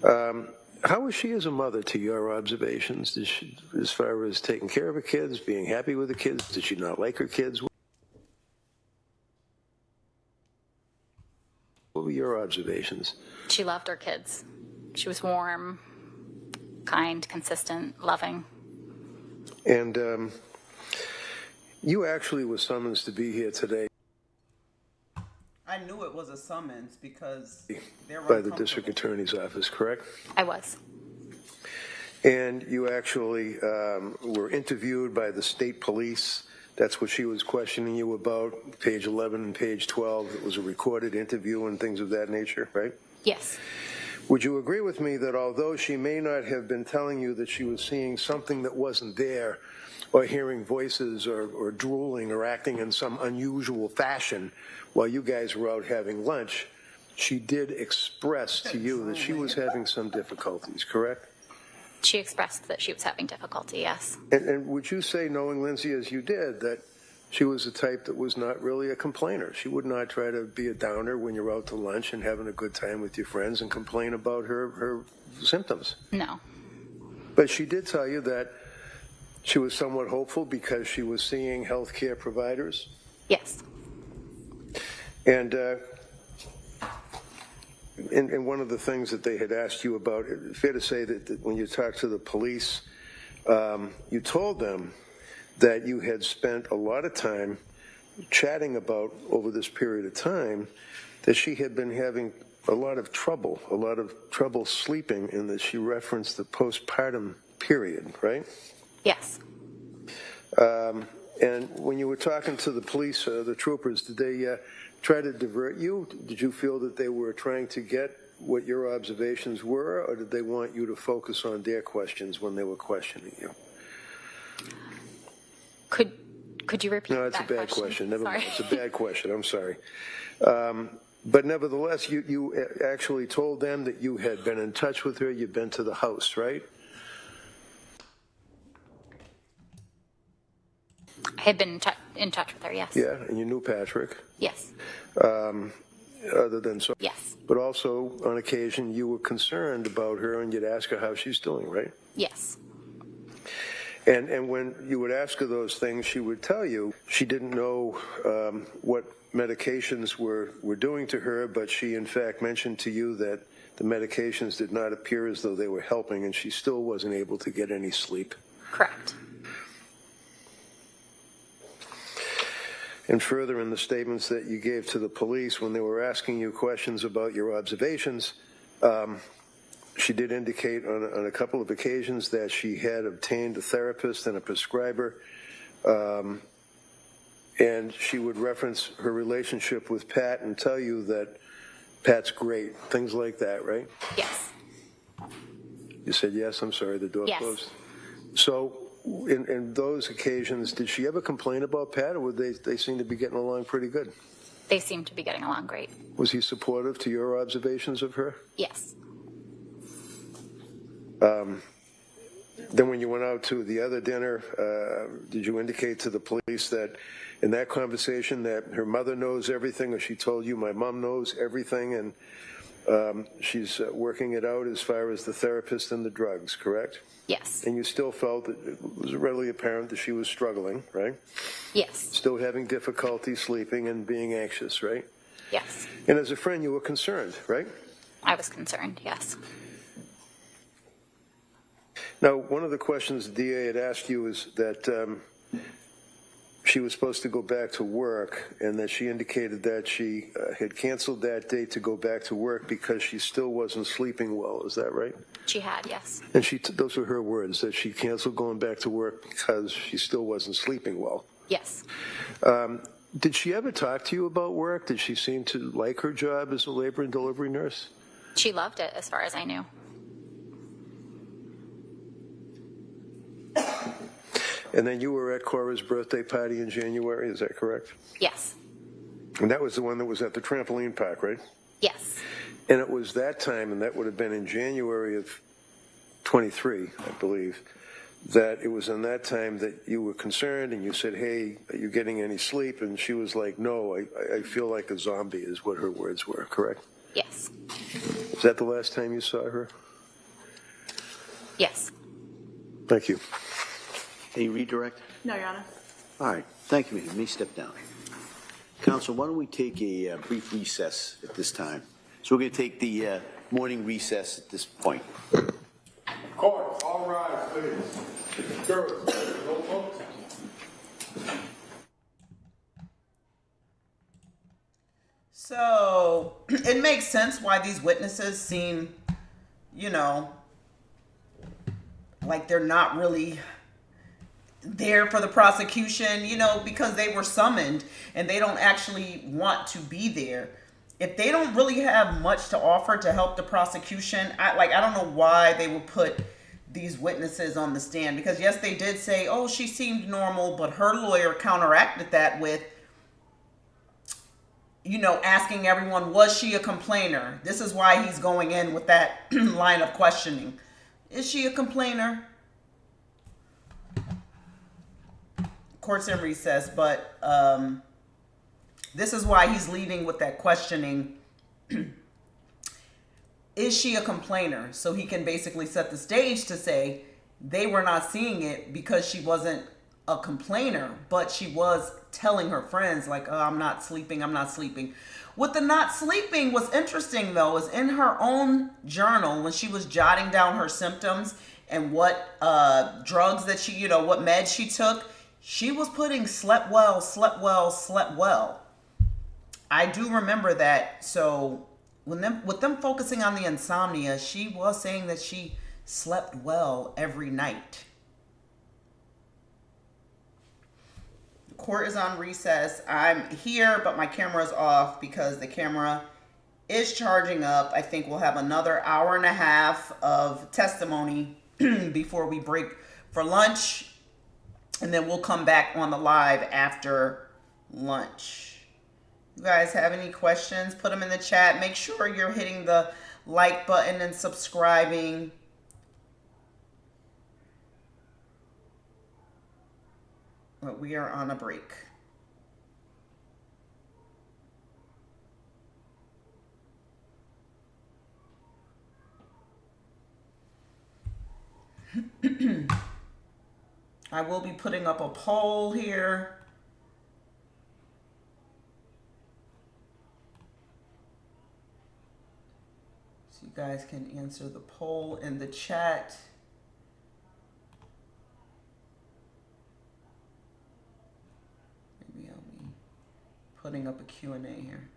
How was she as a mother to your observations? Did she, as far as taking care of her kids, being happy with the kids? Did she not like her kids? What were your observations? She loved her kids. She was warm, kind, consistent, loving. And you actually were summoned to be here today I knew it was a summons because they're by the district attorney's office, correct? I was. And you actually were interviewed by the state police. That's what she was questioning you about, page 11 and page 12. It was a recorded interview and things of that nature, right? Yes. Would you agree with me that although she may not have been telling you that she was seeing something that wasn't there, or hearing voices or drooling or acting in some unusual fashion while you guys were out having lunch, she did express to you that she was having some difficulties, correct? She expressed that she was having difficulty, yes. And would you say, knowing Lindsay as you did, that she was the type that was not really a complainer? She would not try to be a downer when you're out to lunch and having a good time with your friends and complain about her symptoms? No. But she did tell you that she was somewhat hopeful because she was seeing health care providers? Yes. And one of the things that they had asked you about, fair to say that when you talked to the police, you told them that you had spent a lot of time chatting about over this period of time that she had been having a lot of trouble sleeping, and that she referenced the postpartum period, right? Yes. And when you were talking to the police, the troopers, did they try to divert you? Did you feel that they were trying to get what your observations were, or did they want you to focus on their questions when they were questioning you? Could you repeat that? No, it's a bad question. Never mind. It's a bad question. I'm sorry. But nevertheless, you actually told them that you had been in touch with her. You'd been to the house, right? I had been in touch with her, yes. Yeah, and you knew Patrick. Yes. Other than so. Yes. But also, on occasion, you were concerned about her, and you'd ask her how she's doing, right? Yes. And when you would ask her those things, she would tell you she didn't know what medications were doing to her, but she in fact mentioned to you that the medications did not appear as though they were helping, and she still wasn't able to get any sleep. Correct. And further, in the statements that you gave to the police when they were asking you questions about your observations, she did indicate on a couple of occasions that she had obtained a therapist and a prescriber, and she would reference her relationship with Pat and tell you that Pat's great, things like that, right? Yes. You said yes, I'm sorry, the door Yes. closed. So in those occasions, did she ever complain about Pat, or would they seem to be getting along pretty good? They seem to be getting along great. Was he supportive to your observations of her? Yes. Then when you went out to the other dinner, did you indicate to the police that in that conversation that her mother knows everything, or she told you my mom knows everything, and she's working it out as far as the therapist and the drugs, correct? Yes. And you still felt that it was readily apparent that she was struggling, right? Yes. Still having difficulty sleeping and being anxious, right? Yes. And as a friend, you were concerned, right? I was concerned, yes. Now, one of the questions the DA had asked you is that she was supposed to go back to work, and that she indicated that she had canceled that date to go back to work because she still wasn't sleeping well. Is that right? She had, yes. And those were her words, that she canceled going back to work because she still wasn't sleeping well. Yes. Did she ever talk to you about work? Did she seem to like her job as a labor and delivery nurse? She loved it, as far as I knew. And then you were at Cora's birthday party in January, is that correct? Yes. And that was the one that was at the trampoline park, right? Yes. And it was that time, and that would have been in January of 23, I believe, that it was in that time that you were concerned and you said, hey, are you getting any sleep? And she was like, no, I feel like a zombie, is what her words were, correct? Yes. Is that the last time you saw her? Yes. Thank you. Any redirect? No, Your Honor. All right, thank you, ma'am. May step down. Counsel, why don't we take a brief recess at this time? So we're going to take the morning recess at this point. Court, all rise, please. Jurors, no votes. So it makes sense why these witnesses seem, like they're not really there for the prosecution, because they were summoned and they don't actually want to be there. If they don't really have much to offer to help the prosecution, I don't know why they would put these witnesses on the stand, because yes, they did say, oh, she seemed normal, but her lawyer counteracted that with, asking everyone, was she a complainer? This is why he's going in with that line of questioning. Is she a complainer? Court's in recess, but this is why he's leading with that questioning. Is she a complainer? So he can basically set the stage to say they were not seeing it because she wasn't a complainer, but she was telling her friends like, oh, I'm not sleeping. With the not sleeping, what's interesting though is in her own journal when she was jotting down her symptoms and what drugs that she, what meds she took, she was putting slept well. I do remember that. So with them focusing on the insomnia, she was saying that she slept well every night. The court is on recess. I'm here, but my camera is off because the camera is charging up. I think we'll have another hour and a half of testimony before we break for lunch. And then we'll come back on the live after lunch. You guys have any questions? Put them in the chat. Make sure you're hitting the like button and subscribing. But we are on a break. I will be putting up a poll here. So you guys can answer the poll in the chat. Maybe I'll be putting up a Q&A here.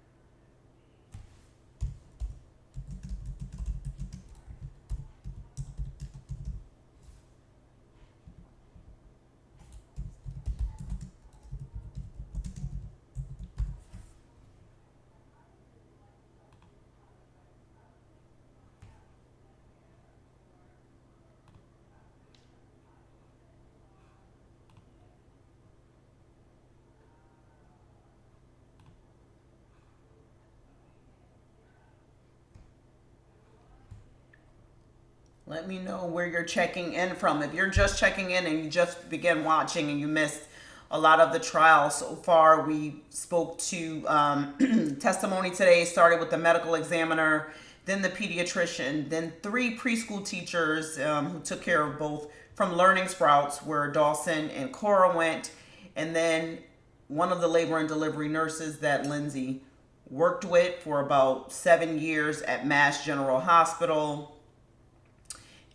Let me know where you're checking in from. If you're just checking in and you just began watching and you missed a lot of the trial so far, we spoke to testimony today, started with the medical examiner, then the pediatrician, then 3 preschool teachers who took care of both from Learning Sprouts, where Dawson and Cora went, and then one of the labor and delivery nurses that Lindsay worked with for about 7 years at Mass General Hospital,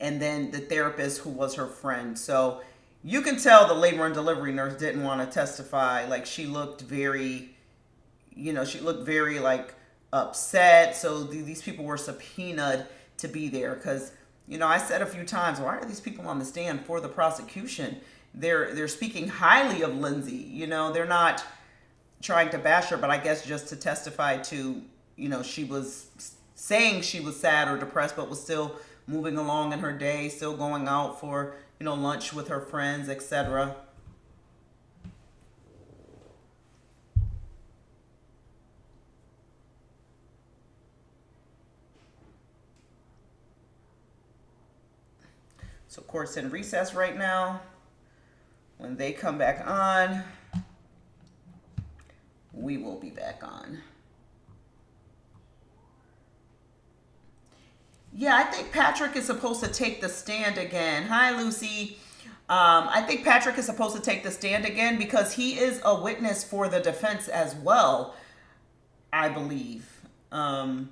and then the therapist who was her friend. So you can tell the labor and delivery nurse didn't want to testify. Like, she looked very, like upset. So these people were subpoenaed to be there because, I said a few times, why are these people on the stand for the prosecution? They're speaking highly of Lindsay. They're not trying to bash her, but I guess just to testify to, she was saying she was sad or depressed, but was still moving along in her day, still going out for, lunch with her friends, etc. So court's in recess right now. When they come back on, we will be back on. Yeah, I think Patrick is supposed to take the stand again. Hi, Lucy. I think Patrick is supposed to take the stand again because he is a witness for the defense as well, I believe. So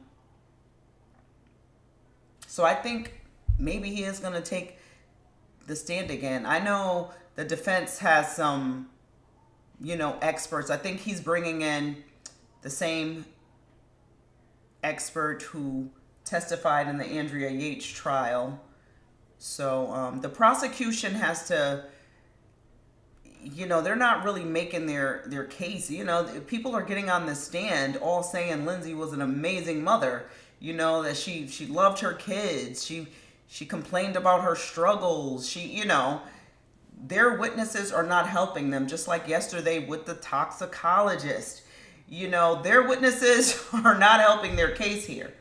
I think maybe he is going to take the stand again. I know the defense has some, experts. I think he's bringing in the same expert who testified in the Andrea Yates trial. So the prosecution has to, they're not really making their case. People are getting on the stand all saying Lindsay was an amazing mother, that she loved her kids. She complained about her struggles. Their witnesses are not helping them, just like yesterday with the toxicologist. Their witnesses are not helping their case here.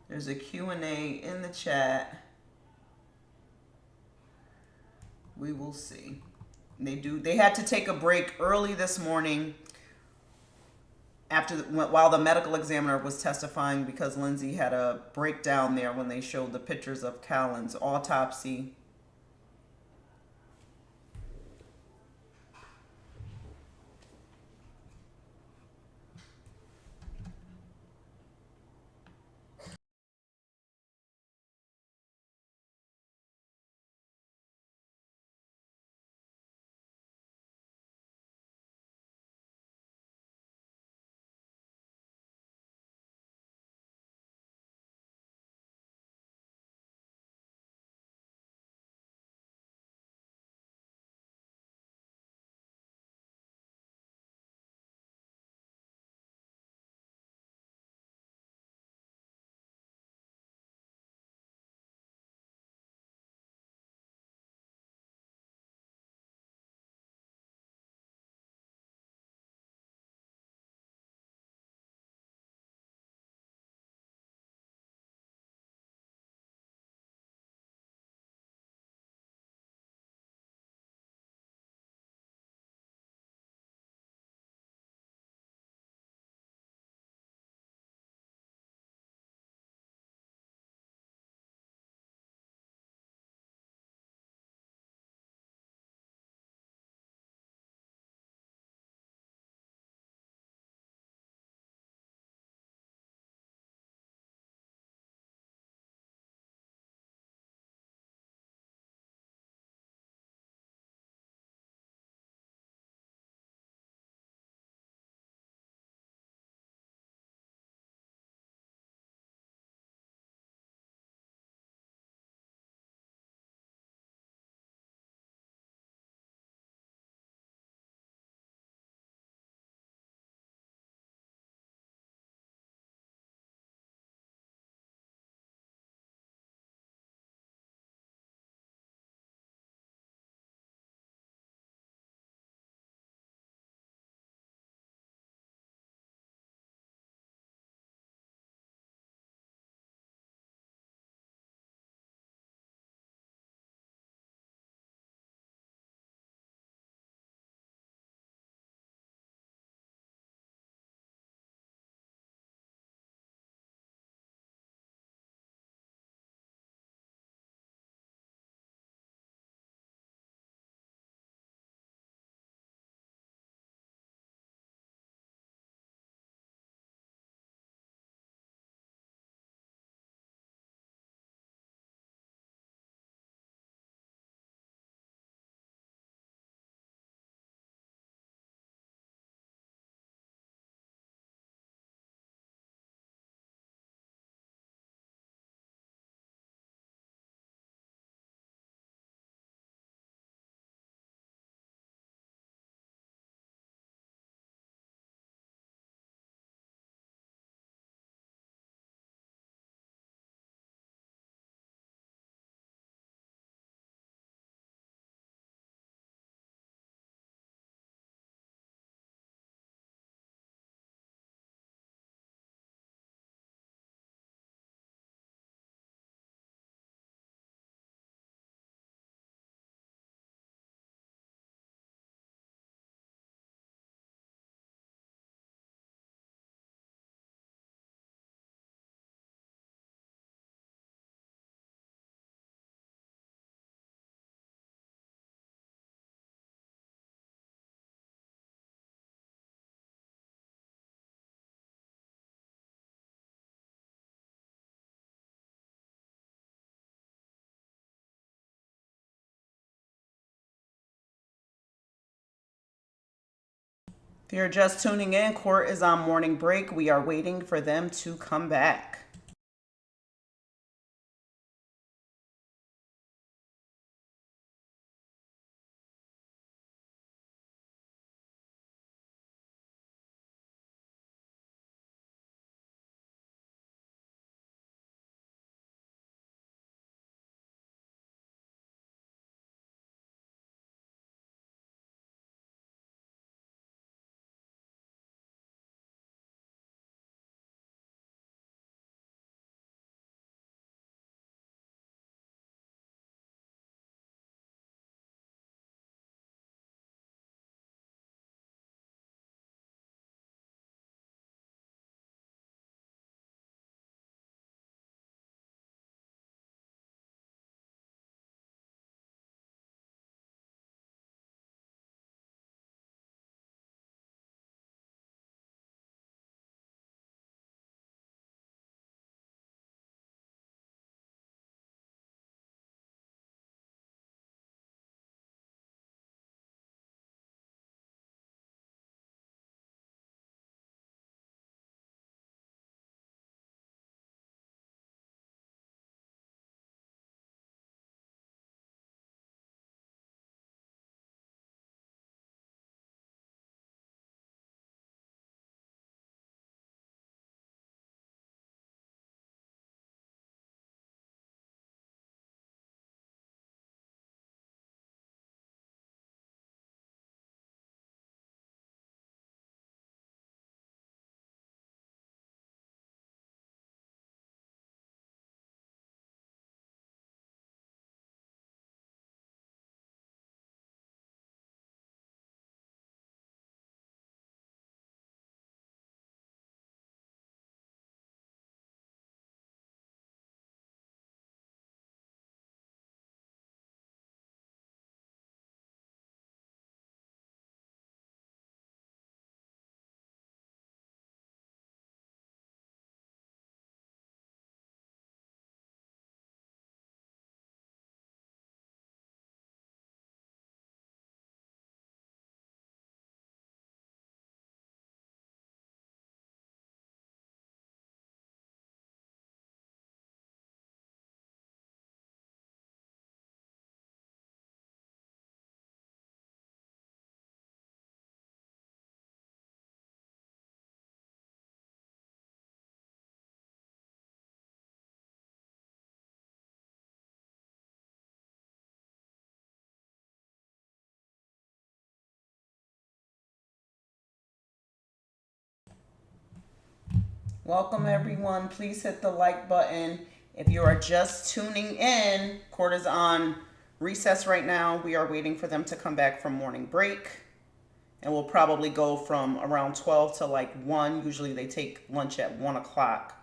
There's a Q&A in the chat. We will see. They had to take a break early this morning while the medical examiner was testifying because Lindsay had a breakdown there when they showed the pictures of Callan's autopsy. If you're just tuning in, court is on morning break. We are waiting for them to come back. Welcome everyone. Please hit the like button. If you are just tuning in, court is on recess right now. We are waiting for them to come back from morning break. And we'll probably go from around 12 to like 1. Usually they take lunch at 1 o'clock.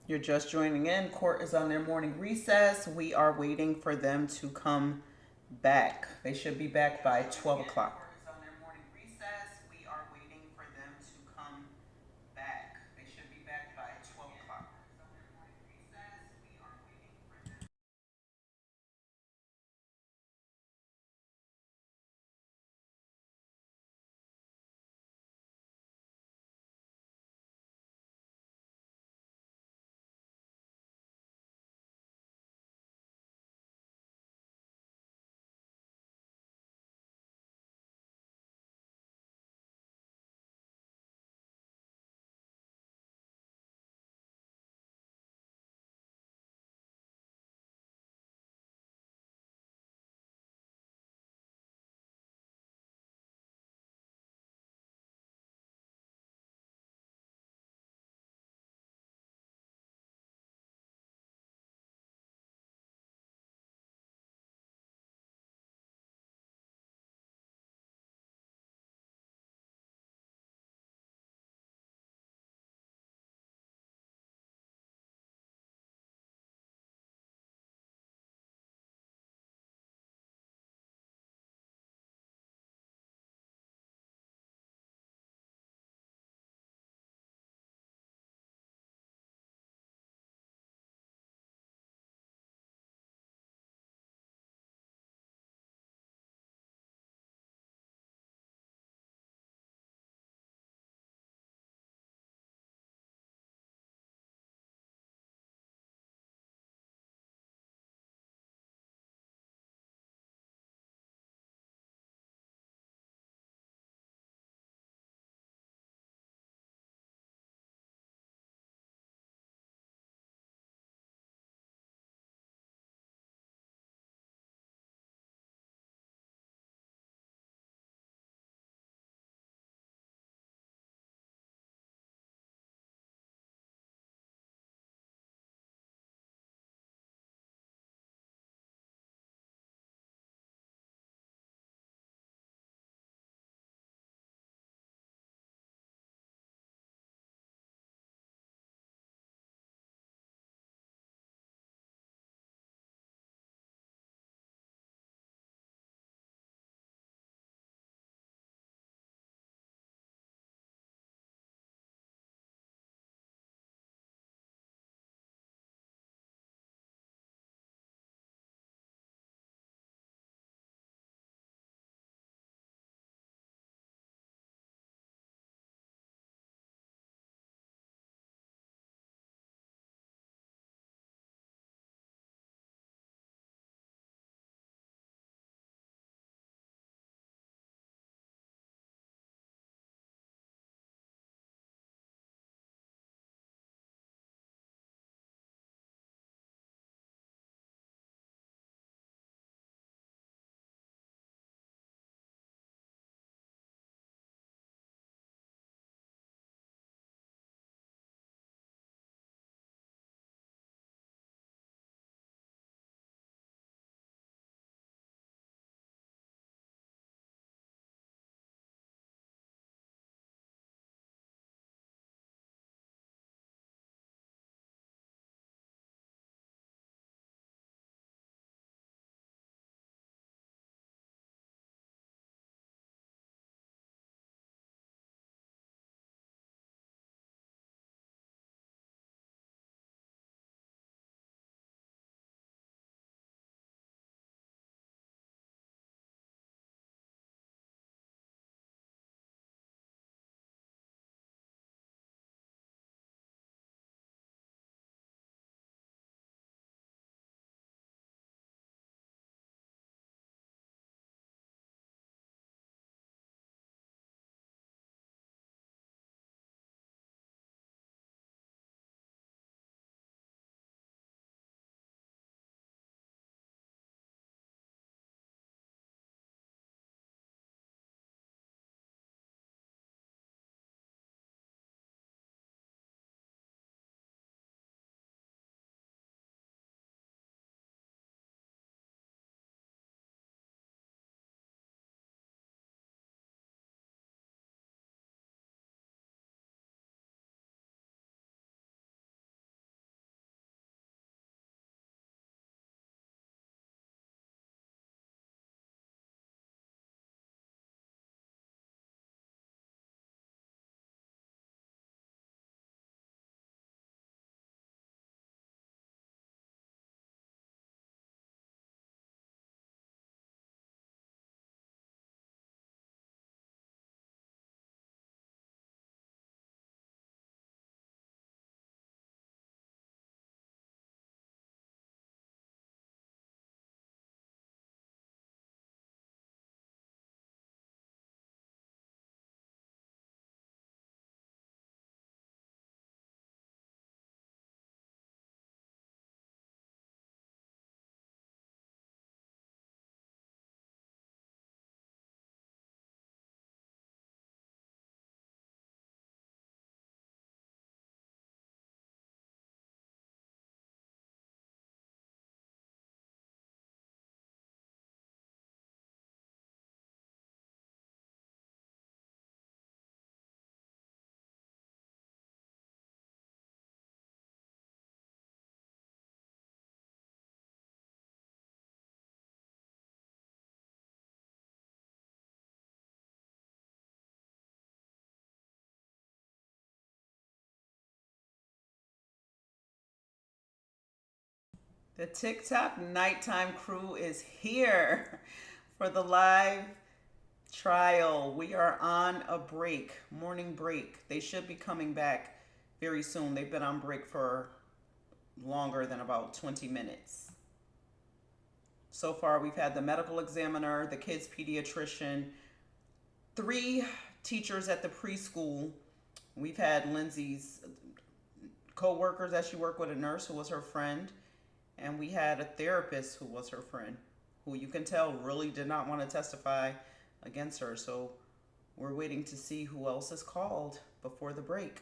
You're just joining in. Court is on their morning recess. We are waiting for them to come back. They should be back by 12 o'clock. The TikTok nighttime crew is here for the live trial. We are on a break, morning break. They should be coming back very soon. They've been on break for longer than about 20 minutes. So far, we've had the medical examiner, the kids pediatrician, 3 teachers at the preschool. We've had Lindsay's co-workers that she worked with, a nurse who was her friend, and we had a therapist who was her friend, who you can tell really did not want to testify against her. So we're waiting to see who else is called before the break.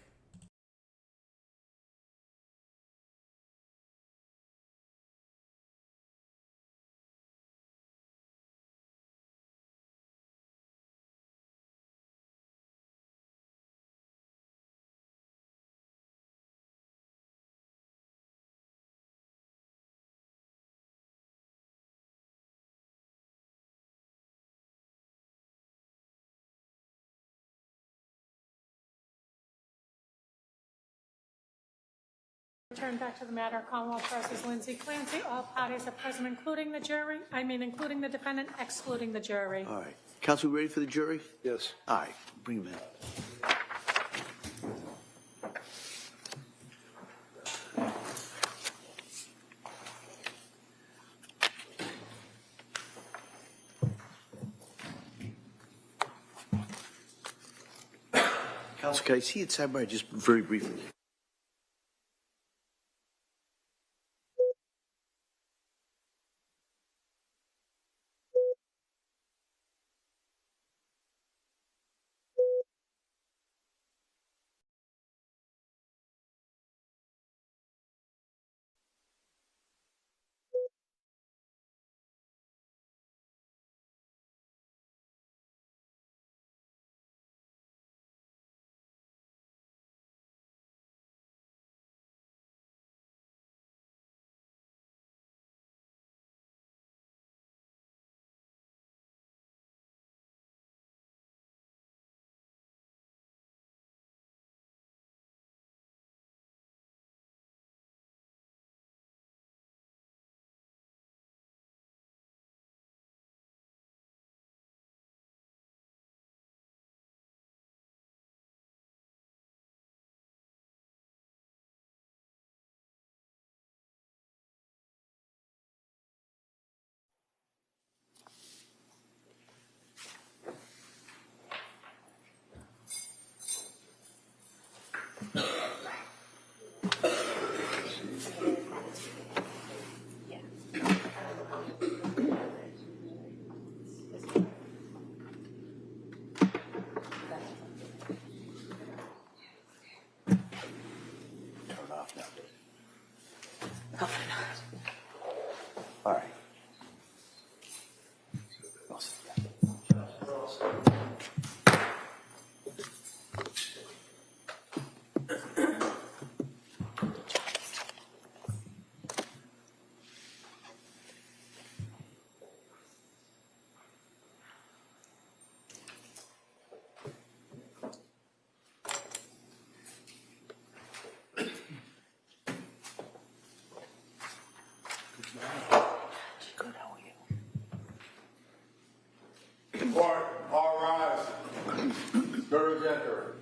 Return back to the matter, Commonwealth versus Lindsay Clancy. All parties are present, including the jury. Including the defendant, excluding the jury. All right. Counsel, ready for the jury? Yes. All right. Bring them in. Counsel, can I see it side by just very briefly? All right. Court, all rise. Jurors enter.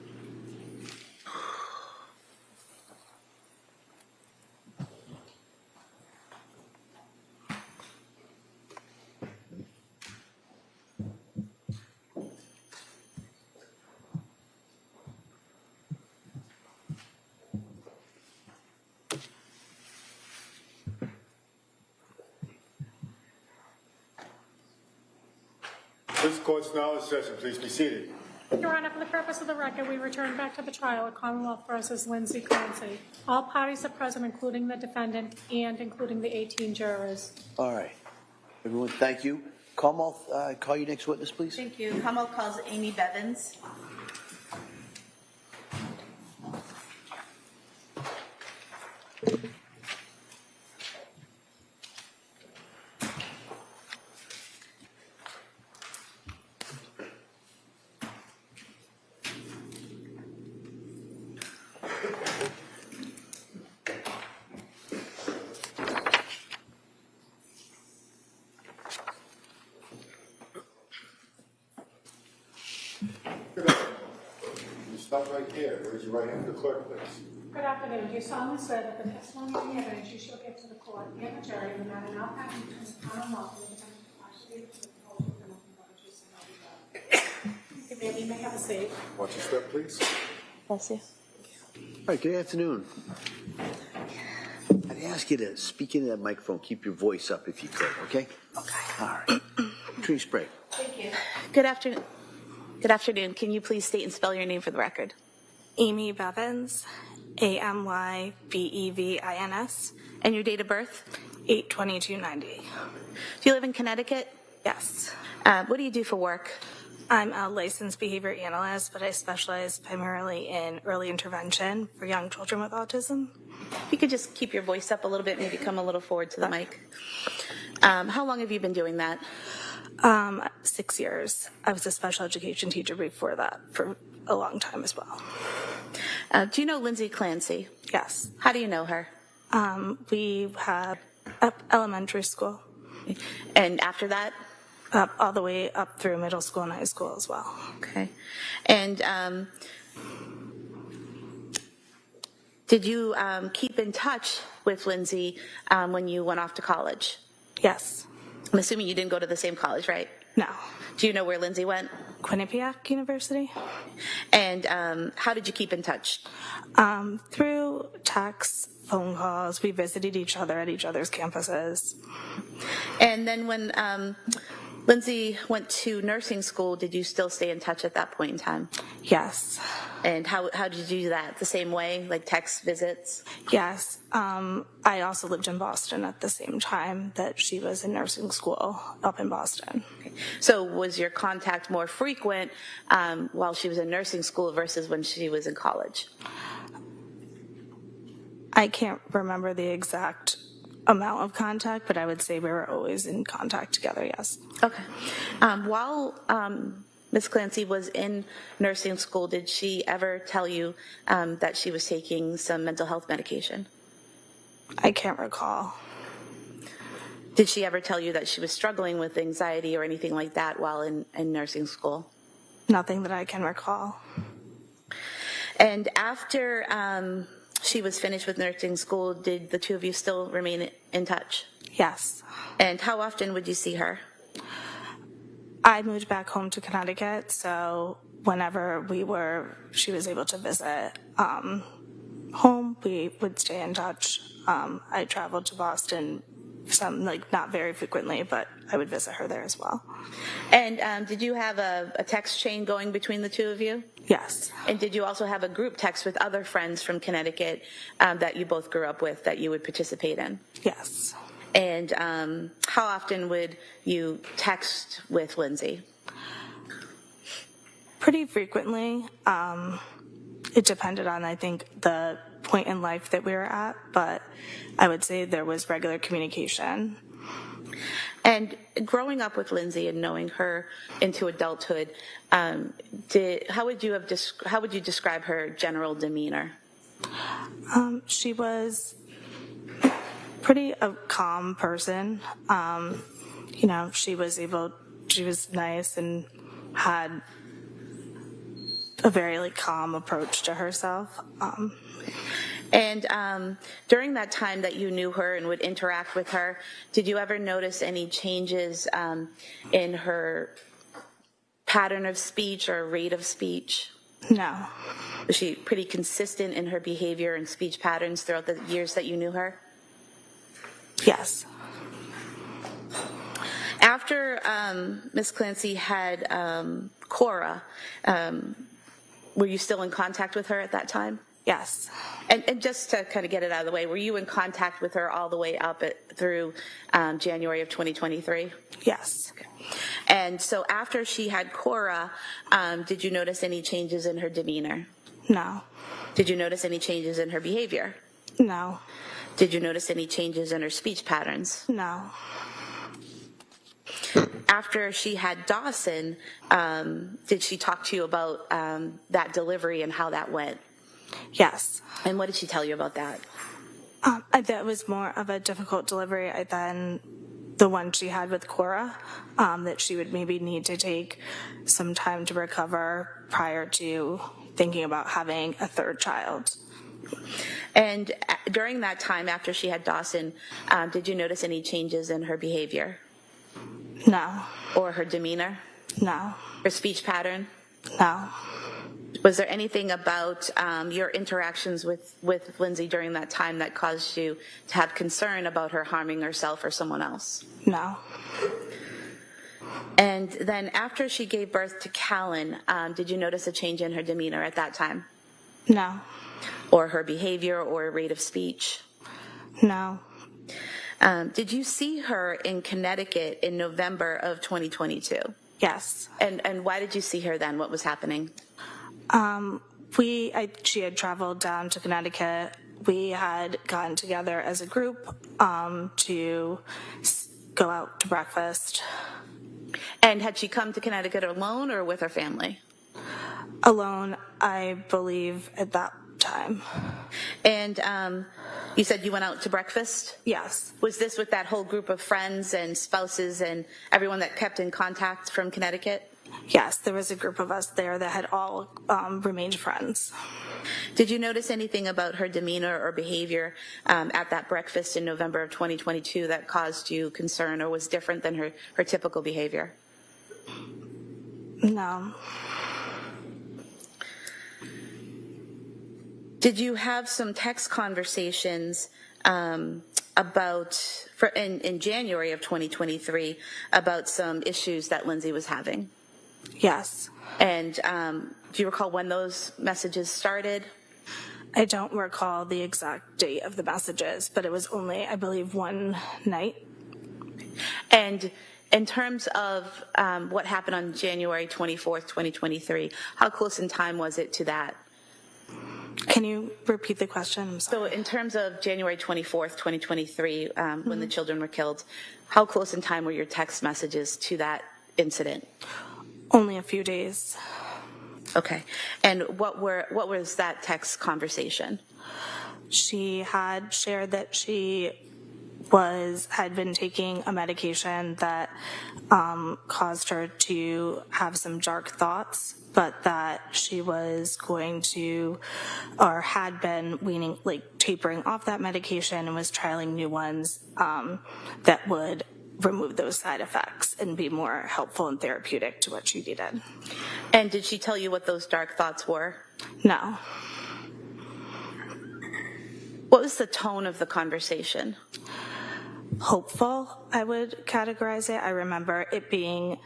This court's now in session. Please be seated. Your Honor, for the purpose of the record, we return back to the trial of Commonwealth versus Lindsay Clancy. All parties are present, including the defendant and including the 18 jurors. All right. Everyone, thank you. Commonwealth, call your next witness, please. Thank you. Commonwealth calls Amy Bevins. Stop right there. Raise your right hand for the clerk, please. Good afternoon. Do you solemnly swear that the testimony and the evidence you shall give to the court and the jury in the matter now passing between the Commonwealth and the defendant actually to the court and nothing but the truth and nothing but you may have a seat. Watch your step, please. Bless you. All right, good afternoon. I'd ask you to speak into that microphone, keep your voice up if you could, okay? Okay. All right. Tree spray. Thank you. Good afternoon. Good afternoon. Can you please state and spell your name for the record? Amy Bevins, AMYBEVINS. And your date of birth? 8/22/90. Do you live in Connecticut? Yes. What do you do for work? I'm a licensed behavior analyst, but I specialize primarily in early intervention for young children with autism. If you could just keep your voice up a little bit, maybe come a little forward to the mic. How long have you been doing that? 6 years. I was a special education teacher before that for a long time as well. Do you know Lindsay Clancy? Yes. How do you know her? We had elementary school. And after that? All the way up through middle school and high school as well. Okay. And did you keep in touch with Lindsay when you went off to college? Yes. I'm assuming you didn't go to the same college, right? No. Do you know where Lindsay went? Quinnipiac University. And how did you keep in touch? Through texts, phone calls. We visited each other at each other's campuses. And then when Lindsay went to nursing school, did you still stay in touch at that point in time? Yes. And how did you do that? The same way, like text visits? Yes. I also lived in Boston at the same time that she was in nursing school up in Boston. Okay. So was your contact more frequent while she was in nursing school versus when she was in college? I can't remember the exact amount of contact, but I would say we were always in contact together, yes. Okay. While Ms. Clancy was in nursing school, did she ever tell you that she was taking some mental health medication? I can't recall. Did she ever tell you that she was struggling with anxiety or anything like that while in nursing school? Nothing that I can recall. And after she was finished with nursing school, did the two of you still remain in touch? Yes. And how often would you see her? I moved back home to Connecticut, so whenever she was able to visit home, we would stay in touch. I traveled to Boston not very frequently, but I would visit her there as well. And did you have a text chain going between the two of you? Yes. And did you also have a group text with other friends from Connecticut that you both grew up with that you would participate in? Yes. And how often would you text with Lindsay? Pretty frequently. It depended on, I think, the point in life that we were at, but I would say there was regular communication. And growing up with Lindsay and knowing her into adulthood, how would you describe her general demeanor? She was pretty a calm person. She was nice and had a very calm approach to herself. And during that time that you knew her and would interact with her, did you ever notice any changes in her pattern of speech or rate of speech? No. Was she pretty consistent in her behavior and speech patterns throughout the years that you knew her? Yes. After Ms. Clancy had Cora, were you still in contact with her at that time? Yes. And just to kind of get it out of the way, were you in contact with her all the way up through January of 2023? Yes. Okay. And so after she had Cora, did you notice any changes in her demeanor? No. Did you notice any changes in her behavior? No. Did you notice any changes in her speech patterns? No. After she had Dawson, did she talk to you about that delivery and how that went? Yes. And what did she tell you about that? That was more of a difficult delivery than the one she had with Cora, that she would maybe need to take some time to recover prior to thinking about having a third child. And during that time, after she had Dawson, did you notice any changes in her behavior? No. Or her demeanor? No. Her speech pattern? No. Was there anything about your interactions with Lindsay during that time that caused you to have concern about her harming herself or someone else? No. And then after she gave birth to Callan, did you notice a change in her demeanor at that time? No. Or her behavior or rate of speech? No. Did you see her in Connecticut in November of 2022? Yes. And why did you see her then? What was happening? She had traveled down to Connecticut. We had gotten together as a group to go out to breakfast. And had she come to Connecticut alone or with her family? Alone, I believe, at that time. And you said you went out to breakfast? Yes. Was this with that whole group of friends and spouses and everyone that kept in contact from Connecticut? Yes, there was a group of us there that had all remained friends. Did you notice anything about her demeanor or behavior at that breakfast in November of 2022 that caused you concern or was different than her typical behavior? No. Did you have some text conversations in January of 2023 about some issues that Lindsay was having? Yes. And do you recall when those messages started? I don't recall the exact date of the messages, but it was only, I believe, one night. And in terms of what happened on January 24th, 2023, how close in time was it to that? Can you repeat the question? I'm sorry. So in terms of January 24th, 2023, when the children were killed, how close in time were your text messages to that incident? Only a few days. Okay. And what was that text conversation? She had shared that she had been taking a medication that caused her to have some dark thoughts, but that she was going to, or had been tapering off that medication and was trialing new ones that would remove those side effects and be more helpful and therapeutic to what she needed. And did she tell you what those dark thoughts were? No. What was the tone of the conversation? Hopeful, I would categorize it. I remember it being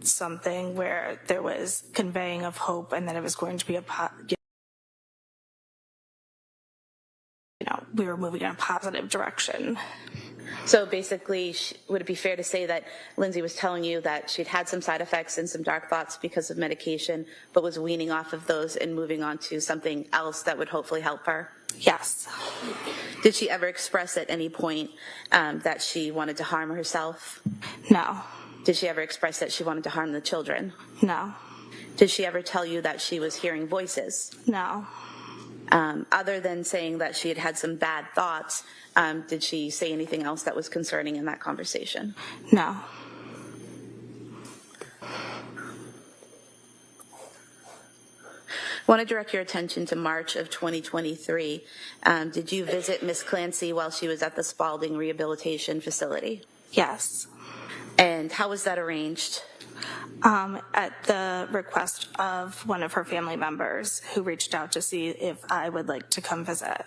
something where there was conveying of hope and that it was going to be we were moving in a positive direction. So basically, would it be fair to say that Lindsay was telling you that she'd had some side effects and some dark thoughts because of medication, but was weaning off of those and moving on to something else that would hopefully help her? Yes. Did she ever express at any point that she wanted to harm herself? No. Did she ever express that she wanted to harm the children? No. Did she ever tell you that she was hearing voices? No. Other than saying that she had had some bad thoughts, did she say anything else that was concerning in that conversation? No. I want to direct your attention to March of 2023. Did you visit Miss Clancy while she was at the Spalding Rehabilitation Facility? Yes. And how was that arranged? At the request of one of her family members who reached out to see if I would like to come visit.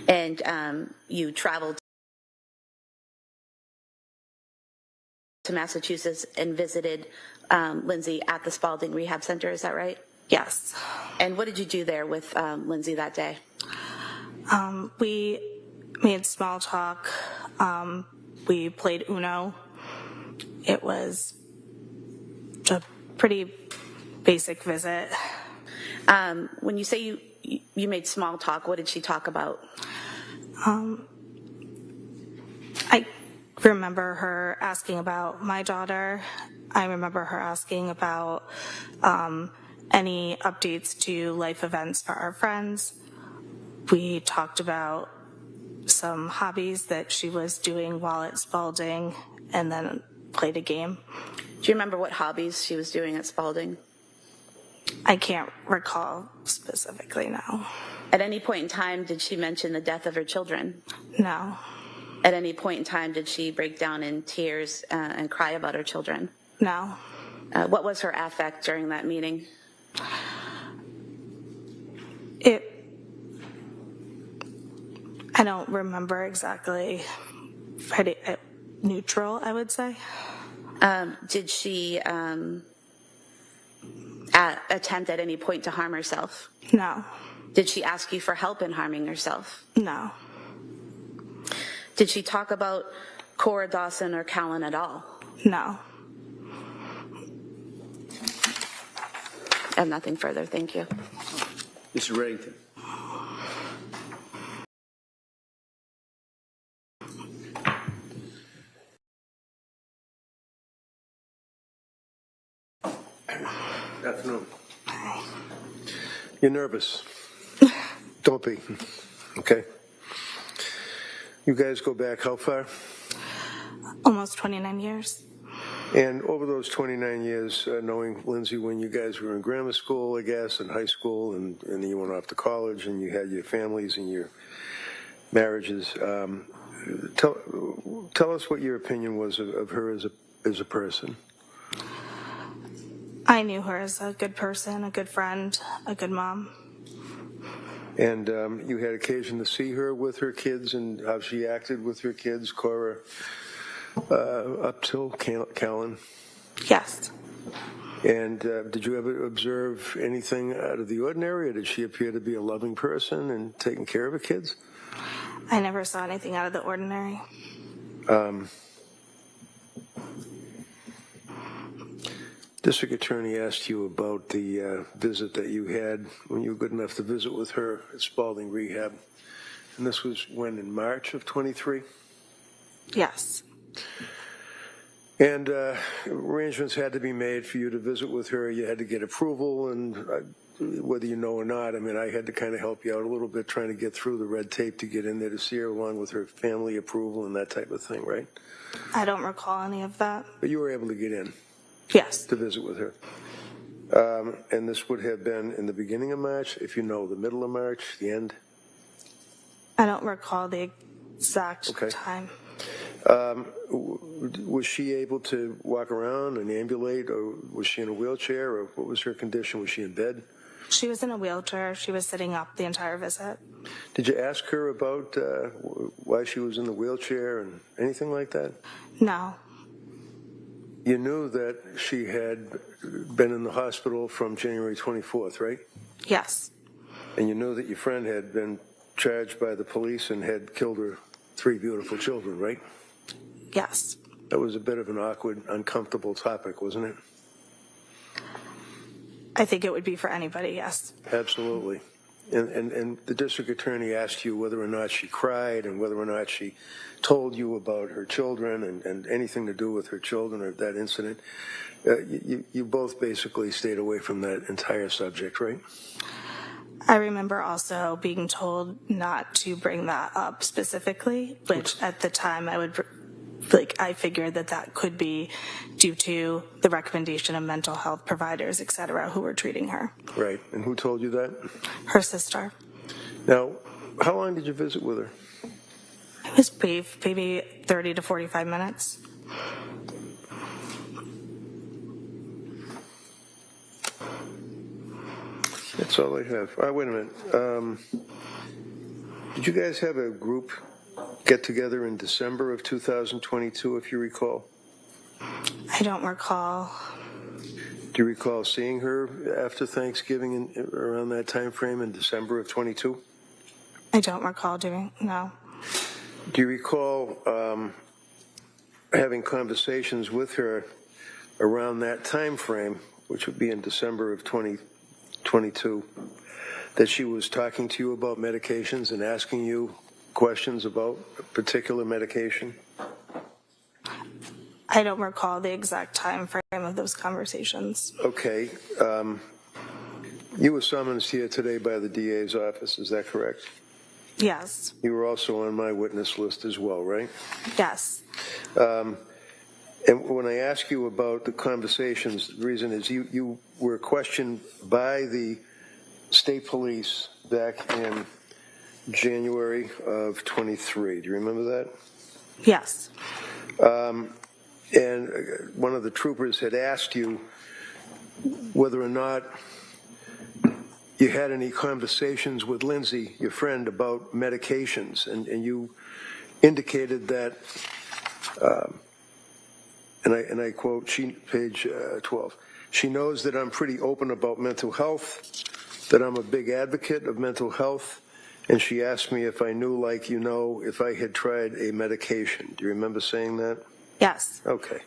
And you traveled to Massachusetts and visited Lindsay at the Spalding Rehab Center, is that right? Yes. And what did you do there with Lindsay that day? We made small talk. We played Uno. It was a pretty basic visit. When you say you made small talk, what did she talk about? I remember her asking about my daughter. I remember her asking about any updates to life events for our friends. We talked about some hobbies that she was doing while at Spalding and then played a game. Do you remember what hobbies she was doing at Spalding? I can't recall specifically, no. At any point in time, did she mention the death of her children? No. At any point in time, did she break down in tears and cry about her children? No. What was her affect during that meeting? I don't remember exactly. Pretty neutral, I would say. Did she attempt at any point to harm herself? No. Did she ask you for help in harming herself? No. Did she talk about Cora, Dawson, or Callan at all? No. I have nothing further. Thank you. Mr. Reddington. Afternoon. You're nervous. Don't be. Okay. You guys go back how far? Almost 29 years. And over those 29 years, knowing Lindsay when you guys were in grammar school, I guess, and high school, and then you went off to college, and you had your families and your marriages, tell us what your opinion was of her as a person. I knew her as a good person, a good friend, a good mom. And you had occasion to see her with her kids and how she acted with her kids, Cora, up till Callan? Yes. And did you ever observe anything out of the ordinary, or did she appear to be a loving person and taking care of her kids? I never saw anything out of the ordinary. District Attorney asked you about the visit that you had when you were good enough to visit with her at Spalding Rehab. And this was when, in March of 23? Yes. And arrangements had to be made for you to visit with her. You had to get approval, and whether you know or not, I mean, I had to kind of help you out a little bit trying to get through the red tape to get in there to see her, along with her family approval and that type of thing, right? I don't recall any of that. But you were able to get in? Yes. To visit with her. And this would have been in the beginning of March, if you know, the middle of March, the end? I don't recall the exact time. Was she able to walk around and ambulate, or was she in a wheelchair, or what was her condition? Was she in bed? She was in a wheelchair. She was sitting up the entire visit. Did you ask her about why she was in the wheelchair and anything like that? No. You knew that she had been in the hospital from January 24th, right? Yes. And you knew that your friend had been charged by the police and had killed her 3 beautiful children, right? Yes. That was a bit of an awkward, uncomfortable topic, wasn't it? I think it would be for anybody, yes. Absolutely. And the district attorney asked you whether or not she cried and whether or not she told you about her children and anything to do with her children or that incident. You both basically stayed away from that entire subject, right? I remember also being told not to bring that up specifically, which at the time I figured that could be due to the recommendation of mental health providers, et cetera, who were treating her. Right. And who told you that? Her sister. Now, how long did you visit with her? It was brief, maybe 30 to 45 minutes. That's all I have. Wait a minute. Did you guys have a group get together in December of 2022, if you recall? I don't recall. Do you recall seeing her after Thanksgiving around that time frame in December of 22? I don't recall no. Do you recall having conversations with her around that time frame, which would be in December of 2022, that she was talking to you about medications and asking you questions about a particular medication? I don't recall the exact time frame of those conversations. Okay. You were summoned here today by the DA's office, is that correct? Yes. You were also on my witness list as well, right? Yes. And when I ask you about the conversations, the reason is you were questioned by the state police back in January of 23. Do you remember that? Yes. And one of the troopers had asked you whether or not you had any conversations with Lindsay, your friend, about medications, and you indicated that, and I quote, page 12, she knows that I'm pretty open about mental health, that I'm a big advocate of mental health, and she asked me if I knew, like you know, if I had tried a medication. Do you remember saying that? Yes. Okay.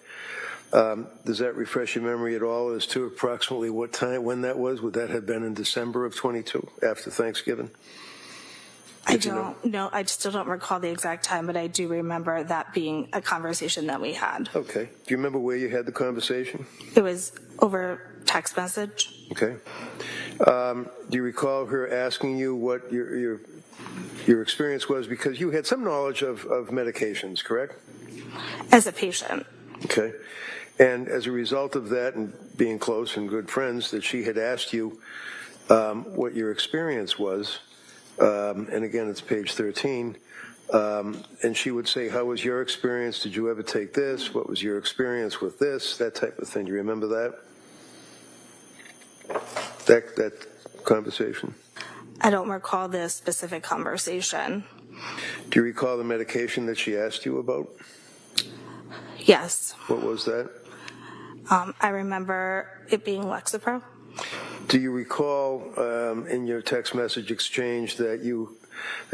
Does that refresh your memory at all as to approximately what time, when that was? Would that have been in December of 22, after Thanksgiving? I don't know. I still don't recall the exact time, but I do remember that being a conversation that we had. Okay. Do you remember where you had the conversation? It was over text message. Okay. Do you recall her asking you what your experience was? Because you had some knowledge of medications, correct? As a patient. Okay. And as a result of that and being close and good friends, that she had asked you what your experience was, and again, it's page 13, and she would say, how was your experience? Did you ever take this? What was your experience with this? That type of thing. Do you remember that? That conversation? I don't recall the specific conversation. Do you recall the medication that she asked you about? Yes. What was that? I remember it being Lexapro. Do you recall in your text message exchange that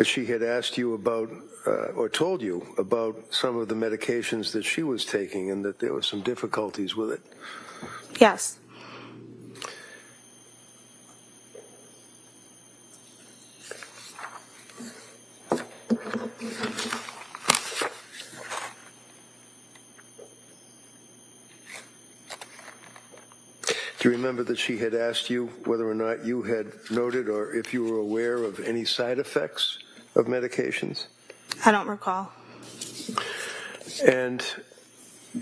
she had asked you about or told you about some of the medications that she was taking and that there were some difficulties with it? Yes. Do you remember that she had asked you whether or not you had noted or if you were aware of any side effects of medications? I don't recall. And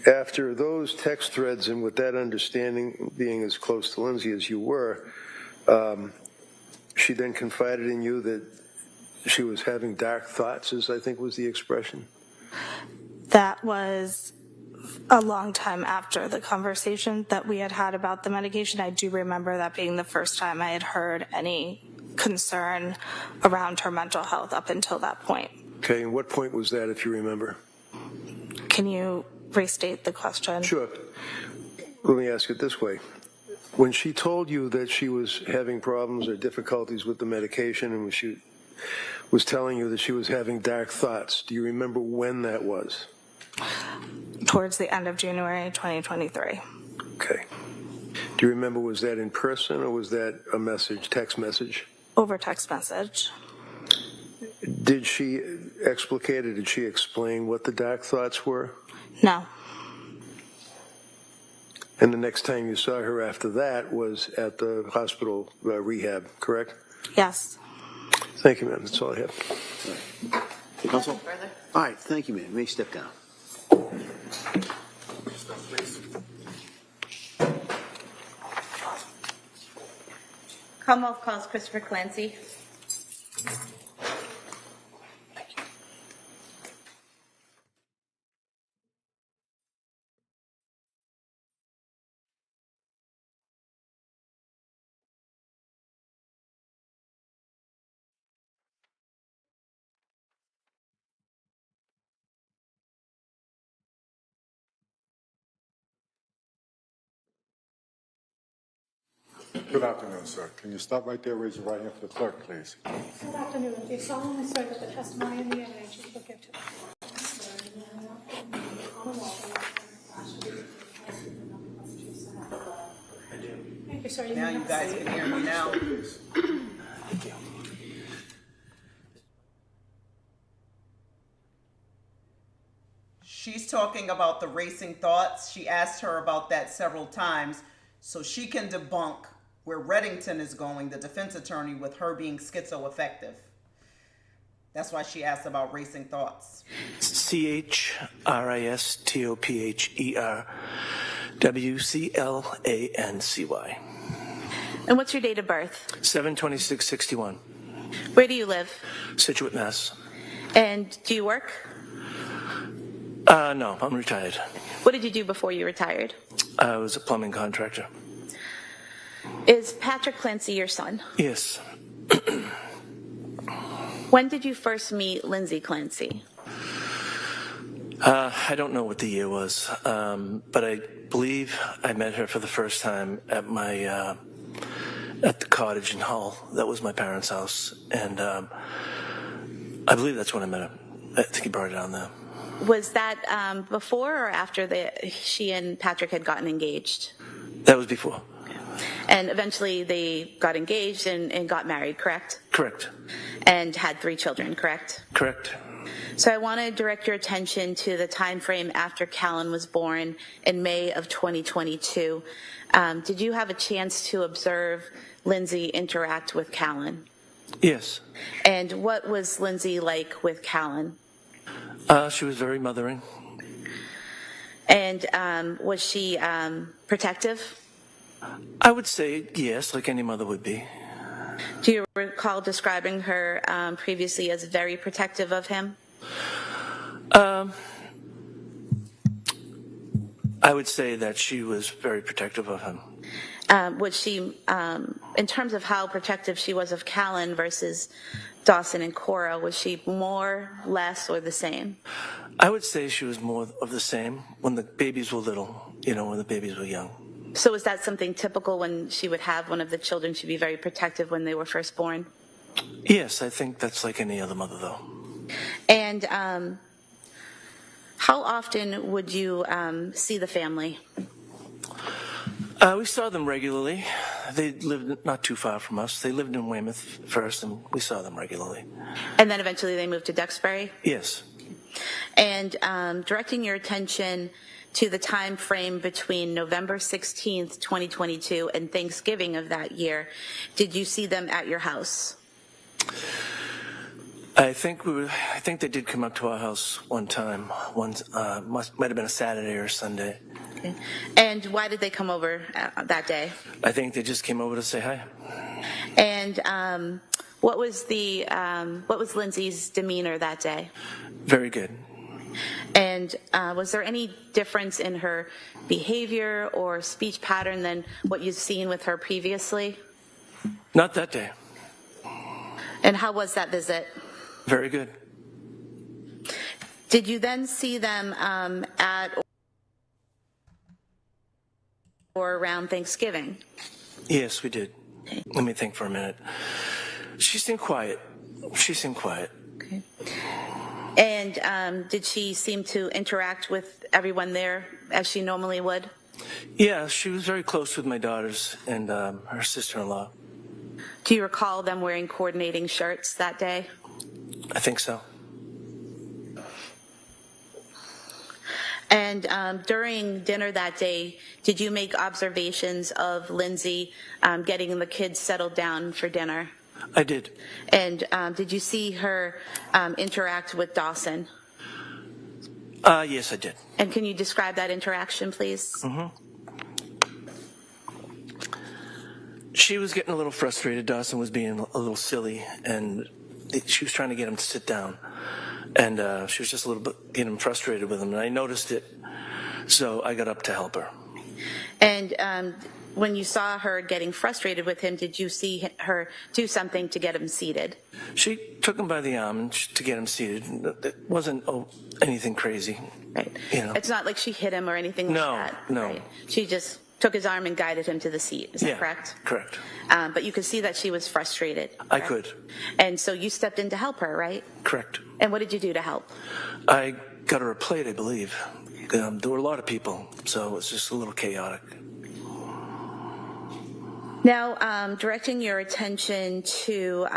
after those text threads and with that understanding, being as close to Lindsay as you were, she then confided in you that she was having dark thoughts, as I think was the expression? That was a long time after the conversation that we had about the medication. I do remember that being the first time I had heard any concern around her mental health up until that point. Okay, and what point was that, if you remember? Can you restate the question? Sure. Let me ask it this way. When she told you that she was having problems or difficulties with the medication and when she was telling you that she was having dark thoughts, do you remember when that was? Towards the end of January 2023. Okay. Do you remember, was that in person or was that a message, text message? Over text message. Did she explicate or did she explain what the dark thoughts were? No. And the next time you saw her after that was at the hospital rehab, correct? Yes. Thank you, ma'am. That's all I have. Counsel? All right, thank you, ma'am. You may step down. Commonwealth calls Christopher Clancy. Good afternoon, sir. Can you stop right there, raise your right hand for the clerk, please? Good afternoon. Do you solemnly swear that the testimony in the evidence you will give to the Thank you, sir. Now you guys can hear me now. Thank you. She's talking about the racing thoughts. She asked her about that several times so she can debunk where Reddington is going, the defense attorney, with her being schizoaffective. That's why she asked about racing thoughts. ChristopherWClancy. And what's your date of birth? 7/26/61. Where do you live? Situate, Mass. And do you work? No, I'm retired. What did you do before you retired? I was a plumbing contractor. Is Patrick Clancy your son? Yes. When did you first meet Lindsay Clancy? I don't know what the year was, but I believe I met her for the first time at my at the cottage in Hull. That was my parents' house, and I believe that's when I met her. I think he brought it down there. Was that before or after she and Patrick had gotten engaged? That was before. And eventually they got engaged and got married, correct? Correct. And had 3 children, correct? Correct. So I want to direct your attention to the time frame after Callan was born in May of 2022. Did you have a chance to observe Lindsay interact with Callan? Yes. And what was Lindsay like with Callan? She was very mothering. And was she protective? I would say yes, like any mother would be. Do you recall describing her previously as very protective of him? I would say that she was very protective of him. Was she, in terms of how protective she was of Callan versus Dawson and Cora, was she more, less, or the same? I would say she was more of the same when the babies were little, when the babies were young. So is that something typical when she would have one of the children? She'd be very protective when they were first born? Yes, I think that's like any other mother, though. And how often would you see the family? We saw them regularly. They lived not too far from us. They lived in Weymouth first, and we saw them regularly. And then eventually they moved to Duxbury? Yes. And directing your attention to the time frame between November 16th, 2022 and Thanksgiving of that year, did you see them at your house? I think they did come up to our house one time. Might have been a Saturday or a Sunday. Okay. And why did they come over that day? I think they just came over to say hi. And what was Lindsay's demeanor that day? Very good. And was there any difference in her behavior or speech pattern than what you've seen with her previously? Not that day. And how was that visit? Very good. Did you then see them at or around Thanksgiving? Yes, we did. Okay. Let me think for a minute. She seemed quiet. Okay. And did she seem to interact with everyone there as she normally would? Yeah, she was very close with my daughters and her sister-in-law. Do you recall them wearing coordinating shirts that day? I think so. And during dinner that day, did you make observations of Lindsay getting the kids settled down for dinner? I did. And did you see her interact with Dawson? Yes, I did. And can you describe that interaction, please? Mm-hmm. She was getting a little frustrated. Dawson was being a little silly, and she was trying to get him to sit down. And she was just a little bit getting frustrated with him, and I noticed it, so I got up to help her. And when you saw her getting frustrated with him, did you see her do something to get him seated? She took him by the arm to get him seated. It wasn't anything crazy. Right. It's not like she hit him or anything like that. No. Right. She just took his arm and guided him to the seat. Is that correct? Correct. But you could see that she was frustrated. Correct? I could. And so you stepped in to help her, right? Correct. And what did you do to help? I got her a plate, I believe. There were a lot of people, so it was just a little chaotic. Now, directing your attention to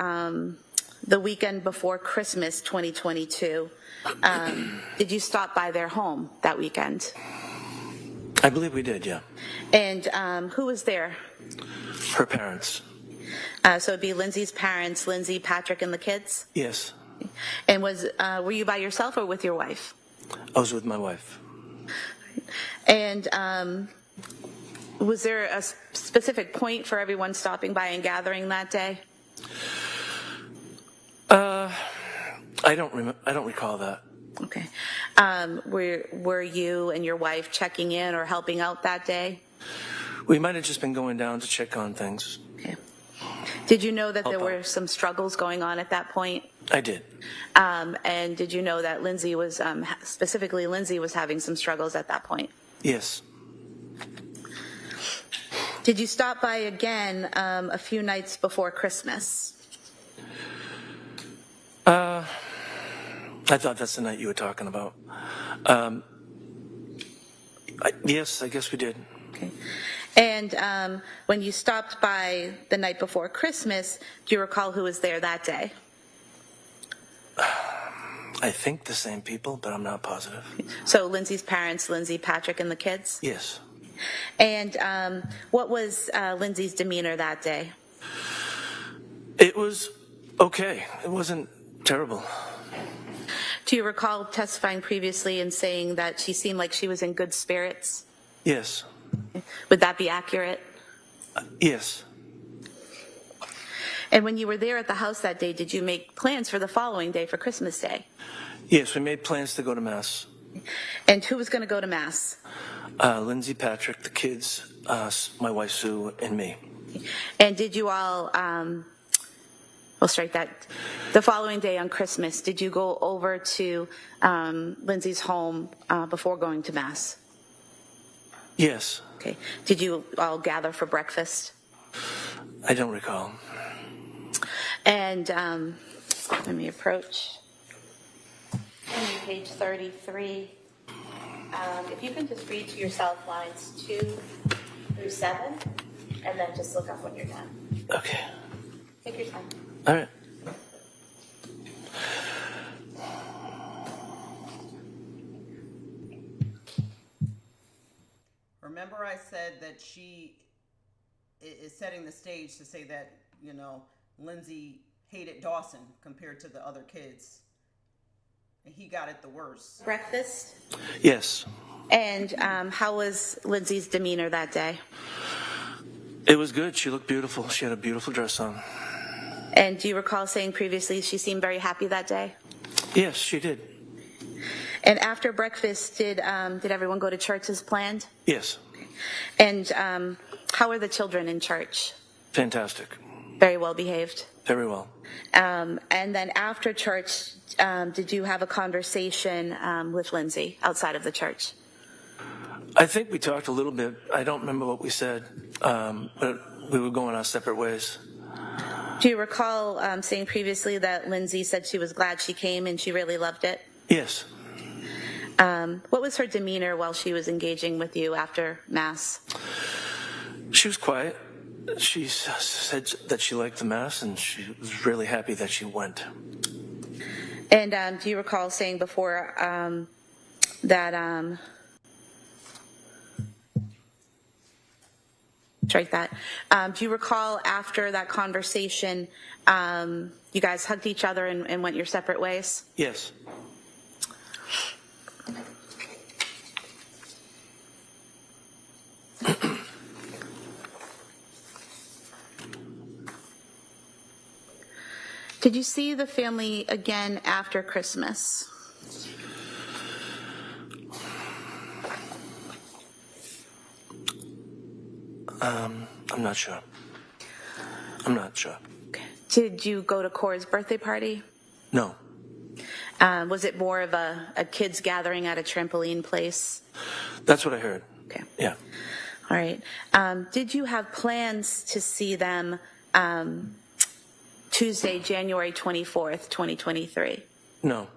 the weekend before Christmas 2022, did you stop by their home that weekend? I believe we did, yeah. And who was there? Her parents. So it'd be Lindsay's parents, Lindsay, Patrick, and the kids? Yes. And were you by yourself or with your wife? I was with my wife. And was there a specific point for everyone stopping by and gathering that day? I don't recall that. Okay. Were you and your wife checking in or helping out that day? We might have just been going down to check on things. Okay. Did you know that there were some struggles going on at that point? I did. And did you know that Lindsay was, specifically Lindsay was having some struggles at that point? Yes. Did you stop by again a few nights before Christmas? I thought that's the night you were talking about. Yes, I guess we did. Okay. And when you stopped by the night before Christmas, do you recall who was there that day? I think the same people, but I'm not positive. So Lindsay's parents, Lindsay, Patrick, and the kids? Yes. And what was Lindsay's demeanor that day? It was okay. It wasn't terrible. Do you recall testifying previously and saying that she seemed like she was in good spirits? Yes. Would that be accurate? Yes. And when you were there at the house that day, did you make plans for the following day for Christmas Day? Yes, we made plans to go to Mass. And who was going to go to Mass? Lindsay, Patrick, the kids, my wife Sue, and me. And did you all, we'll strike that, the following day on Christmas, did you go over to Lindsay's home before going to Mass? Yes. Okay. Did you all gather for breakfast? I don't recall. And let me approach. Page 33. If you can just read to yourself lines 2 through 7, and then just look up when you're done. Okay. Take your time. All right. Remember I said that she is setting the stage to say that, you know, Lindsay hated Dawson compared to the other kids. And he got it the worst. Breakfast? Yes. And how was Lindsay's demeanor that day? It was good. She looked beautiful. She had a beautiful dress on. And do you recall saying previously she seemed very happy that day? Yes, she did. And after breakfast, did everyone go to church as planned? Yes. And how were the children in church? Fantastic. Very well behaved? Very well. And then after church, did you have a conversation with Lindsay outside of the church? I think we talked a little bit. I don't remember what we said, but we were going our separate ways. Do you recall saying previously that Lindsay said she was glad she came and she really loved it? Yes. What was her demeanor while she was engaging with you after Mass? She was quiet. She said that she liked the Mass and she was really happy that she went. And do you recall saying before that, strike that, do you recall after that conversation, you guys hugged each other and went your separate ways? Yes. Did you see the family again after Christmas? I'm not sure. I'm not sure. Okay. Did you go to Cora's birthday party? No. Was it more of a kids gathering at a trampoline place? That's what I heard. Okay. Yeah. All right. Did you have plans to see them Tuesday, January 24th, 2023? No.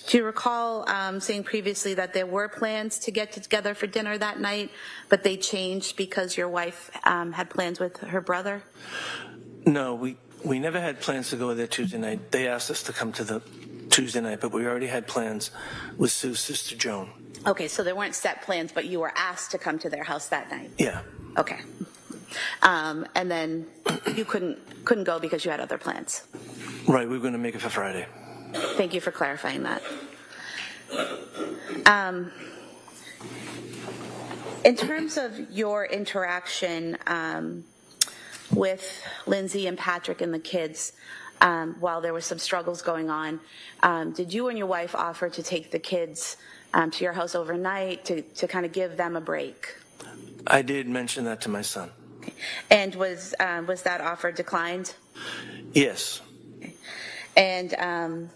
Do you recall saying previously that there were plans to get together for dinner that night, but they changed because your wife had plans with her brother? No, we never had plans to go there Tuesday night. They asked us to come to the Tuesday night, but we already had plans with Sue's sister Joan. Okay, so there weren't set plans, but you were asked to come to their house that night? Yeah. Okay. And then you couldn't go because you had other plans. Right, we were going to make it for Friday. Thank you for clarifying that. In terms of your interaction with Lindsay and Patrick and the kids, while there were some struggles going on, did you and your wife offer to take the kids to your house overnight to kind of give them a break? I did mention that to my son. Okay. And was that offer declined? Yes. Okay. And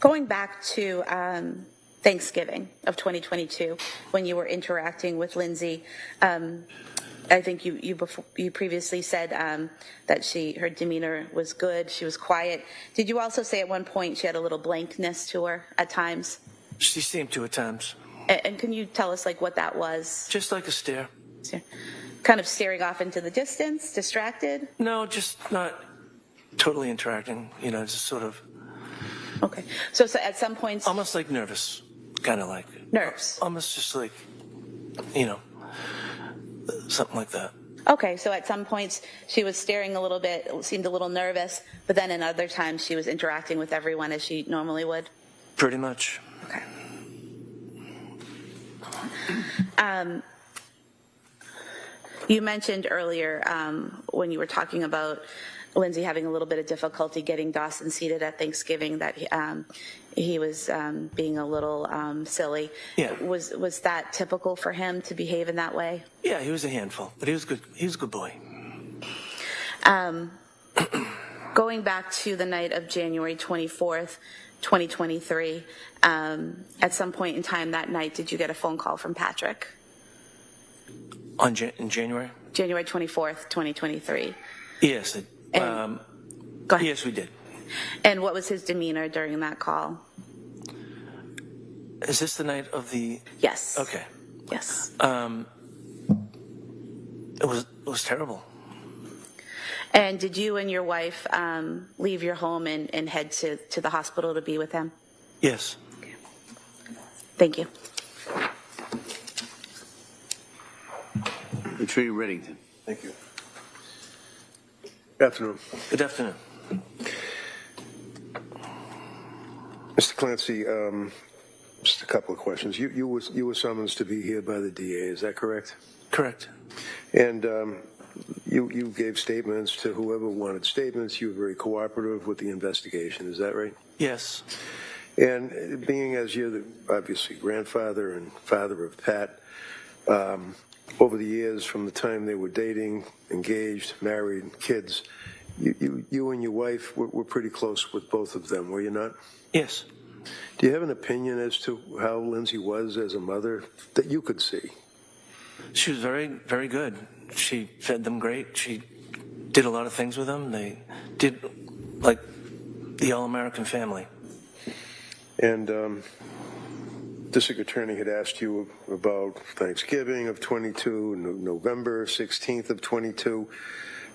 going back to Thanksgiving of 2022, when you were interacting with Lindsay, I think you previously said that her demeanor was good, she was quiet. Did you also say at one point she had a little blankness to her at times? She seemed to at times. And can you tell us what that was? Just like a stare. Kind of staring off into the distance, distracted? No, just not totally interacting, just sort of. Okay. So at some points. Almost like nervous, kind of like. Nerves? Almost just like, something like that. Okay, so at some points she was staring a little bit, seemed a little nervous, but then in other times she was interacting with everyone as she normally would? Pretty much. Okay. You mentioned earlier when you were talking about Lindsay having a little bit of difficulty getting Dawson seated at Thanksgiving that he was being a little silly. Yeah. Was that typical for him to behave in that way? Yeah, he was a handful, but he was good. He was a good boy. Going back to the night of January 24th, 2023, at some point in time that night, did you get a phone call from Patrick? In January? January 24th, 2023. Yes. Go ahead. Yes, we did. And what was his demeanor during that call? Is this the night of the? Yes. Okay. Yes. It was terrible. And did you and your wife leave your home and head to the hospital to be with him? Yes. Okay. Thank you. Attorney Reddington. Thank you. Good afternoon. Good afternoon. Mr. Clancy, just a couple of questions. You were summoned to be here by the DA, is that correct? Correct. And you gave statements to whoever wanted statements. You were very cooperative with the investigation, is that right? Yes. And being as you're the obviously grandfather and father of Pat, over the years, from the time they were dating, engaged, married, kids, you and your wife were pretty close with both of them, were you not? Yes. Do you have an opinion as to how Lindsay was as a mother that you could see? She was very, very good. She fed them great. She did a lot of things with them. They did like the all-American family. And district attorney had asked you about Thanksgiving of 22, November 16th of 22,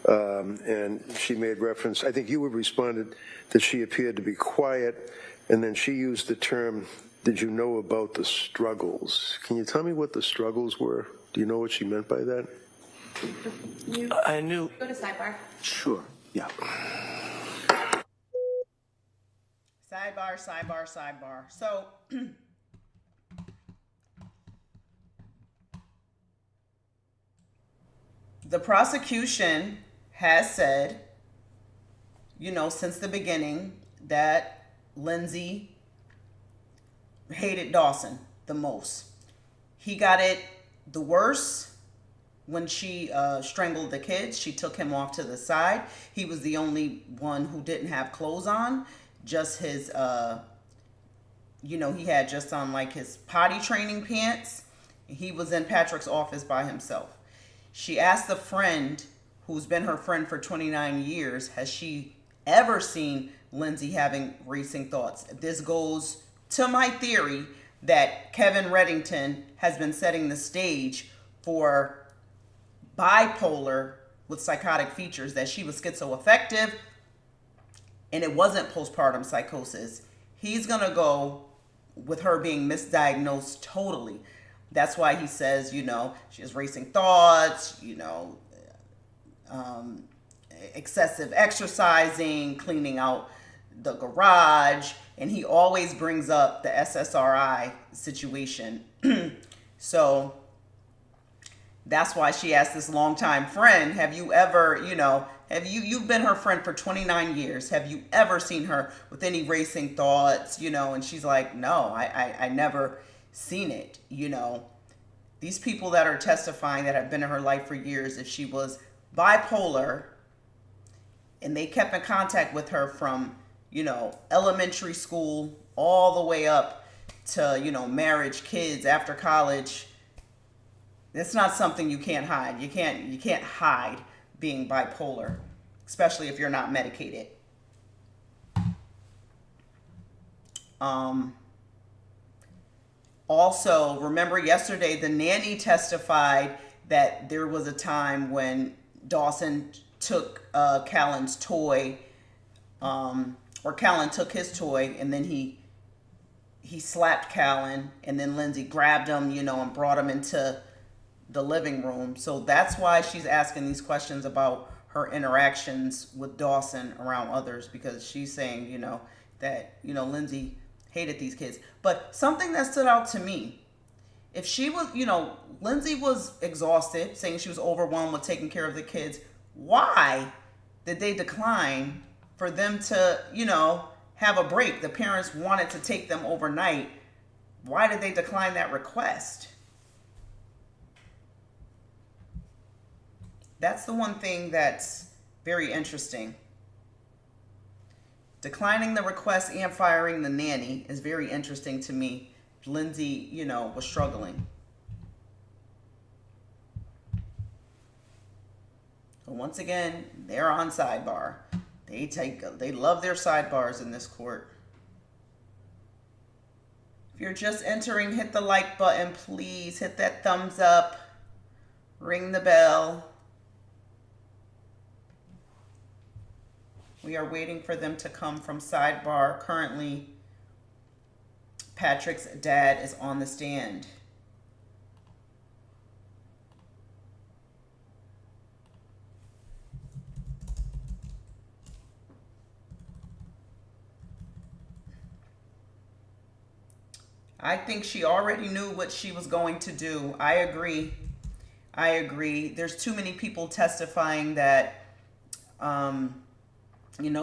and she made reference, I think you had responded that she appeared to be quiet, and then she used the term, did you know about the struggles? Can you tell me what the struggles were? Do you know what she meant by that? I knew. Go to sidebar. Sure. Yeah. Sidebar. So, the prosecution has said, since the beginning, that Lindsay hated Dawson the most. He got it the worst when she strangled the kids. She took him off to the side. He was the only one who didn't have clothes on. Just his, he had just on like his potty training pants. He was in Patrick's office by himself. She asked a friend who's been her friend for 29 years, has she ever seen Lindsay having racing thoughts? This goes to my theory that Kevin Reddington has been setting the stage for bipolar with psychotic features, that she was schizoaffective and it wasn't postpartum psychosis. He's going to go with her being misdiagnosed totally. That's why he says, she has racing thoughts, excessive exercising, cleaning out the garage, and he always brings up the SSRI situation. So that's why she asked this longtime friend, have you ever, you've been her friend for 29 years. Have you ever seen her with any racing thoughts, And she's like, no, I never seen it, These people that are testifying that have been in her life for years, if she was bipolar and they kept in contact with her from, elementary school all the way up to, marriage, kids, after college, it's not something you can't hide. You can't hide being bipolar, especially if you're not medicated. Also, remember yesterday, the nanny testified that there was a time when Dawson took Callan's toy, or Callan took his toy, and then he slapped Callan, and then Lindsay grabbed him, and brought him into the living room. So that's why she's asking these questions about her interactions with Dawson around others, because she's saying, that, Lindsay hated these kids. But something that stood out to me, if she was, Lindsay was exhausted, saying she was overwhelmed with taking care of the kids, why did they decline for them to, have a break? The parents wanted to take them overnight. Why did they decline that request? That's the one thing that's very interesting. Declining the request and firing the nanny is very interesting to me. Lindsay, was struggling. But once again, they're on sidebar. They love their sidebars in this court. If you're just entering, hit the like button, please. Hit that thumbs up. Ring the bell. We are waiting for them to come from sidebar. Currently, Patrick's dad is on the stand. I think she already knew what she was going to do. I agree. There's too many people testifying that,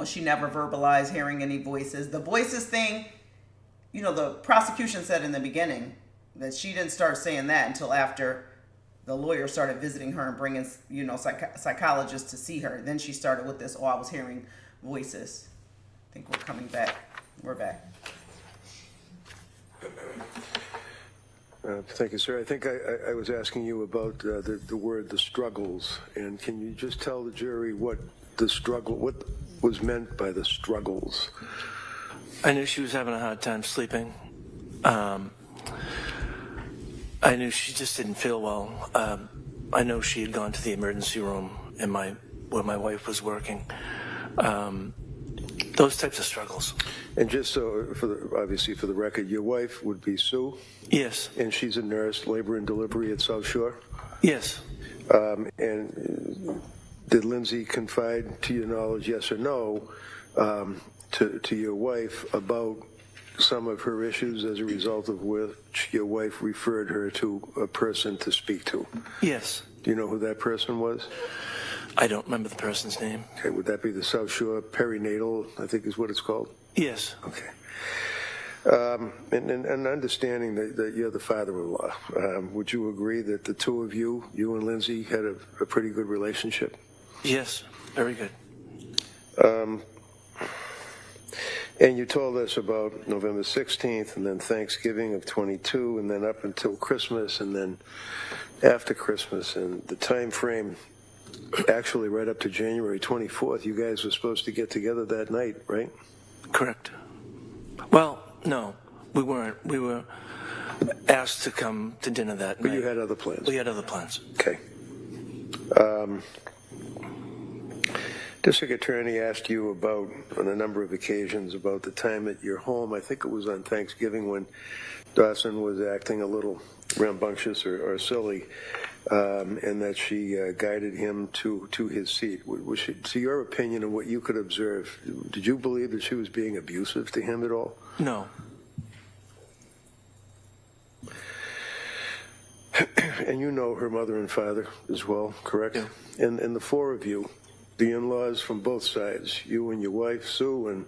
she never verbalized hearing any voices. The voices thing, the prosecution said in the beginning that she didn't start saying that until after the lawyer started visiting her and bringing, psychologists to see her. Then she started with this, I was hearing voices. I think we're coming back. We're back. Thank you, sir. I think I was asking you about the word, the struggles, and can you just tell the jury what was meant by the struggles? I knew she was having a hard time sleeping. I knew she just didn't feel well. I know she had gone to the emergency room where my wife was working. Those types of struggles. And just so, obviously for the record, your wife would be Sue? Yes. And she's a nurse, labor and delivery at South Shore? Yes. And did Lindsay confide, to your knowledge, yes or no, to your wife about some of her issues as a result of which your wife referred her to a person to speak to? Yes. Do you know who that person was? I don't remember the person's name. Okay, would that be the South Shore perinatal, I think is what it's called? Yes. Okay. And understanding that you're the father-in-law, would you agree that the two of you and Lindsay, had a pretty good relationship? Yes, very good. And you told us about November 16th, and then Thanksgiving of 22, and then up until Christmas, and then after Christmas, and the time frame, actually right up to January 24th, you guys were supposed to get together that night, right? Correct. Well, no, we weren't. We were asked to come to dinner that night. But you had other plans? We had other plans. Okay. District Attorney asked you about, on a number of occasions, about the time at your home. I think it was on Thanksgiving when Dawson was acting a little rambunctious or silly, and that she guided him to his seat. To your opinion and what you could observe, did you believe that she was being abusive to him at all? No. And you know her mother and father as well, correct? Yeah. And the four of you, the in-laws from both sides, you and your wife, Sue, and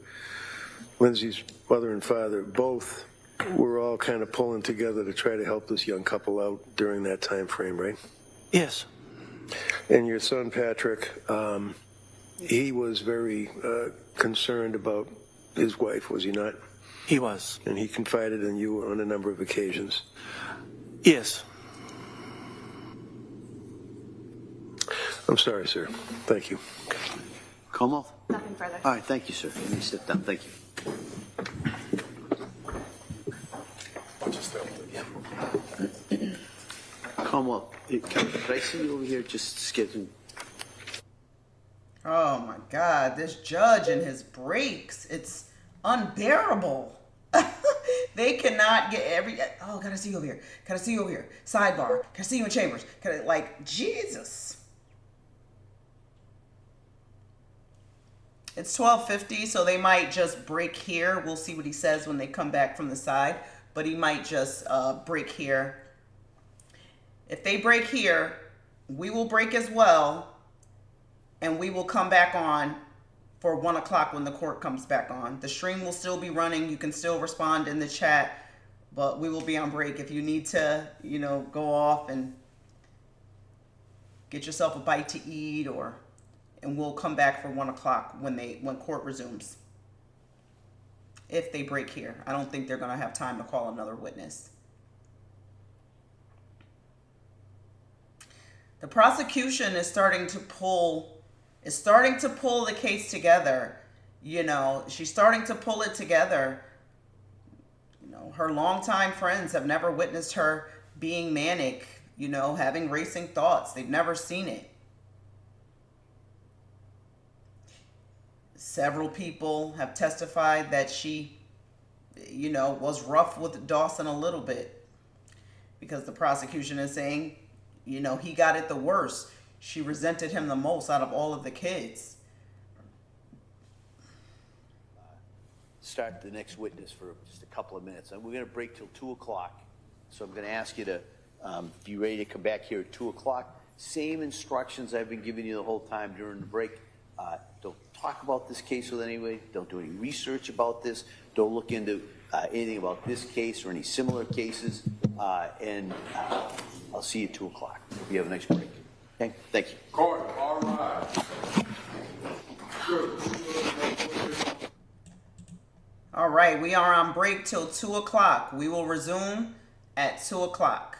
Lindsay's mother and father, both were all kind of pulling together to try to help this young couple out during that time frame, right? Yes. And your son, Patrick, he was very concerned about his wife, was he not? He was. And he confided in you on a number of occasions. Yes. I'm sorry, sir. Thank you. Como? Nothing further. All right, thank you, sir. Let me sit down. Thank you. Como, could I see you over here just skipping? Oh my God, this judge and his breaks, it's unbearable. They cannot get oh, gotta see you over here. Gotta see you over here. Sidebar. Gotta see you in chambers. Like, Jesus. It's 12:50, so they might just break here. We'll see what he says when they come back from the side. But he might just break here. If they break here, we will break as well. And we will come back on for 1 o'clock when the court comes back on. The stream will still be running. You can still respond in the chat. But we will be on break. If you need to, go off and get yourself a bite to eat, and we'll come back for 1 o'clock when court resumes. If they break here. I don't think they're going to have time to call another witness. The prosecution is starting to pull the case together. She's starting to pull it together. Her longtime friends have never witnessed her being manic, having racing thoughts. They've never seen it. Several people have testified that she, was rough with Dawson a little bit, because the prosecution is saying, he got it the worst. She resented him the most out of all of the kids. Start the next witness for just a couple of minutes. And we're going to break till 2 o'clock. So I'm going to ask you to be ready to come back here at 2 o'clock. Same instructions I've been giving you the whole time during the break. Don't talk about this case with anybody. Don't do any research about this. Don't look into anything about this case or any similar cases. And I'll see you at 2 o'clock. We have a next break. Okay? Thank you. Court, all rise. All right, we are on break till 2 o'clock. We will resume at 2 o'clock.